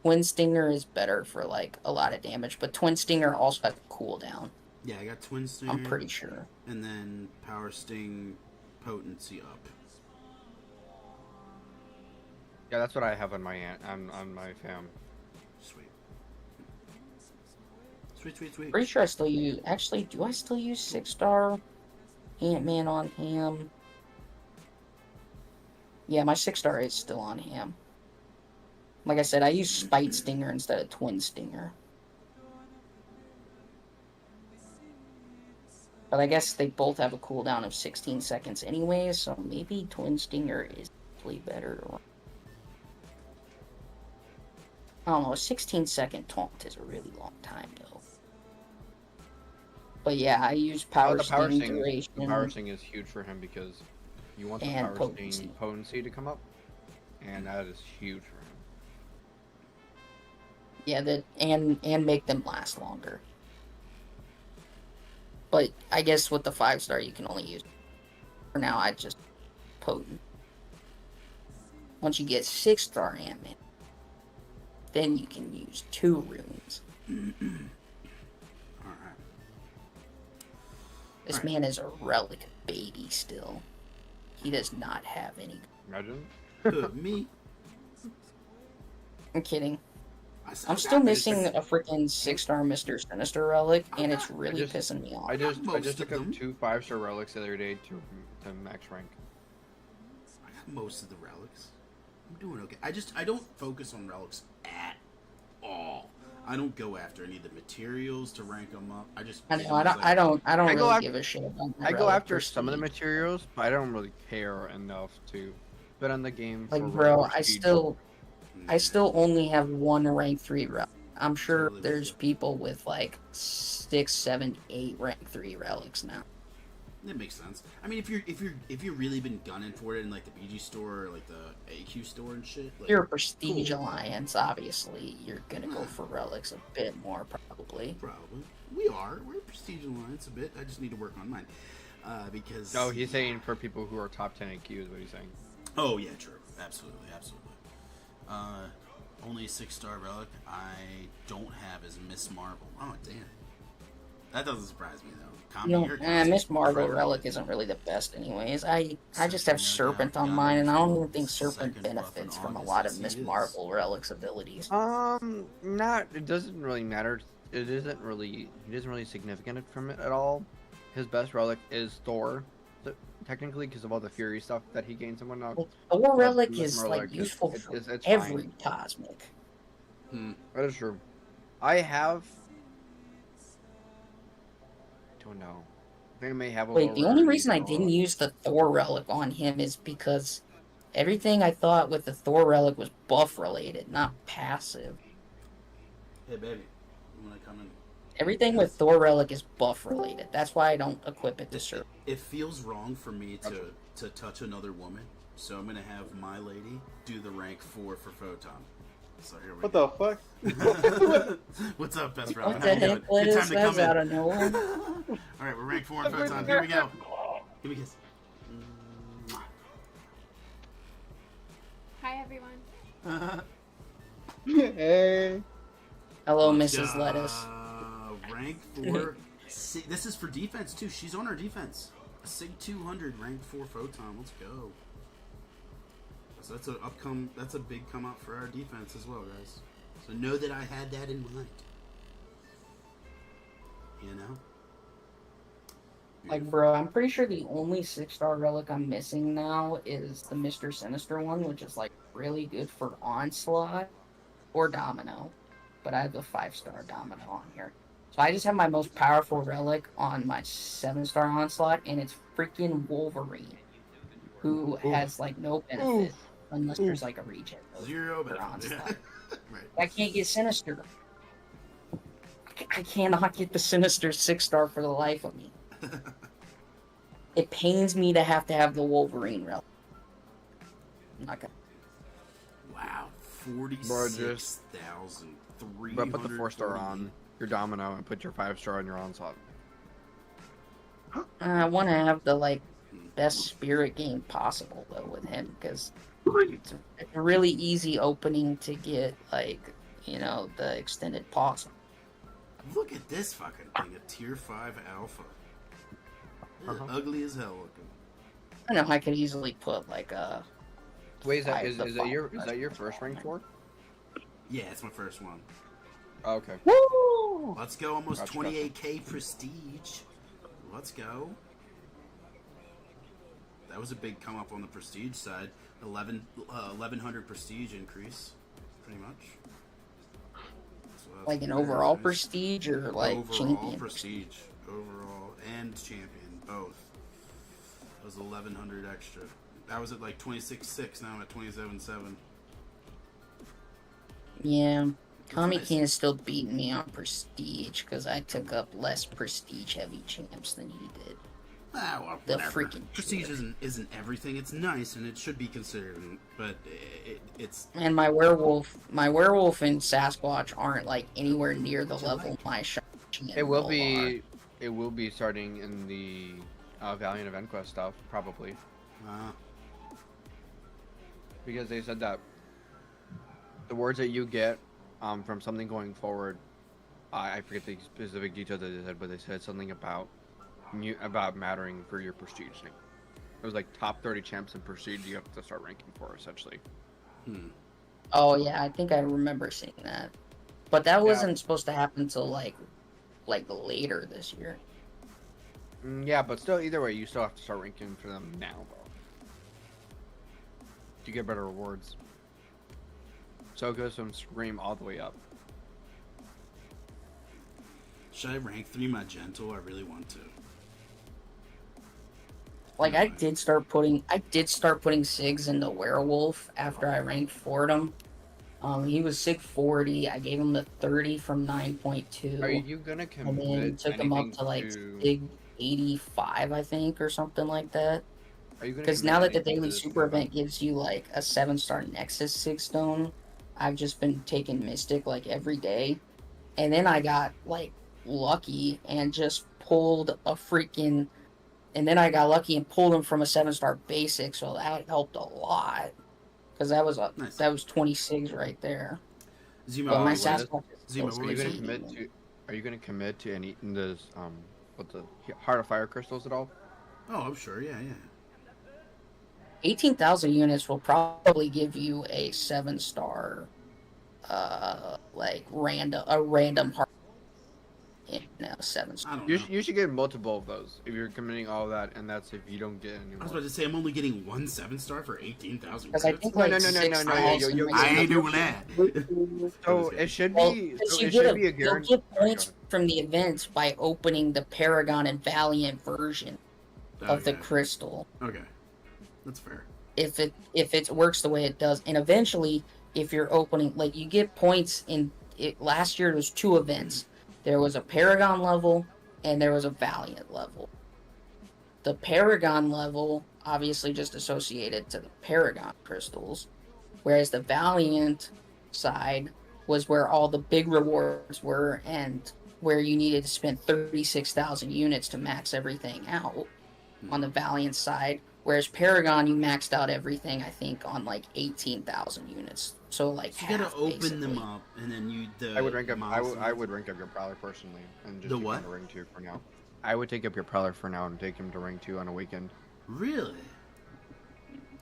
Twin Stinger is better for like a lot of damage, but Twin Stinger also has a cooldown. Yeah, I got Twin Stinger. I'm pretty sure. And then Power Sting potency up. Yeah, that's what I have on my on my fam. Sweet. Sweet. Pretty sure I still use. Actually, do I still use 6-star Ant-Man on Ham? Yeah, my 6-star is still on Ham. Like I said, I use Spite Stinger instead of Twin Stinger. But I guess they both have a cooldown of 16 seconds anyway, so maybe Twin Stinger is actually better. I don't know, a 16-second taunt is a really long time, though. But yeah, I use Power Sting duration. The Power Sting is huge for him because you want the And Power Sting potency to come up, and that is huge for him. Yeah, that and make them last longer. But I guess with the 5-star, you can only use. For now, I just potent. Once you get 6-star Ant-Man, then you can use 2 runes. Alright. This man is a relic baby still. He does not have any. Imagine. Me? I'm kidding. I I'm still got missing this. a freaking 6-star Mr. Sinister relic, and it's really just- pissing me off. I just most took of up them. 2 5-star relics the other day to max rank. I got most of the relics. I'm doing okay. I don't focus on relics at all. I don't go after any of the materials to rank them up. I just I get know. 'em as I don't I go really after- give a shit about my I go relic after some of the prestige. materials, but I don't really care enough to bet on the game Like, for bro, relic prestige. I still only have one rank 3 relic. I'm sure Totally with there's you. people with like 6, 7, 8 rank 3 relics now. That makes sense. I mean, if you're really been gunning for it in like the BG store or like the AQ store and shit, like, If you're a Prestige cool. Alliance, obviously, you're gonna go for relics a bit more, probably. Probably. We're a Prestige Alliance a bit. I just need to work on mine. Because... No, he's saying for people who are top 10 AQ is what he's saying. Oh, yeah, true. Absolutely. Only a 6-star relic I don't have is Miss Marvel. Oh, damn. That doesn't surprise me, though. Miss Marvel relic isn't really the best anyways. I just have Serpent on mine, and I don't even think Serpent benefits from a lot of Miss Marvel relic's abilities. It doesn't really matter. It isn't really significant from it at all. His best relic is Thor, technically because of all the Fury stuff that he gains and whatnot. Well, Thor relic Miss is Marvel like useful for it's every fine. cosmic. That is true. I don't know. I think I may have a Wait, the only reason I lower didn't use the Thor relic on him is because everything I thought with the Thor relic was buff related, not passive. Hey, baby. You want to come in? Everything with Thor relic is buff related. That's why I don't equip it to serve. It feels wrong for me to touch another woman, so I'm going to have my lady do the rank 4 for Photon. So here we What go. the fuck? What's up, best friend? What How the you doing? heck, Liz? Good time to That's come out in. of nowhere. All right, we're rank 4 in Photon. Here we go. Give me a kiss. Hi, everyone. Hey. Hello, Let's Mrs. go. Lettuce. Rank 4. This is for defense, too. She's on our defense. A Sig 200, rank 4 Photon. Let's go. So that's a big come up for our defense as well, guys. So know that I had that in mind. You know? Like, bro, I'm pretty sure the only 6-star relic I'm missing now is the Mr. Sinister one, which is, like, really good for Onslaught or Domino. But I have the 5-star Domino on here. So I just have my most powerful relic on my 7-star Onslaught, and it's freaking Wolverine, who has, like, no benefit unless there's, like, a regen. Zero for benefit. Onslaught. Right. I can't get Sinister. I cannot get the Sinister 6-star for the life of me. It pains me to have the Wolverine relic. I'm not gonna. Wow, 46,300. But put the 4-star on your Domino and put your 5-star on your Onslaught. I want to have the like best spirit game possible though with him because it's a really easy opening to get like the extended pause. Look at this fucking thing, a tier 5 alpha. Ugly as hell looking. I know I could easily put like a. Wait, is that your first rank 4? Yeah, it's my first one. Oh, okay. Woo! Let's go, almost Gotcha, 28k prestige. Let's go. That was a big come up on the prestige side. 1100 prestige increase, pretty much. So Like an very overall nice. prestige or like overall champion prestige, overall and champion both. That was 1100 extra. That was at like 26.6. Now I'm at 27.7. Yeah, Tommy nice. King is still beating me on prestige because I took up less prestige heavy champs than he did. Ah, well, The whatever. freaking prestige shit. isn't everything. It's nice and it should be considered, but it's And my werewolf and Sasquatch aren't like anywhere near the level my Shang and It will Bull be. It will be starting in the Valiant Event Quest stuff probably because they said that the words that you get from something going forward. I forget the specific details that they said, but they said something about mattering for your prestige. It was like top 30 champs in prestige you have to start ranking for essentially. Oh yeah, I think I remember seeing that, but that wasn't supposed to happen until like later this year. Yeah, but still, either way, you still have to start ranking for them now, though. To get better rewards. So it goes from Scream all the way up. Should I rank 3 my gentle? I really want to. Like No I way. did start putting Sigs into werewolf after I ranked Fordham. He was Sig 40. I gave him the 30 from 9.2. Are you gonna And then commit took him up anything to like to? Sig 85, I think, or something like that. Are you gonna Because commit now that the anything to daily this super event? event gives you like a 7-star Nexus 6 stone, I've just been taking Mystic like every day. And then I got like lucky and just pulled a freaking. And then I got lucky and pulled him from a 7-star basic, so that helped a lot. Because Nice. that was 26 right there. Zima, But my what is- Sasquatch is Zima, still what Are you gonna 16. commit to? Are you gonna commit to any this what the Heart of Fire crystals at all? Oh, I'm sure. Yeah, yeah. 18,000 units will probably give you a 7-star, like random heart in a 7-star. I don't You, know. you should get multiple of those if you're committing all that, and that's if you don't get any I more. was about to say I'm only getting 1 7-star for 18,000 Because I credits. think No, like no, no, no, no, no, 6,000 yo, I ain't doing that. So it should Well, be. because So you it get should be a you'll guarantee. get points from the events by opening the Paragon and Valiant version of the Okay. crystal. Okay, that's fair. If it works the way it does, and eventually, if you're opening, like you get points in it. Last year there was 2 events. There was a Paragon level and there was a Valiant level. The Paragon level obviously just associated to the Paragon crystals, whereas the Valiant side was where all the big rewards were and where you needed to spend 36,000 units to max everything out on the Valiant side. Whereas Paragon, you maxed out everything, I think, on like 18,000 units. So like So you gotta half, open basically. them up, and then you. I would rank up. I milestones. would rank up your Prowler personally, and just The keep what? him to rank 2 for now. I would take up your Prowler for now and take him to rank 2 on a weekend. Really?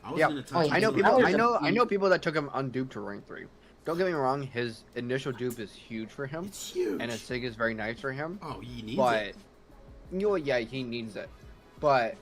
I was Yeah. gonna touch. Oh, yeah, I know He's people. Prowler's I a know. I beast. know people that took him unduped to rank 3. Don't get me wrong. His initial dupe is huge for him, It's huge. and his sig is very nice for him. Oh, he needs But it. you know, yeah, he needs it. But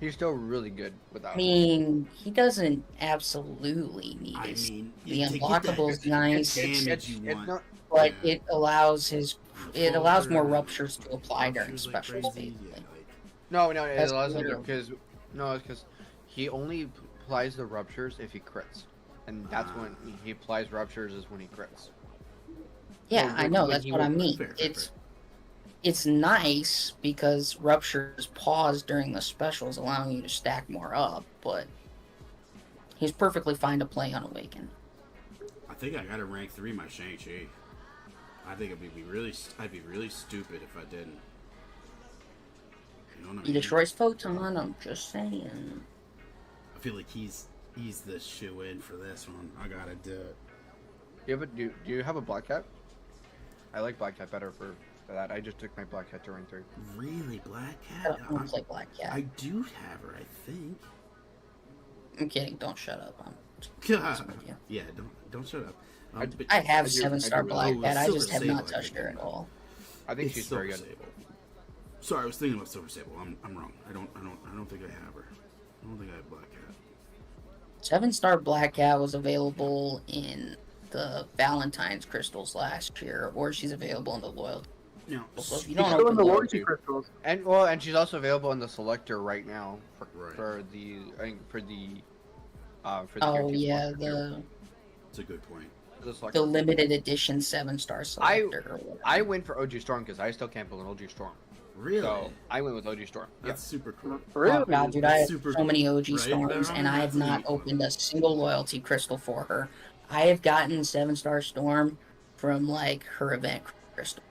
he's still really good without I it. mean, he doesn't absolutely need I it, mean, the to get unlockable's that nice. damage you it's want. not. but Yeah. it allows Vulture, more ruptures to apply ruptures during like specials. crazy, basically. yeah, like, No, it That's allows him cool. because it's because he only applies the ruptures if he crits, and that's when he applies ruptures is when he crits. Yeah, I when- know. when That's he what I would- mean. fair, It's nice because ruptures pause during the specials, allowing you to stack more up. But he's perfectly fine to play on Awaken. I think I gotta rank 3 my Shang-Chi. I think I'd be really stupid if I didn't. You know what I He mean? destroys Photon. I'm just saying. I feel like he's the shoe in for this one. I gotta do it. Do you have a Black Cat? I like Black Cat better for that. I just took my Black Cat to rank 3. Really, Black I Cat? don't play Black Cat. I do have her, I think. I'm kidding. Don't shut up. I'm Yeah, don't shut up. But I have I do- 7-star I do Black really- Cat. I Silver just have Sable, not I touched think. her at all. I think it's she's Silver very good. Sable. Sorry, I was thinking about Silver Sable. I'm wrong. I don't think I have her. I don't think I have Black Cat. 7-star Black Cat was available in the Valentine's crystals last year, or she's available in the loyalty. Now, So if you She's don't still in open the loyalty, loyalty crystals. And she's also available in the selector right now Right. for the oh guaranteed yeah, selector. it's a good point. The selector. the limited edition 7-star selector. or whatever. I went for OG Storm because I still can't build an OG Storm. Really? So I went with OG Storm. Yeah. That's super cool. Oh god, dude, I have Super so many OG right? storms, and I have That's not neat. opened a single loyalty crystal for her. I have gotten 7-star storm from like her event crystal.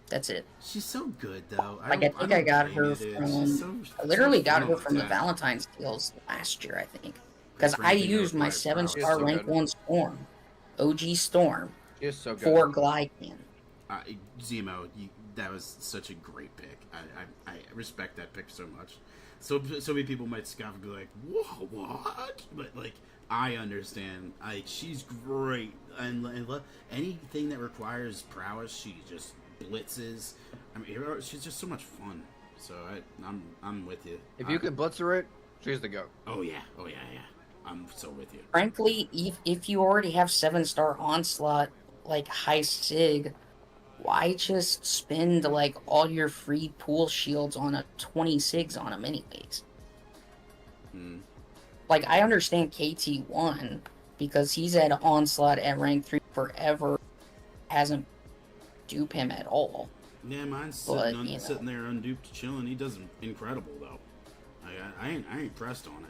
That's it. She's so good though. Like I think I don't got blame her you, dude. from. She's so I literally so got fun her on from the attack. Valentine's deals last year, I think, because For I anything used my else, right, 7-star It's so rank good. 1 storm, OG storm, She's so good. for Glycan. Zemo, that was such a great pick. I respect that pick so much. So many people might scoff and be like, "Whoa, what?" But like, I understand. She's great, and anything that requires prowess, she just blitzes. I mean, she's just so much fun. So I'm with you. If you can blitzer it, she's the go. Oh yeah, yeah. I'm so with you. Frankly, if you already have 7-star onslaught, like high sig, why just spend like all your free pool shields on a 20 sigs on them anyways? Hmm. Like, I understand KT1 because he's had onslaught at rank 3 forever, hasn't dupe him at all. Yeah, mine's But, sitting there unduped, chilling. He does incredible though. I ain't pressed on it.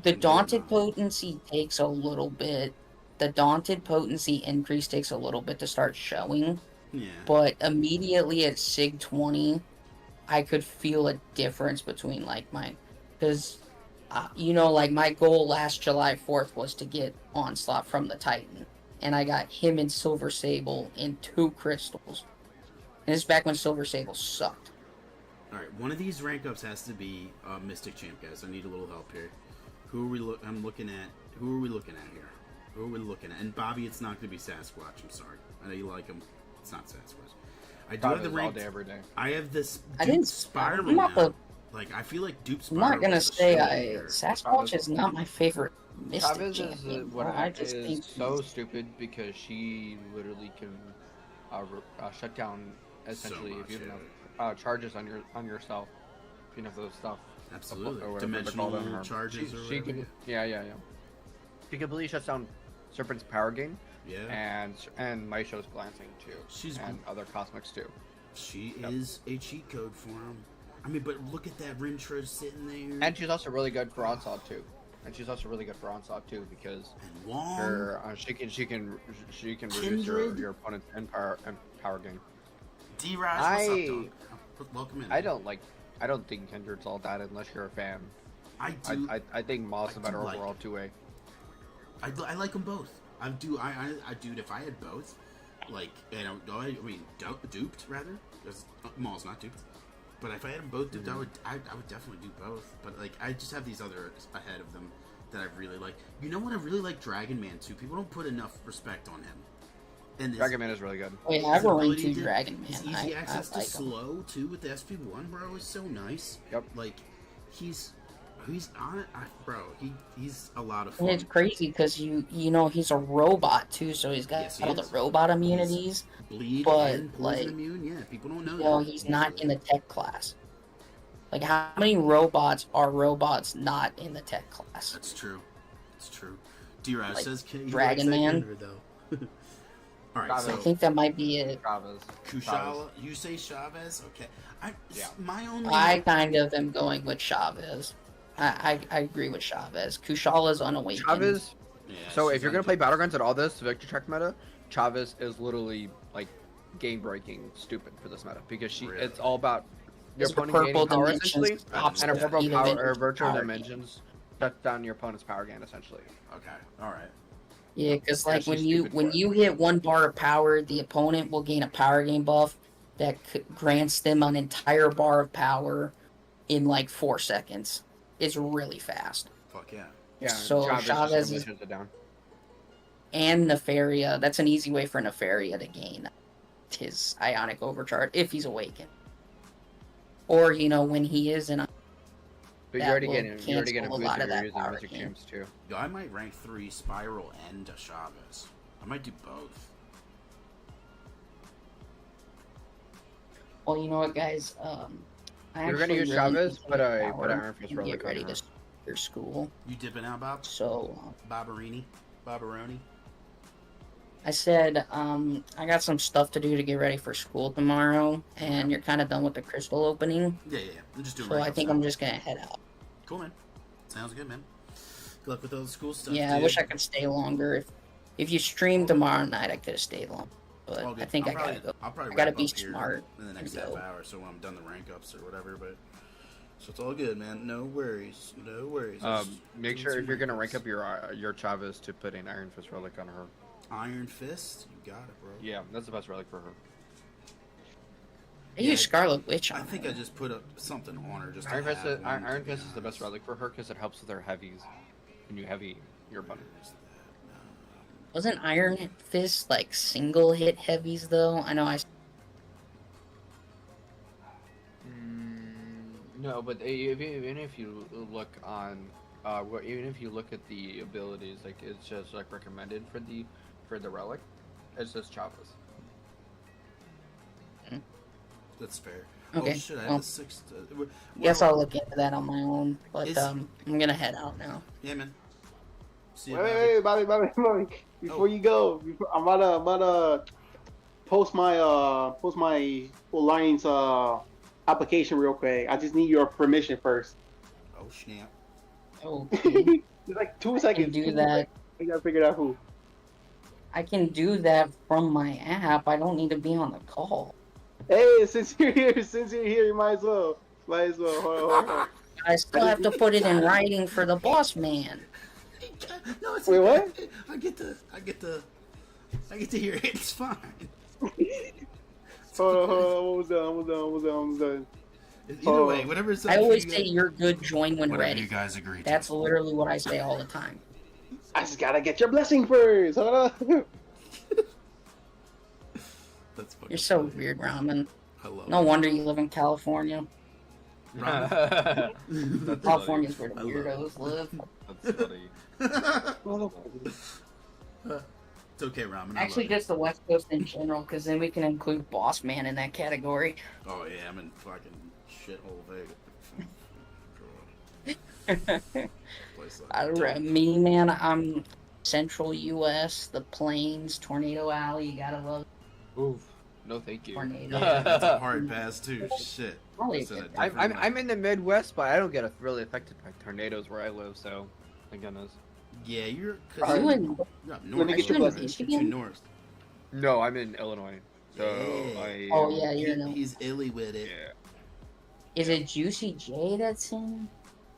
The I'm daunted good on it. potency takes a little bit. The daunted potency increase takes a little bit to start showing. Yeah. But immediately at Sig 20, I could feel a difference between like because like my goal last July 4th was to get Onslaught from the Titan, and I got him in Silver Sable in 2 crystals. And this is back when Silver Sable sucked. All right, one of these rank ups has to be Mystic Champ, guys. I need a little help here. Who are we looking at? Who are we looking at here? Who are we looking at? And Bobby, it's not going to be Sasquatch. I'm sorry. I know you like him. It's not Sasquatch. I do have the rank. All day, every day. I have this I Dupe didn't. Spiral I'm not now. the. Like, I feel like Dupe I'm Spiral. not gonna is the say shit here. Sasquatch is not my favorite Mystic Chavez champion. is what I just think so stupid because she literally can shut down essentially much, if you yeah. have charges on yourself. If you have those stuff. Absolutely. Or whatever they call Dimensional them. charges or She whatever. can, yeah. She completely shuts down Serpent's power gain. Yeah. And Maisho's glancing too. And other cosmics too. She is a cheat code for him. I mean, but look at that Rintra sitting there. And she's also really good for onslaught too. Because and Wong. her she can reduce your opponent's power gain. D-Rise, what's up, dog? Welcome in. I don't think Kindred's all that unless you're a fan. I do. I think Maul's the better like overall 2A. I like them both. I dude, if I had both, like, duped rather. Because Maul's not duped. But if I had them both duped, I would definitely do both. But like, I just have these other ahead of them that I really like. You know what? I really like Dragon Man too. People don't put enough respect on him. And Dragon Man is really good. Wait, I have a rank 2 Dragon Man. His easy access to like slow too with the SP1, bro, is so nice. Yep. Like, he's on it, bro. He's a lot of fun. And it's crazy because you know he's a robot too, so he's got Yes, he all the is. robot immunities. Bleed but and poison like, immune. Yeah, people don't know. you know, that. he's not in the tech class. Like, how many robots are robots not in the tech class? That's true. It's true. D-Raz Like, says Dragon Man? though. All right, I so think that might be it. Chavez. Kushala, you say Chavez? Okay. My only. I kind of am going with Chavez. I agree with Chavez. Kushala's unawakened. Chavez. Yeah, So she's if you're gonna play Battlegrounds at all this Victor Track meta, Chavez is literally like game breaking stupid for this meta because Really? it's all about your It's opponent purple gaining power dimensions essentially, pops and her the purple speed of power it or with virtual power dimensions shut down your opponent's power gain essentially. Okay. All right. Yeah, because like Actually when stupid for you hit 1 bar of power, the opponent will gain a power gain buff that grants them an entire bar of power in like 4 seconds. It's really fast. Fuck yeah. Yeah. So Chavez Chavez just is- shuts it down. And Nefaria, that's an easy way for Nefaria to gain his Ionic Overcharge if he's awakened. Or, you know, when he is in a... But that you already will get him. You already get him cancel a lot boosted of for that using power Mystic gain. Champs too. Yo, I might rank 3 Spiral and Chavez. I might do both. Well, you know what, guys? I You're gonna actually use really Chavez, need to but get I power Iron Fist and Relic get on ready her. to start your school. You dipping out, Bob? So, Bobberoni? I said, I got some stuff to do to get ready for school tomorrow, and you're kind of done with the crystal opening. Yeah. I'm just doing So I rank think ups I'm now. just gonna head out. Cool, man. Sounds good, man. Good luck with all the school stuff. Yeah, I dude. wish I could stay longer. If you stream tomorrow night, I could have stayed long. But All I good. think I'll I gotta probably- go. I'll probably I gotta wrap be up here smart in the next and half go. hour, so when I'm done the rank ups or whatever. But so it's all good, man. No worries. No worries. Make Doing sure some if you're gonna rank ups. up your Chavez to put an Iron Fist Relic on her. Iron Fist, you got it, bro. Yeah, that's the best relic for her. I use Scarlet Witch on I think her. I just put up something on her just Iron to Fist, have one, to Iron be Fist is the best honest. relic for her because it helps with her heavies. When you heavy your opponent. Where's that? Wasn't Iron Fist like single hit heavies though? I know I. No, but even if you look on even if you look at the abilities, like it's just like recommended for the relic, it's just Chavez. That's fair. Okay, Oh shit! I have well, the sixth. Guess I'll look into that on my own. But Is- I'm gonna head out now. Yeah, man. See you, Wait, Bobby. Bobby. Before you go, I'm about to post my Alliance application real quick. I just need your permission first. Oh snap! Okay, It's like 2 I can seconds. do that. I gotta figure out who. I can do that from my app. I don't need to be on the call. Hey, since you're here, you might as well. Hold on. I still have to put it in writing for the boss man. No, it's Wait, okay. what? I get to hear it. It's fine. Hold on. Almost done. Either way, whatever. I always say you're good, join when whatever ready. you guys agree. That's literally what I say all the time. I just gotta get your blessing first. Hold on. That's fucking You're so funny. weird, Ramen. I love No it. wonder you live in California. Ramen. California's where the I love weirdos live. That's funny. It's okay, Ramen. I Actually, love it. just the West Coast in general, because then we can include Boss Man in that category. Oh yeah, I'm in fucking shithole Vegas. Place like Me, man, I'm Central U.S., the Plains, Tornado Alley. You gotta love Oof. No, thank you. tornado. Yeah, that's a hard pass too. Shit. Probably It's in a good. different I'm in the Midwest, but I don't get really affected by tornadoes where I live. So, thank goodness. Yeah, you're. Are you in? You're up Let me north. get your bro. blessing. You're too north. No, I'm in Illinois. So Yeah. I. Oh yeah, you're in. He's illy with it. Yeah. Is it Juicy J that's in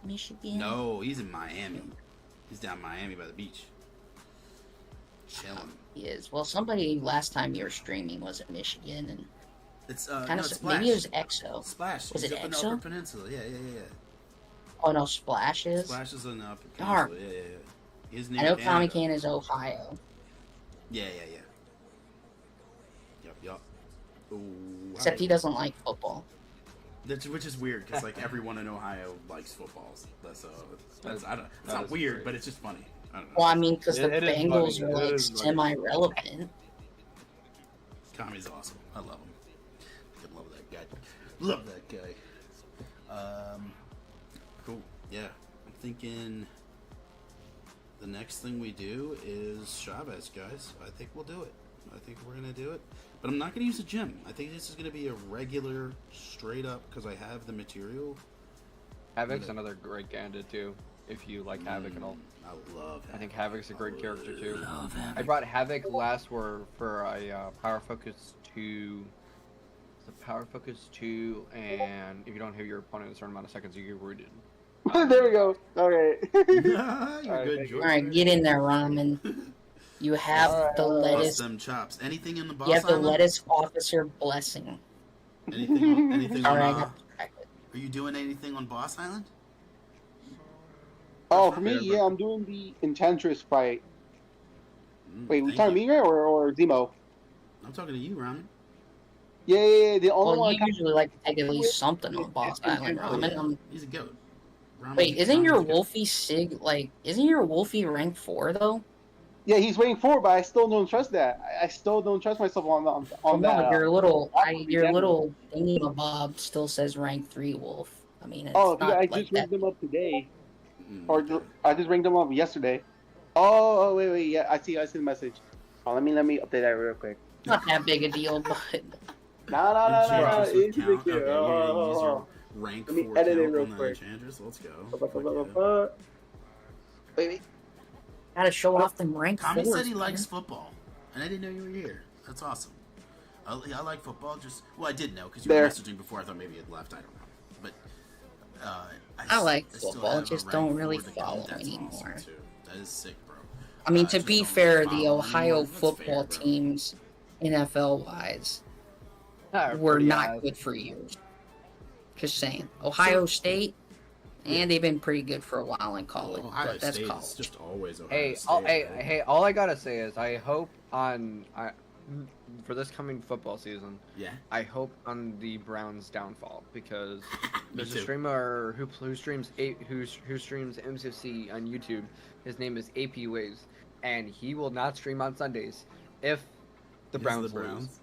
Michigan? No, he's in Miami. He's down Miami by the beach. Chilling. He is. Well, somebody last time you were streaming was in Michigan, and It's kind no, of Splash. maybe it was EXO. Splash. Was He's it up in the EXO? Upper Peninsula. Yeah. Oh no, Splashes. Splash is in the Upper Darn. Peninsula. Yeah. He's I near know Canada. Tommy Can is Ohio. Yeah. Yup. Ooh, Except he doesn't like football. Which is weird because like everyone in Ohio likes footballs. That's I don't. It's That not is weird, great. but it's just funny. I don't know. Well, I mean, because the It is Bengals funny. are It like is funny. semi-relevant. Tommy's awesome. I love him. I love that guy. Love that guy. Cool. Yeah. I'm thinking the next thing we do is Chavez, guys. I think we'll do it. I think we're gonna do it. But I'm not gonna use a gym. I think this is gonna be a regular, straight up, because I have the material. Havoc's another great candidate too. If you like Havoc and all. I love Havoc. I think Havoc's a great character too. Love Havoc. I brought Havoc last for a Power Focus 2. The Power Focus 2, and if you don't hit your opponent in a certain amount of seconds, you get rooted. There we go. Okay. You're Alright, good, thank George. All right, get in there, Ramen. You have the Bust lettuce. them chops. Anything in the boss You have the island? lettuce officer blessing. Anything Sorry, I on, got distracted. are you doing anything on Boss Island? Oh, for me, yeah, I'm doing the Enchantress fight. Wait, we thank talking you. me or Zemo? I'm talking to you, Ramen. Yeah. The only Well, one. you usually like to take at least something on Boss Island, Oh, Ramen. yeah. He's a goat. Ramen's Wait, a- isn't your Ramen's a goat. Wolfie Sig isn't your Wolfie rank 4 though? Yeah, he's waiting for it, but I still don't trust that. I still don't trust myself on Oh that. no, your little your yeah. little thingamabob still says rank 3 Wolf. I mean, it's Oh, dude, not I like just that. ranked them up today, Okay. I just ranked them up yesterday. Oh, wait, yeah, I see the message. Oh, let me update that real quick. Not that big a deal, but No, Enchantress would it's a count. big Okay, deal. you're gonna use Oh, your rank Let me 4 edit it count real on the quick. Enchantress. Let's go. Fuck yeah. oh. Wait. gotta show off them rank Tommy 4s. said he man. likes football, and I didn't know you were here. That's awesome. I like football. I did know because you were There. messaging before. I thought maybe you had left. I don't know, but I like still football, have a just rank don't 4 really to count. follow That's anymore. Awesome too. That is sick, bro. I mean, to just be don't fair, follow the Ohio anymore. That's football fair, bro. teams, NFL wise, Ah, were pretty not ass. good for years. Just saying. Ohio State, and they've been pretty good for a while in college, Ohio but that's State college. is just always Ohio Hey, State. bro. all I gotta say is I hope on for this coming football season, Yeah. I hope on the Browns' downfall because there's a too. streamer who streams MCFC on YouTube. His name is AP Waves, and he will not stream on Sundays if the Browns lose.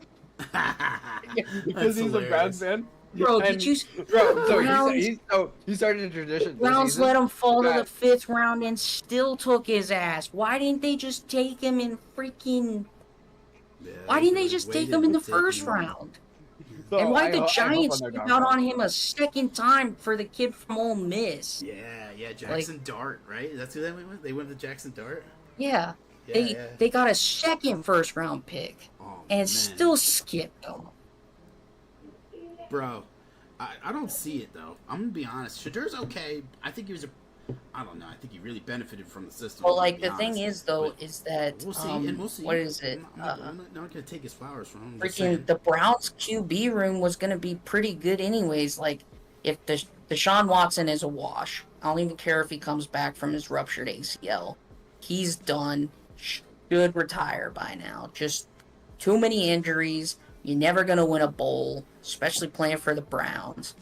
Because he's a Browns fan. Bro, And- did you? Bro, so Browns- he started a tradition. this Browns season let him fall to the that- 5th round and still took his ass. Why didn't they just take him in freaking? Yeah, Why didn't they could've just take waited him in the and taken first him. round? So And why I the hope Giants on their skip out downfall. on him a second time for the kid from Ole Miss? Yeah, Jackson Dart, right? That's who they went with? They went with Jackson Dart? Yeah, Yeah, they got a second first round pick Oh, and man. still skipped him. Bro, I don't see it, though. I'm going to be honest. Shadur's okay. I think he was I don't know. I think he really benefited from the system. Well, to like be the thing honest. is though, But is that we'll see, and we'll see. what is it? I'm not going to take his flowers from him. I'm just saying. Freaking the Browns QB room was going to be pretty good anyways. Like if Deshaun Watson is a wash, I don't even care if he comes back from his ruptured ACL. He's done. Should retire by now. Just too many injuries. You're never going to win a bowl, especially playing for the Browns.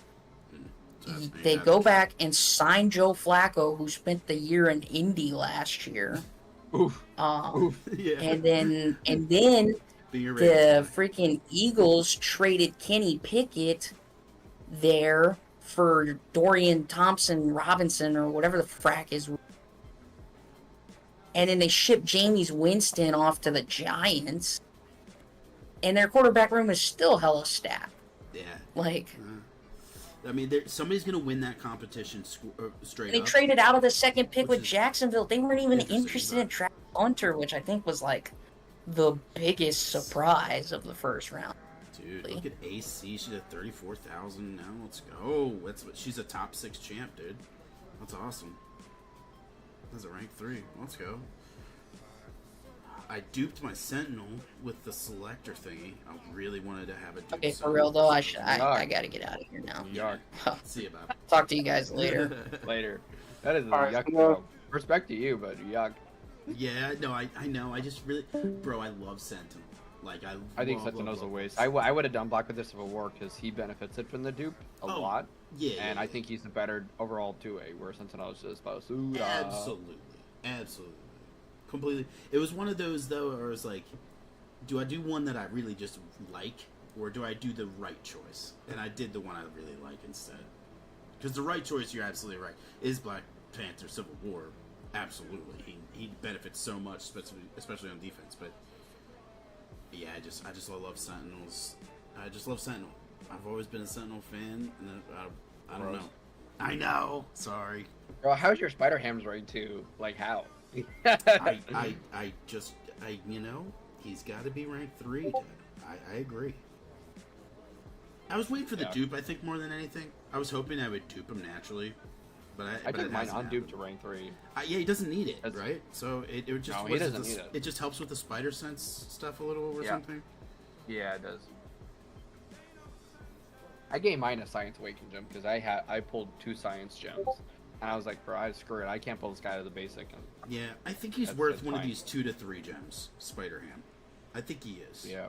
They go back and sign Joe Flacco, who spent the year in Indy last year. Oof. Yeah. And then Being a the Ravens guy. freaking Eagles traded Kenny Pickett there for Dorian Thompson Robinson or whatever the frack is. And then they shipped Jameis Winston off to the Giants. And their quarterback room is still hella stacked. Yeah. Like, I mean, somebody's going to win that competition straight they up. traded out of the second pick Which with is Jacksonville. They weren't even interesting, interested in but- Travis Hunter, which I think was like the biggest surprise of the first round. Dude, look at AC. She's at 34,000 now. Let's go. She's a top 6 champ, dude. That's awesome. That's a rank 3. Let's go. I duped my Sentinel with the selector thingy. I really wanted to have a dupe. Okay, for Sentinel. real though, I gotta get out of here now. Yuck. See you, Bob. Talk to you guys later. Later. That is a Alright, yuck. so- Bro. Respect to you, but yuck. Yeah, no, I know. I just really, bro, I love Sentinel. Like I think love, Sentinel's love, a love waste. Sentinel. I would have done Black with this Civil War because he benefits it from the dupe a Oh, lot. Yeah, And yeah, I think he's a better overall 2A, where Sentinel is just about absolutely, completely. It was one of those though, where I was like, do I do one that I really just like, or do I do the right choice? And I did the one I really like instead. Because the right choice, you're absolutely right, is Black Panther Civil War. Absolutely, he benefits so much, especially on defense. But yeah, I just love Sentinels. I just love Sentinel. I've always been a Sentinel fan, and I don't know. I know. Sorry. Bro, how's your spider hams right too? Like how? I you know, he's got to be ranked 3. Dad. I agree. I was waiting for the dupe. I think more than anything, I was hoping I would dupe him naturally, but I but took it mine hasn't on dupe happened. to rank 3. Yeah, he doesn't need it, That's- right? So it just No, he was doesn't the- need it. It just helps with the spider sense stuff a little or Yeah. something. Yeah, it does. I gave mine a science awakening gem because I pulled 2 science gems, and I was like, bro, screw it, I can't pull this guy to the basic. And Yeah, I think he's That's- worth that's one of fine. these 2 to 3 gems, Spider Ham. I think he is. yeah,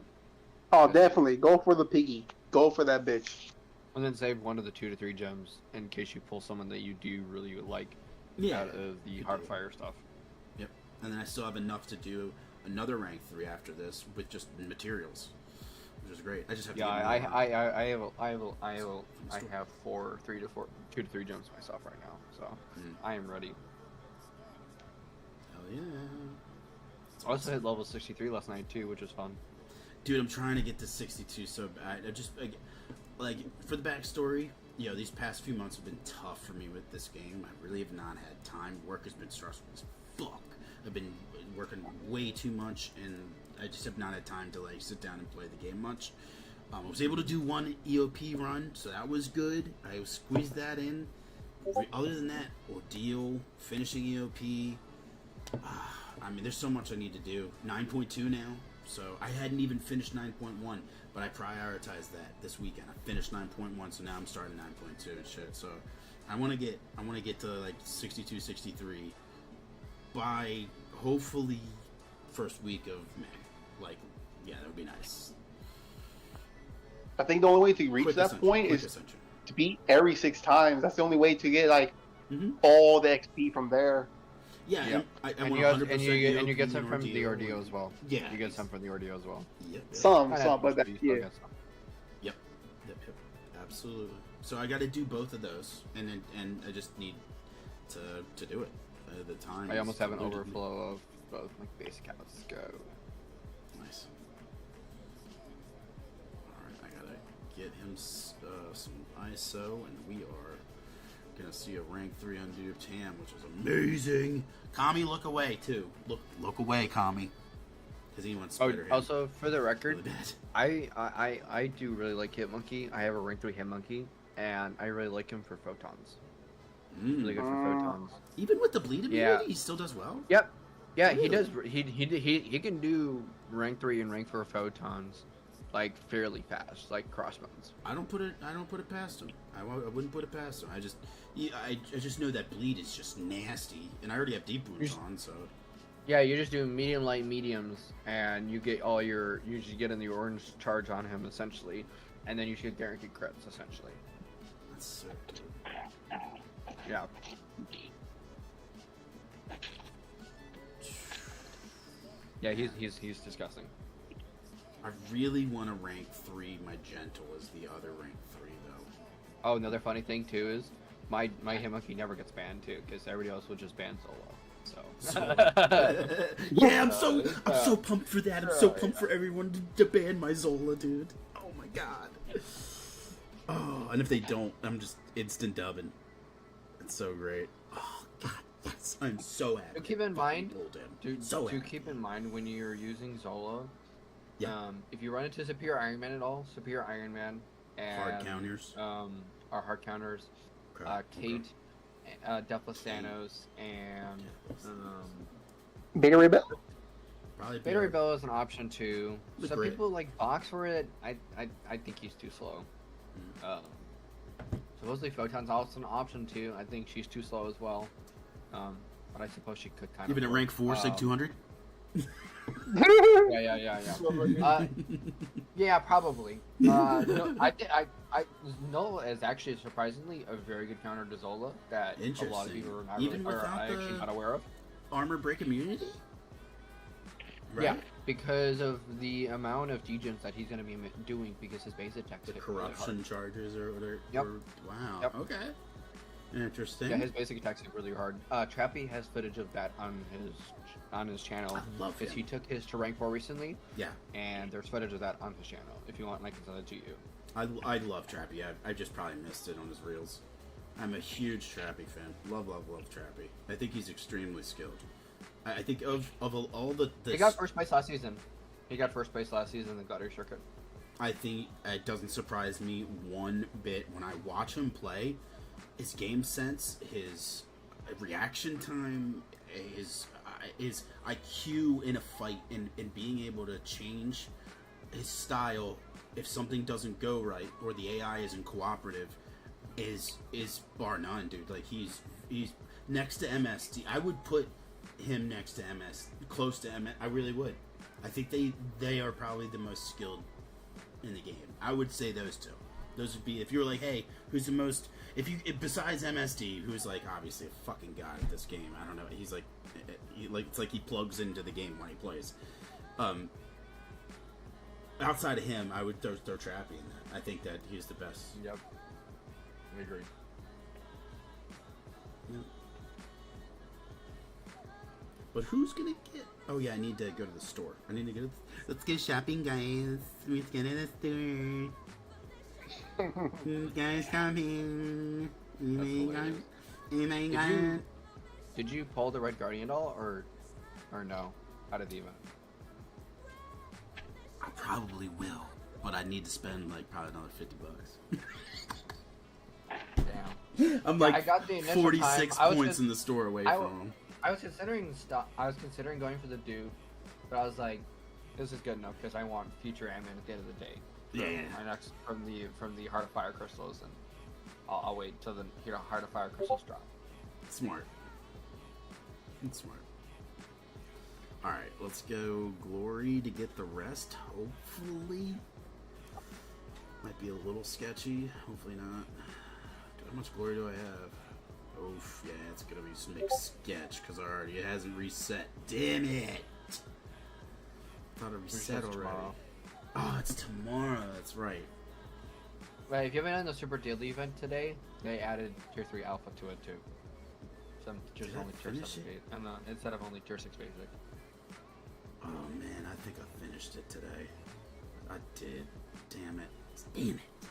Oh, definitely. Go for the piggy. Go for that bitch. and then save 1 of the 2 to 3 gems in case you pull someone that you do really like Yeah. out of the could hard do it. fire stuff. Yep. And then I still have enough to do another rank 3 after this with just materials, which is great. I just have to Yeah, get more. I have 2 to 3 gems myself right now, so I am ready. Hell yeah. I also hit level 63 last night too, which was fun. Dude, I'm trying to get to 62 so bad. I just like for the backstory, you know, these past few months have been tough for me with this game. I really have not had time. Work has been stressful as fuck. I've been working way too much, and I just have not had time to like sit down and play the game much. I was able to do one EOP run, so that was good. I squeezed that in. Other than that, ordeal, finishing EOP. I mean, there's so much I need to do. 9.2 now, so I hadn't even finished 9.1, but I prioritized that this weekend. I finished 9.1, so now I'm starting 9.2 and shit. So I want to get to like 62, 63 by hopefully first week of May, like Yeah, that would be nice. I think the only way to reach Quick that ascension, point quick is ascension. to beat every 6 times. That's the only way to get like Mm-hmm. all the XP from there. Yeah, Yep. I And want you, guys, 100% and you get some EOP from the ordeal ordeal as well. Yeah, You get some from the ordeal as well. Yep. Some, Not as much, but that, you still yeah. get some. Yep. Absolutely. So I got to do both of those, and I just need to do it. The time. I almost is have an eluded me. overflow of both like basic cows. Let's go. Nice. Alright, I gotta get him some ISO, and we are gonna see a rank 3 undo Tam, which is amazing. Kami, look away too. Look away, Kami, because he wants to spider him. Also, for the record, Really bad. I do really like Hitmonkey. I have a rank 3 Hitmonkey, and I really like him for photons. Really good for photons. Even with the bleed immunity, Yeah. he still does well. Yep. Yeah, Really? he does. He can do rank 3 and rank 4 photons, like fairly fast, like crossbones. I don't put it past him. I wouldn't put it past him. I just know that bleed is just nasty, and I already have deep wounds on, so. Yeah, you just do medium, light, mediums, and you get all your. You should get in the orange charge on him essentially, and then you should guarantee crits essentially. That's sick, dude. Yeah. Yeah, he's disgusting. I really want to rank 3 my gentle as the other rank 3 though. Oh, another funny thing too is my Hitmonkey never gets banned too, because everybody else will just ban solo. So. Yeah, I'm so pumped for that. I'm so pumped for everyone to ban my Zola, dude. Oh my god. Oh, and if they don't, I'm just instant dubbing. It's so great. Oh god, yes, I'm so happy. Keep in mind, dude. So happy. keep in mind when you're using Zola. Yeah. If you run into Superior Iron Man at all, Superior Iron Man and Hard counters. Are hard counters. Kate, Deathless Thanos, and Beta Rebel? Probably Beta Rebel is an option too. Look Some great. people like box for it. I think he's too slow. Supposedly Photon's also an option too. I think she's too slow as well. But I suppose she could kind Even of. at rank 4, sig 200. Yeah. Yeah, probably. No, Null is actually surprisingly a very good counter to Zola that a lot of people are, not Even really, are without actually the not aware of. Armor break immunity? Right? Yeah, because of the amount of degens that he's going to be doing because his base attacks The hit really corruption hard. charges or whatever. Yep. Wow. Yep. Okay. Interesting. Yeah, his basic attacks hit really hard. Trappy has footage of that on his channel. I love because him. he took his to rank 4 recently. Yeah. And there's footage of that on his channel. If you want, I can send it to you. I love Trappy. I just probably missed it on his reels. I'm a huge Trappy fan. Love Trappy. I think he's extremely skilled. I think of all the He got first place last season. He got first place last season in the Gutter Circuit. I think it doesn't surprise me one bit when I watch him play. His game sense, his reaction time, his IQ in a fight, and being able to change his style if something doesn't go right or the AI isn't cooperative is bar none, dude. Like he's next to MSD. I would put him next to MS, close to MS. I really would. I think they are probably the most skilled in the game. I would say those two. Those would be, if you were like, hey, who's the most, besides MSD, who's like obviously a fucking god at this game. I don't know. He's like, it's like he plugs into the game when he plays. Outside of him, I would throw Trappy in that. I think that he's the best. Yep. I agree. Yeah. But who's gonna get? Oh yeah, I need to go to the store. I need to go. Let's go shopping, guys. Let's get in the store. Guys, shopping. Oh my god. Did you pull the Red Guardian doll or no? Out of the event. I probably will, but I need to spend like probably another $50. Damn. I'm like I got the initial 46 time. points in the store away from him. I was considering going for the Duke, but I was like, this is good enough because I want future Ant-Man at the end of the day. My next from the Heart of Fire crystals, and I'll wait till the Heart of Fire crystals drop. Smart. It's smart. Alright, let's go Glory to get the rest, hopefully. Might be a little sketchy, hopefully not. How much Glory do I have? Oof, yeah, it's gonna be some mixed sketch, because it hasn't reset. Damn it! Thought it reset already. Tomorrow. Oh, it's tomorrow, that's right. Right, if you haven't done the Super Daily event today, they added Tier 3 Alpha to it too. Some tiers Did I only Tier 7 finish it? basic. And instead of only Tier 6 basic. Oh man, I think I finished it today. I did. Damn it. Damn it.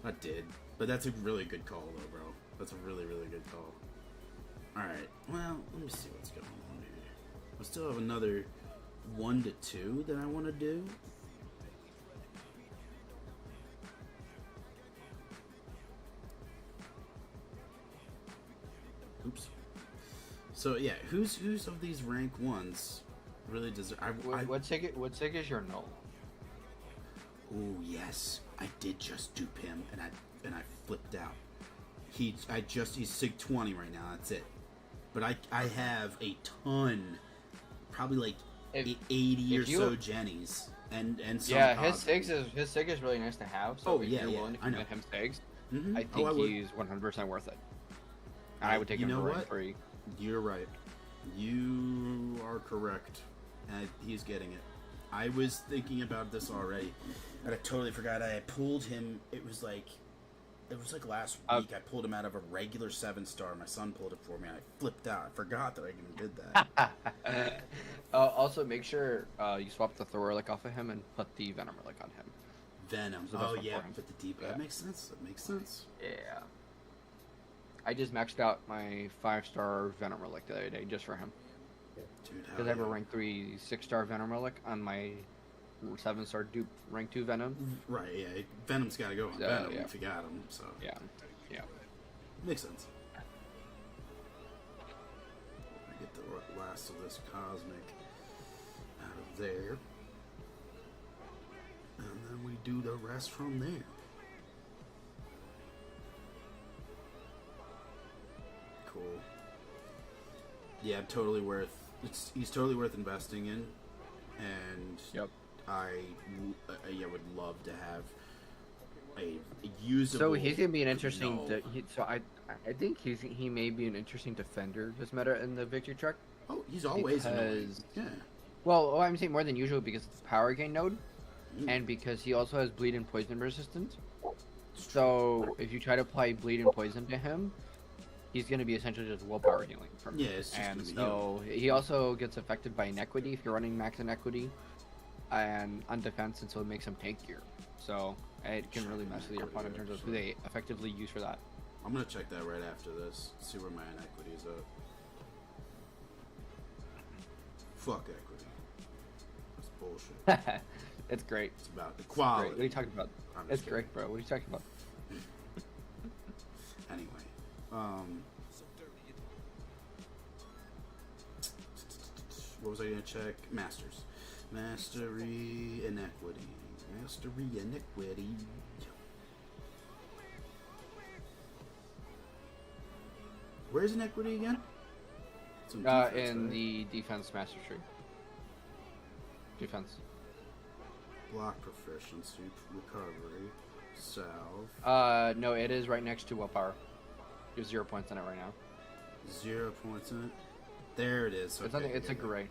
I did. But that's a really good call though, bro. That's a really, really good call. Alright, well, let me see what's going on here. I still have another 1 to 2 that I want to do. Oops. So yeah, who's of these rank 1s really deserve? What sig is your null? Oh yes, I did just dupe him, and I flipped out. He's Sig 20 right now. That's it. But I have a ton, probably like 80 or so Jennies, and some yeah, positives. his sig is really nice to have. So Oh, if yeah, you're yeah, willing to I know. commit him sigs, Mhm. I think I would. he's 100% worth it. I would take You him know for rank what? 3. You're right. You are correct. And he's getting it. I was thinking about this already, and I totally forgot I had pulled him. It was like last week. I pulled him out of a regular 7-star. My son pulled it for me. And I flipped out. I forgot that I even did that. Also, make sure you swap the Thor relic off of him and put the Venom relic on him. Venom. So that's Oh what yeah, for him. put the deep. Yeah. That makes sense. That makes sense. Yeah. I just maxed out my 5-star Venom relic the other day just for him. Dude, Because I have a rank 3 6-star Venom relic on my 7-star dupe rank 2 Venom. Right. Yeah. Venom's got to go on Venom if you got him. So yeah. makes sense. I get the last of this cosmic out of there, and then we do the rest from there. Cool. Yeah, totally worth. He's totally worth investing in, and I would love to have a usable. So he's gonna be an interesting. I think he may be an interesting defender this meta in the victory truck. Oh, he's always annoying. Yeah. Well, I'm saying more than usual because it's a power gain node, and because he also has bleed and poison resistance. So if you try to apply bleed and poison to him, he's going to be essentially just willpower healing from Yeah, it's just and gonna be so he also gets affected by inequity if you're running max inequity, and on defense, and so it makes him tankier. So it can really mess with your opponent in terms of who they effectively use for that. I'm gonna check that right after this. See where my inequity is at. Fuck equity. That's bullshit. It's great. It's about Great. equality. What are you talking about? I'm just It's kidding. great, bro. What are you talking about? Anyway, what was I gonna check? Masters, mastery, inequity, mastery, inequity. Where's inequity again? It's in defense, In right? the defense master tree. Defense. Block proficiency, recovery, salve. No, it is right next to willpower. You have 0 points in it right now. 0 points in it. There it is. It's, Okay, it's a yeah. gray.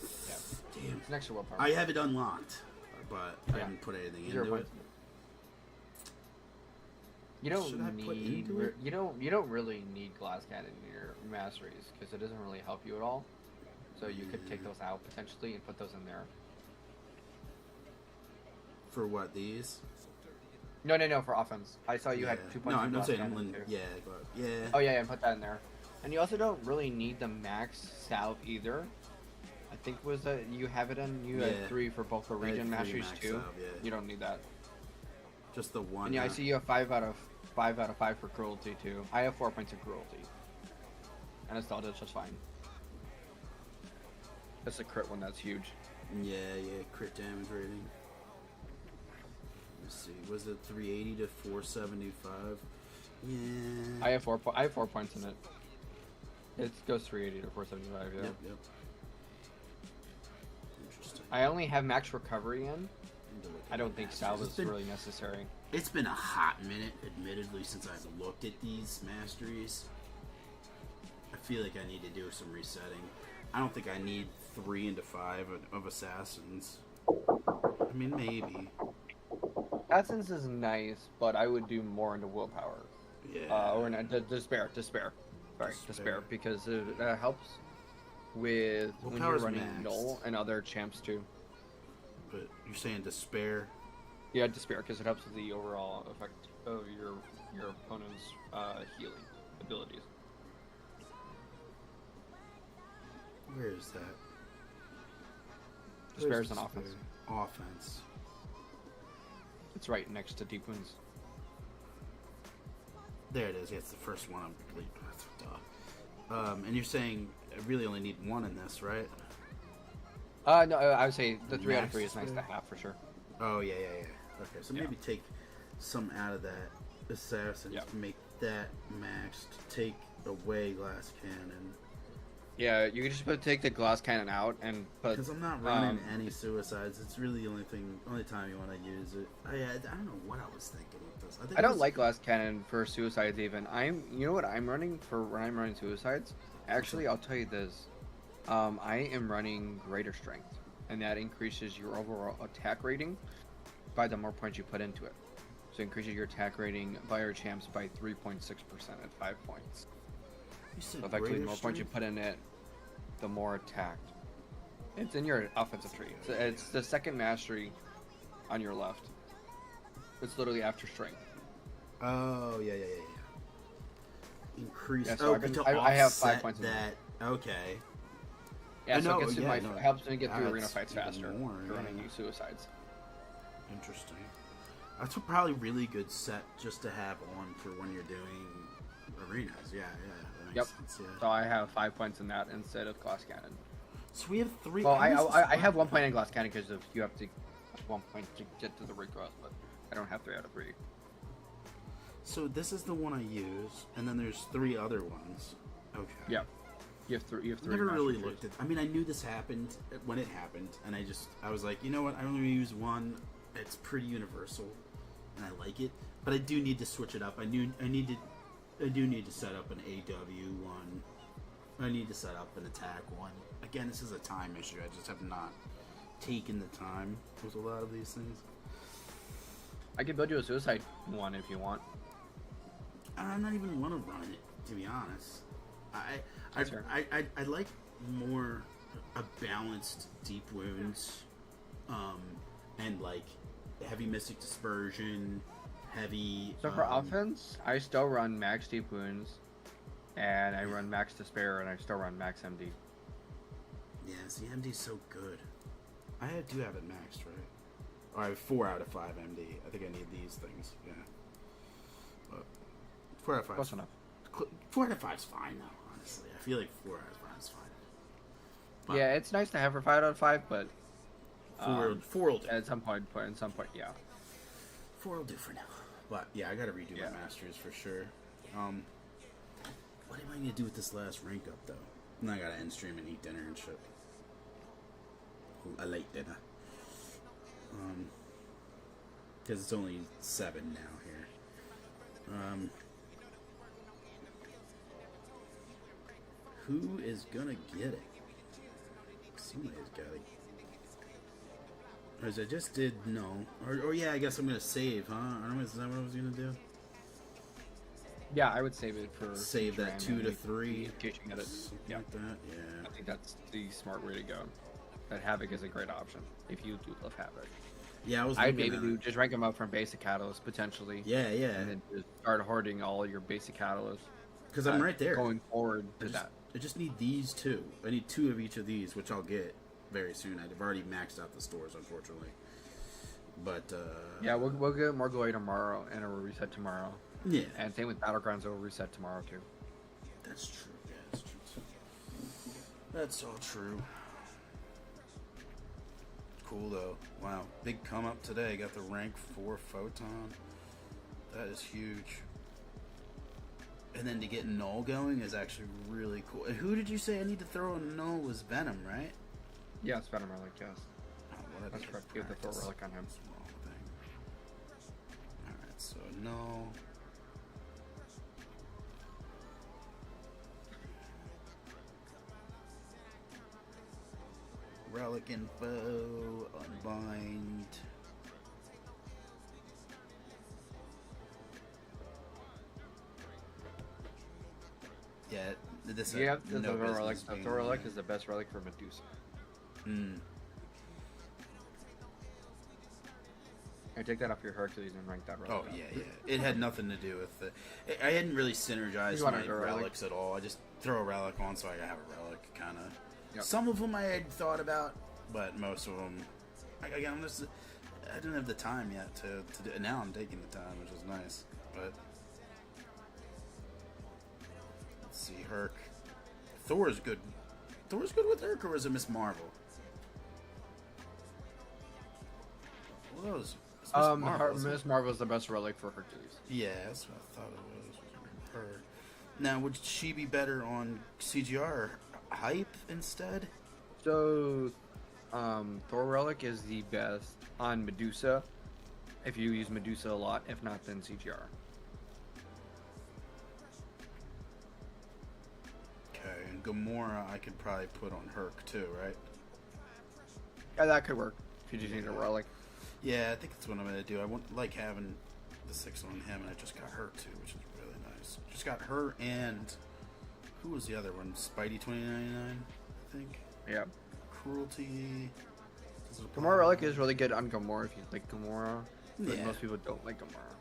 Yeah. Damn. It's next to willpower. I have it unlocked, but I Yeah. didn't put anything 0 into it. points. You don't Should I put need into it? you don't really need glass cannon in your masteries because it doesn't really help you at all. So you could take those out potentially and put those in there. For what, these? No, for offense. I saw you had 2 points. No, in I'm not glass saying cannon, too. yeah, but yeah. Oh yeah, put that in there. And you also don't really need the max salve either. I think was that you have it in. You Yeah. had 3 for both the I had region 3 masteries max too. salve, yeah. You don't need that. Just the one. And yeah, I see you have 5 out of 5 for cruelty too. I have 4 points of cruelty, and it still does just fine. That's a crit one. That's huge. Yeah, crit damage rating. Let's see. Was it 380 to 475? Yeah. I have 4 points in it. It goes 380 to 475. Yeah. Yep. I only have max recovery in. I don't think salve is really necessary. It's been a hot minute, admittedly, since I've looked at these masteries. I feel like I need to do some resetting. I don't think I need 3 into 5 of assassins. I mean, maybe. Assassins is nice, but I would do more into willpower. Yeah. Or no, despair. Sorry, despair, because it helps with when you're Willpower's running maxed. null and other champs too. But you're saying despair? Yeah, despair, because it helps with the overall effect of your opponent's healing abilities. Where is that? Despair Where's is an offense. Offense. It's right next to deep wounds. There it is. Yeah, it's the first one I'm complete. Duh. And you're saying I really only need 1 in this, right? No, I would say the 3 out of Max 3 is nice to despair? have for sure. Oh, yeah. Okay, so maybe take some out of that assassin, make that maxed, take away glass cannon. Yeah, you can just take the glass cannon out and put. Because I'm not running any suicides. It's really the only time you want to use it. I don't know what I was thinking with this. I don't like glass cannon for suicides even. You know what I'm running for when I'm running suicides? Actually, I'll tell you this. I am running greater strength, and that increases your overall attack rating by the more points you put into it. So it increases your attack rating by your champs by 3.6% at 5 points. So effectively, the more points you put in it, the more attacked. It's in your offensive tree. So it's the second mastery on your left. It's literally after strength. Oh, yeah. Increase. Yeah, so I have 5 points in that. Okay. Yeah, so know, it gets helps me get through arena that's fights even faster more, for running suicides. Interesting. That's a probably really good set just to have on for when you're doing arenas. Yeah. That makes sense, yeah. So I have 5 points in that instead of glass cannon. So we have 3. Well, I have 1 point in glass cannon because you have to 1 point to get to the regrowth, but I don't have 3 out of 3. So this is the one I use, and then there's 3 other ones. Okay. Yeah. You have 3. Never really looked at. I mean, I knew this happened when it happened, and I was like, you know what? I only use 1. It's pretty universal, and I like it. But I do need to switch it up. I do need to set up an AW one. I need to set up an attack one. Again, this is a time issue. I just have not taken the time with a lot of these things. I can build you a suicide one if you want. I'm not even want to run it, to be honest. I like more a balanced deep wounds, and like heavy mystic dispersion, heavy. So for offense, I still run max deep wounds, and I run max despair, and I still run max MD. Yeah, see, MD's so good. I do have it maxed, right? Oh, I have 4 out of 5 MD. I think I need these things. Yeah. But 4 out of 5. Close enough. 4 out of 5 is fine, though. Honestly, I feel like 4 out of 5 is fine. But Yeah, it's nice to have for 5 out of 5, but 4 will do. at some point, yeah. 4 will do for now. But yeah, I gotta redo my masters for sure. What am I gonna do with this last rank up though? And I gotta end stream and eat dinner and shit. A late dinner. Because it's only 7 now here. Who is gonna get it? Somebody's got it. As I just did, no. Or yeah, I guess I'm gonna save, huh? I don't know, is that what I was gonna do? Yeah, I would save it for Save future that anime 2 to 3. in case you get it. Something Yeah, like that, yeah. I think that's the smart way to go. That Havoc is a great option if you do love Havoc. Yeah, I'd maybe just rank them up from basic catalyst potentially. Yeah. And then just start hoarding all your basic catalysts. Because I'm right there. Going forward to that. I just need these 2. I need 2 of each of these, which I'll get very soon. I've already maxed out the stores, unfortunately. But, yeah, we'll get more glory tomorrow, and it will reset tomorrow. Yeah. And same with Battlegrounds, it will reset tomorrow, too. That's true. Yeah, that's true. That's all true. Cool, though. Wow. Big come up today. Got the rank 4 Photon. That is huge. And then to get Null going is actually really cool. And who did you say I need to throw a Null was Venom, right? Yeah, it's Venom, yes. What That's correct. You have to throw a relic on him. Small thing. Alright, so no. Relic info, unbind. Yeah, this You have the no Thor relic. business The being Thor on relic there. is the best relic for Medusa. Hmm. I take that off your Hercules and rank that relic. Oh up. yeah, yeah. It had nothing to do with the. I hadn't really synergized You wanted my a relic? relics at all. I just throw a relic on so I have a relic, kind of. Yep. Some of them I had thought about, but most of them, again, I didn't have the time yet to do. Now I'm taking the time, which is nice. But let's see, Herc. Thor's good. Thor's good with Herc, or is it Miss Marvel? What are those? It's Miss Marvel, isn't it? Miss Marvel is the best relic for Hercules. Yeah, that's what I thought it was. Her. Now, would she be better on CGR or hype instead? So, Thor relic is the best on Medusa. If you use Medusa a lot, if not, then CGR. Okay, and Gamora I could probably put on Herc too, right? Yeah, that could work if you just need a relic. Yeah, I think that's what I'm gonna do. I want like having the 6 on him, and I just got her too, which is really nice. Just got her and who was the other one? Spidey 2099, I think. Yeah. Cruelty. Gamora relic is really good on Gamora if you like Gamora. But Yeah. most people don't like Gamora.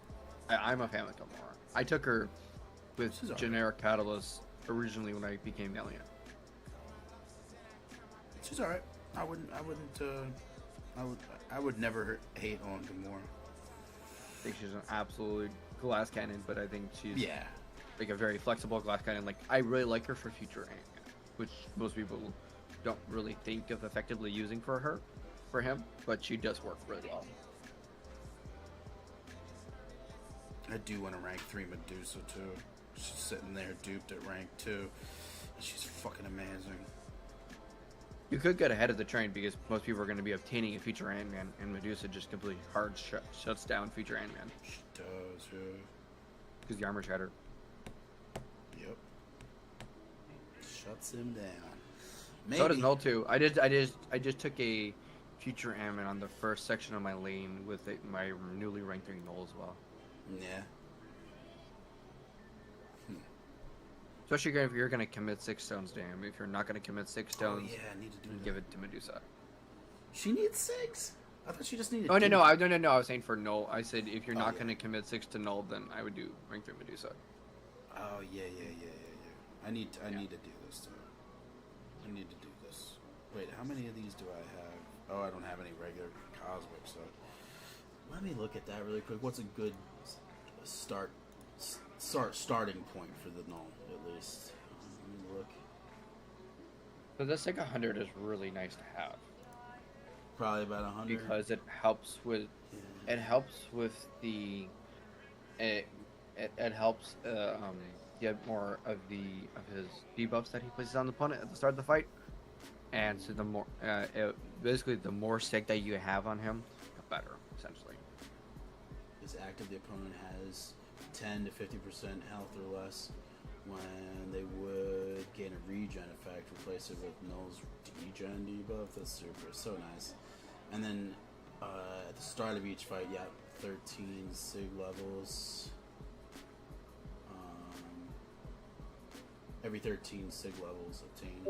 I'm a fan of Gamora. I took her with She's alright. generic catalyst originally when I became Valiant. She's alright. I would never hate on Gamora. I think she's an absolute glass cannon, but I think she's Yeah. like a very flexible glass cannon. Like I really like her for future Ant-Man, which most people don't really think of effectively using for him, but she does work really well. I do want to rank 3 Medusa too. She's sitting there duped at rank 2. She's fucking amazing. You could get ahead of the train because most people are going to be obtaining a future Ant-Man, and Medusa just completely shuts down future Ant-Man She does, yeah. because the armor shattered. Yep. Shuts him down. Maybe. So does Null too. I just took a future Ant-Man on the first section of my lane with my newly ranked 3 Null as well. Yeah. Especially if you're gonna commit 6 stones to him. If you're not gonna commit 6 stones, Oh, yeah, I need to do then that. give it to Medusa. She needs 6? I thought she just needed Oh 2. no, I was saying for Null. I said if you're Oh, not yeah. gonna commit 6 to Null, then I would do rank 3 Medusa. Oh, yeah. I need to do this, too. I need to do this. Wait, how many of these do I have? Oh, I don't have any regular Cosmic, so... Let me look at that really quick. What's a good starting point for the null, at least? Let me look. So this like 100 is really nice to have Probably about 100. because it helps with the it helps get more of his debuffs that he places on the opponent at the start of the fight, and so the more basically the more stake that you have on him, the better essentially. This active, the opponent has 10 to 50% health or less. When they would gain a regen effect, replace it with Null's degen debuff. That's super, so nice. And then at the start of each fight, yeah, 13 sig levels. Every 13 sig levels obtain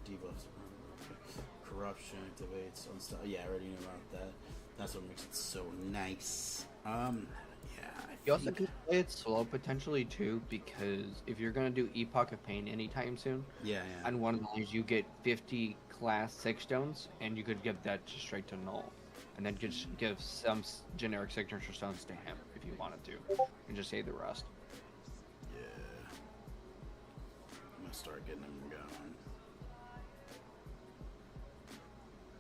debuffs. Corruption activates on stuff. Yeah, I already knew about that. That's what makes it so nice. Yeah. You also can play it slow potentially too, because if you're gonna do Epoch of Pain anytime soon, Yeah. on one of those you get 50 class 6 stones, and you could give that just straight to Null, and then just give some generic signature stones to him if you wanted to, and just save the rest. Yeah. I'm gonna start getting them going.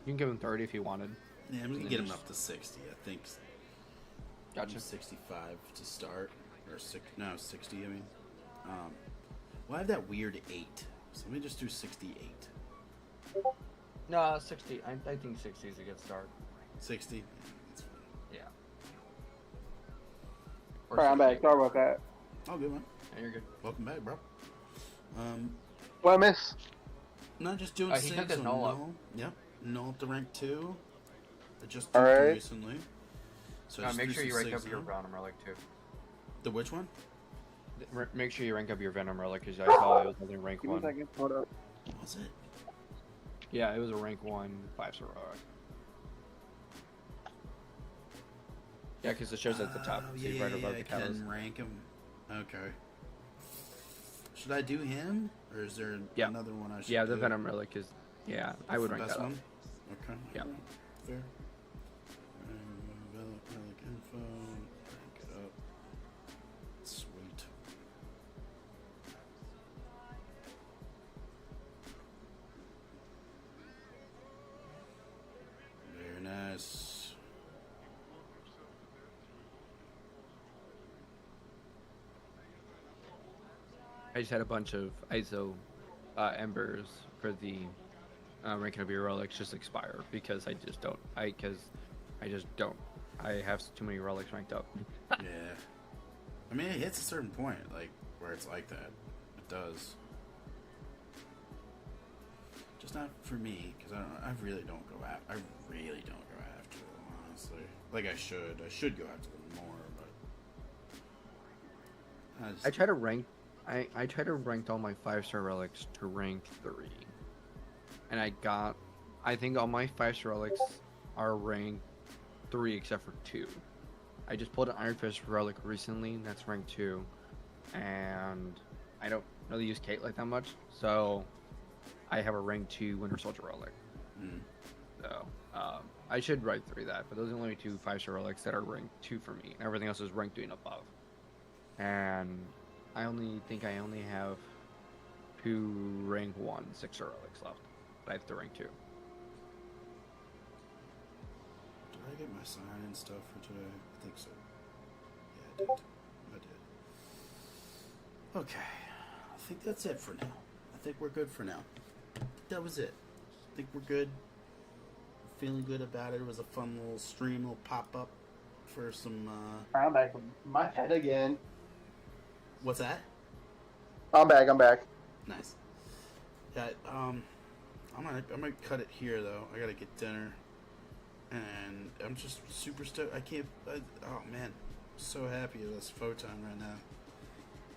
You can give him 30 if you wanted. Yeah, I'm gonna And get then them just- up to 60. I think. Gotcha. 65 to start, or 60. I mean, well, I have that weird 8, so let me just do 68. No, 60. I think 60 is a good start. 60. Yeah. Alright, I'm back. Sorry about that. Oh, good man. Yeah, you're good. Welcome back, bro. What I miss? Not just doing He took SIGs his on null up. null. Yep. Null up to rank 2. I just did Alright. recently. So I just Make threw sure you some rank up SIGs your in. Venom Relic too. The which one? Make sure you rank up your Venom Relic because I saw it was only rank Give me a 1. second. Hold up. What was it? Yeah, it was a rank 1 5-star relic. Yeah, because it shows at the top. Oh, See yeah, right yeah, above yeah, the I catalyst. can rank him. Okay. Should I do him? Or is there Yeah. another one I should Yeah, do? the Venom Relic is. Yeah, I would rank Best that up. one? Okay. Yeah. alright, Fair. Relic info. Rank it up. Sweet. Very nice. I just had a bunch of ISO embers for the ranking of your relics just expire because I just don't. I have too many relics ranked up. Yeah. I mean, it hits a certain point, like, where it's like that. It does. Just not for me, because I really don't go after. I really don't go after them, honestly. Like I should. I should go after them more, but I try to rank. I try to rank all my 5-star relics to rank 3, and I think all my 5-star relics are ranked 3 except for 2. I just pulled an Iron Fist relic recently, and that's rank 2, and I don't really use Kate like that much, so I have a rank 2 Winter Soldier relic. So I should write 3 that, but those are the only 2 5-star relics that are ranked 2 for me. Everything else is ranked 3 and above. And I think I only have 2 rank 1 6-star relics left. But I have to rank 2. did I get my sign and stuff for today? I think so. Yeah, I did. Okay. I think that's it for now. I think we're good for now. That was it. I think we're good. Feeling good about it. It was a fun little stream, little pop-up for some, I'm back. My head again. What's that? I'm back. Nice. Yeah, I'm gonna cut it here, though. I gotta get dinner. And I'm just super stoked. Oh, man. So happy with this photon right now.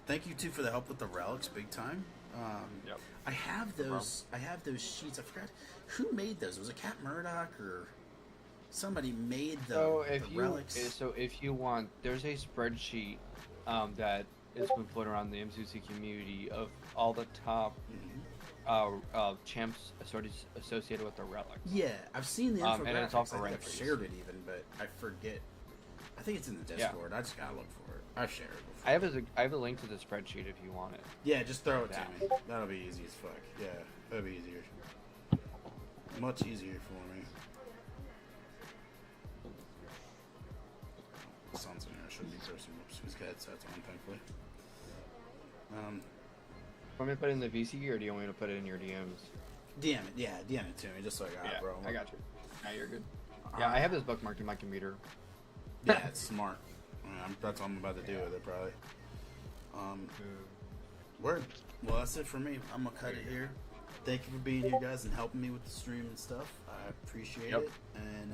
Thank you, too, for the help with the relics, big time. Yep. I have those sheets. I forgot who made those. Was it Cat Murdoch or somebody made the relics? So if you want, there's a spreadsheet that has been floating around the M2C community of all the top champs associated with the relics. Yeah, I've seen the infographics. and it's all I for think rank I've threes. shared it even, but I forget. I think it's in the Discord. I just gotta look for it. I've shared it before. I have a link to the spreadsheet if you want it. Yeah, just throw it to me. That'll be easy as fuck. Yeah, that'll be easier. Much easier for me. The sun's in here. I shouldn't be cursing. Whoops, his headset's on, thankfully. Want me to put it in the VC or do you want me to put it in your DMs? DM it. Yeah, DM it to me, just so I got it, bro. I got you. Yeah, you're good. Yeah, I have this bookmarked in my computer. Yeah, it's smart. That's what I'm about to do with it, probably. Word. Well, that's it for me. I'm gonna cut it here. Thank you for being here, guys, and helping me with the stream and stuff. I appreciate it. And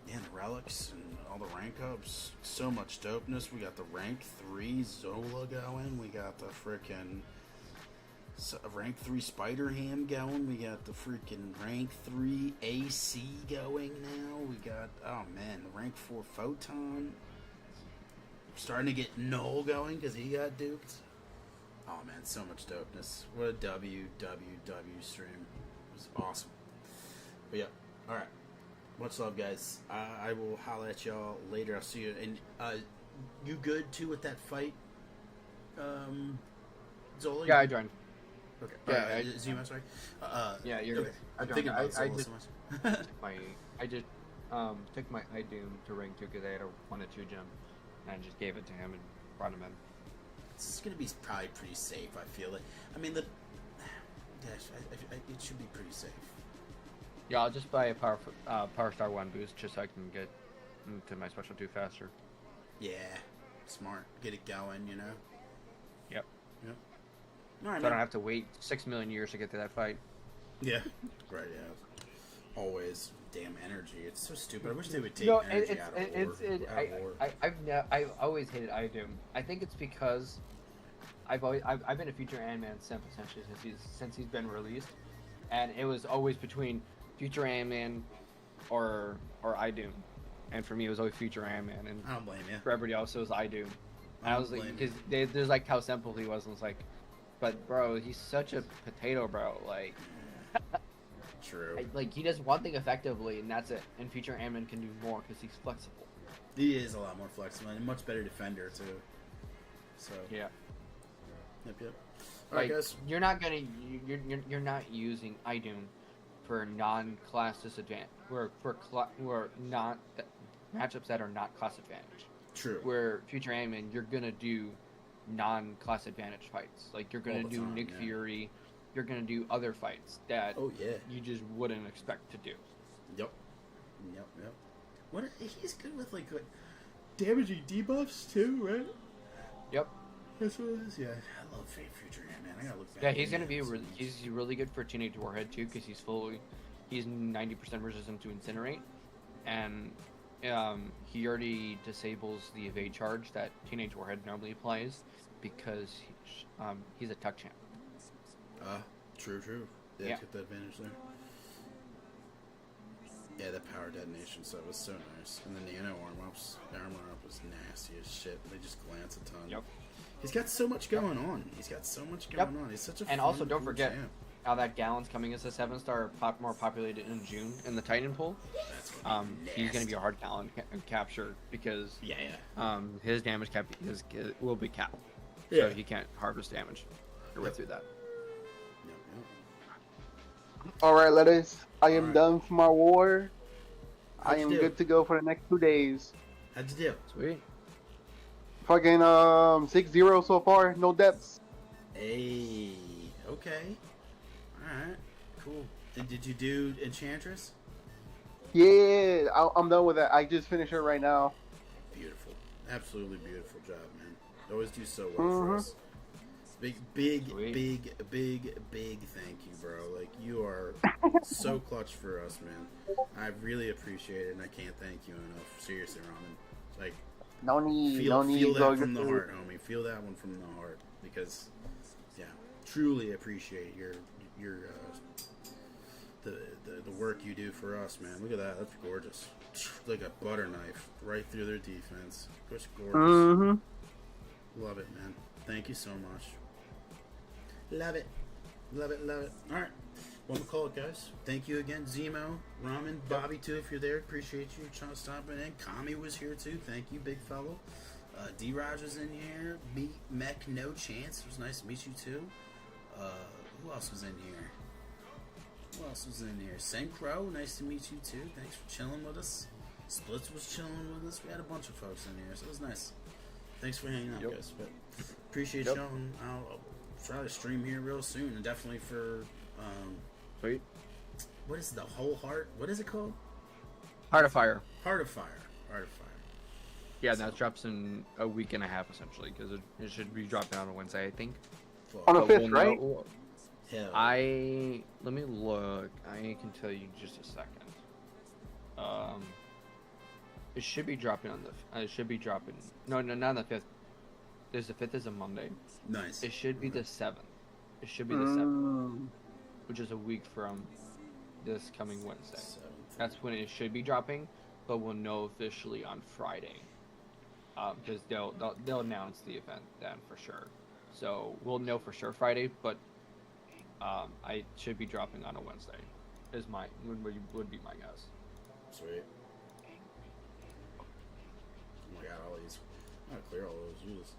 yeah, the relics and all the rank ups. So much dopeness. We got the rank 3 Zola going. We got the freaking rank 3 Spider Ham going. We got the freaking rank 3 AC going now. We got, oh man, the rank 4 Photon. Starting to get Null going because he got duped. Oh man, so much dopeness. What a WWW stream. It was awesome. But yeah, alright. Much love, guys. I will holler at y'all later. I'll see you. And you good too with that fight, Zola? Yeah, I joined. Okay. Yeah, Zima, sorry. Yeah, you're okay. good. I'm thinking about Zola so much. I just took my iDoom to rank 2 because I had a 1 and 2 gem, and I just gave it to him and brought him in. It's gonna be probably pretty safe. I feel it. I mean, the Gosh, it should be pretty safe. Yeah, I'll just buy a Power Star 1 boost just so I can get into my Special 2 faster. Yeah, smart. Get it going, you know? Yep. Yep. All right, So I don't have to wait 6 million years to get to that fight. Yeah. Right, yeah. Always. Damn energy. It's so stupid. I wish they would take No, energy out of war. I've always hated Idum. I think it's because I've been a Future Ant-Man simp essentially since he's been released, and it was always between Future Ant-Man or Idum, and for me it was always Future Ant-Man, and I don't blame you. for everybody else it was Idum. And I was like, blame because there's like how simple he was, and it's like, but bro, he's such a potato, bro. Like, True. like he does one thing effectively, and that's it. And Future Ant-Man can do more because he's flexible. He is a lot more flexible and a much better defender too. So Yeah. Yep. All right, Like, guys. you're not gonna you're not using Idum for non-class disadvantage. We're not matchups that are not class advantage. True. Where Future Ant-Man, you're gonna do non-class advantage fights. Like you're gonna All the do time, Nick yeah. Fury. You're gonna do other fights that Oh yeah. you just wouldn't expect to do. Yep. What? He's good with like damaging debuffs too, right? Yep. That's what it is. Yeah. I love Future Ant-Man. I gotta look back. Yeah, he's at gonna be it. he's really good for Teenage Warhead too because he's 90% resistant to Incinerate, and he already disables the evade charge that Teenage Warhead normally applies because he's a tuck champ. True. Yeah, Yeah. get the advantage there. Yeah, the power detonation stuff was so nice. And the nano arm-ups was nasty as shit. They just glance a ton. Yep. He's got so much going on. He's such a And fun, also, don't cool forget champ. how that Gallon's coming as a 7-star, more populated in June in the Titan pool. That's gonna be He's gonna nasty. be a hard Gallon capture because his damage cap will be capped, so he can't harvest damage or way through that. Alright, lettuce. I am Alright. done for my war. How'd I you am do? good to go for the next 2 days. How'd you do? Sweet. Fucking 6-0 so far, no depths. Hey, okay. Alright, cool. Did you do Enchantress? Yeah, I'm done with that. I just finished it right now. Beautiful. Absolutely beautiful job, man. You always do so well for us. Big thank you, bro. Like, you are so clutch for us, man. I really appreciate it, and I can't thank you enough. Seriously, Ramen. Like, No need, feel that bro. from the heart, homie. Feel that one from the heart, because, yeah, truly appreciate your the work you do for us, man. Look at that. That's gorgeous. Like a butter knife right through their defense. Just gorgeous. Mm-hmm. Love it, man. Thank you so much. Love it. Alright. Well, we'll call it, guys. Thank you again, Zemo, Ramen, Bobby, too, if you're there. Appreciate you stopping in. Kami was here, too. Thank you, big fellow. D-Raj was in here. Mech No Chance. It was nice to meet you, too. Who else was in here? Senkro, nice to meet you, too. Thanks for chilling with us. Splits was chilling with us. We had a bunch of folks in here, so it was nice. Thanks for hanging out, guys. But appreciate y'all. And I'll try to stream here real soon, and definitely for Sweet. what is the whole heart? What is it called? Heart of Fire. Heart of Fire. Yeah, that drops in a week and a half essentially because it should be dropping on a Wednesday, I think. On the Fuck. 5th, right? Hell. Let me look. I can tell you in just a second. It should be dropping on the. It should be dropping. No, not on the 5th. There's the 5th is a Monday. Nice. It should be the 7th. It should be the 7th, which is a week from this coming Wednesday. That's when it should be dropping, but we'll know officially on Friday. Because they'll announce the event then for sure. So we'll know for sure Friday, but I should be dropping on a Wednesday. Would be my guess. Sweet. Oh my god, all these. I gotta clear all those uses.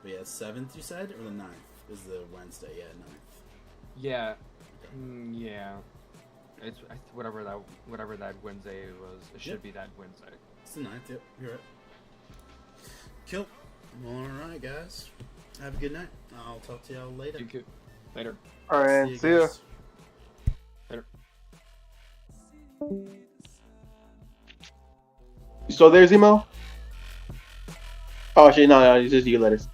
But yeah, 7th you said, or the 9th is the Wednesday? Yeah, 9th. Yeah. Okay. Yeah. It's whatever that Wednesday was. It should be that Wednesday. It's the 9th. Yep, you're right. Cool. Well, all right, guys. Have a good night. I'll talk to y'all later. Thank you. Later. Alright, see ya. guys. You still there, Zemo? Oh shit, no, it's just you letters.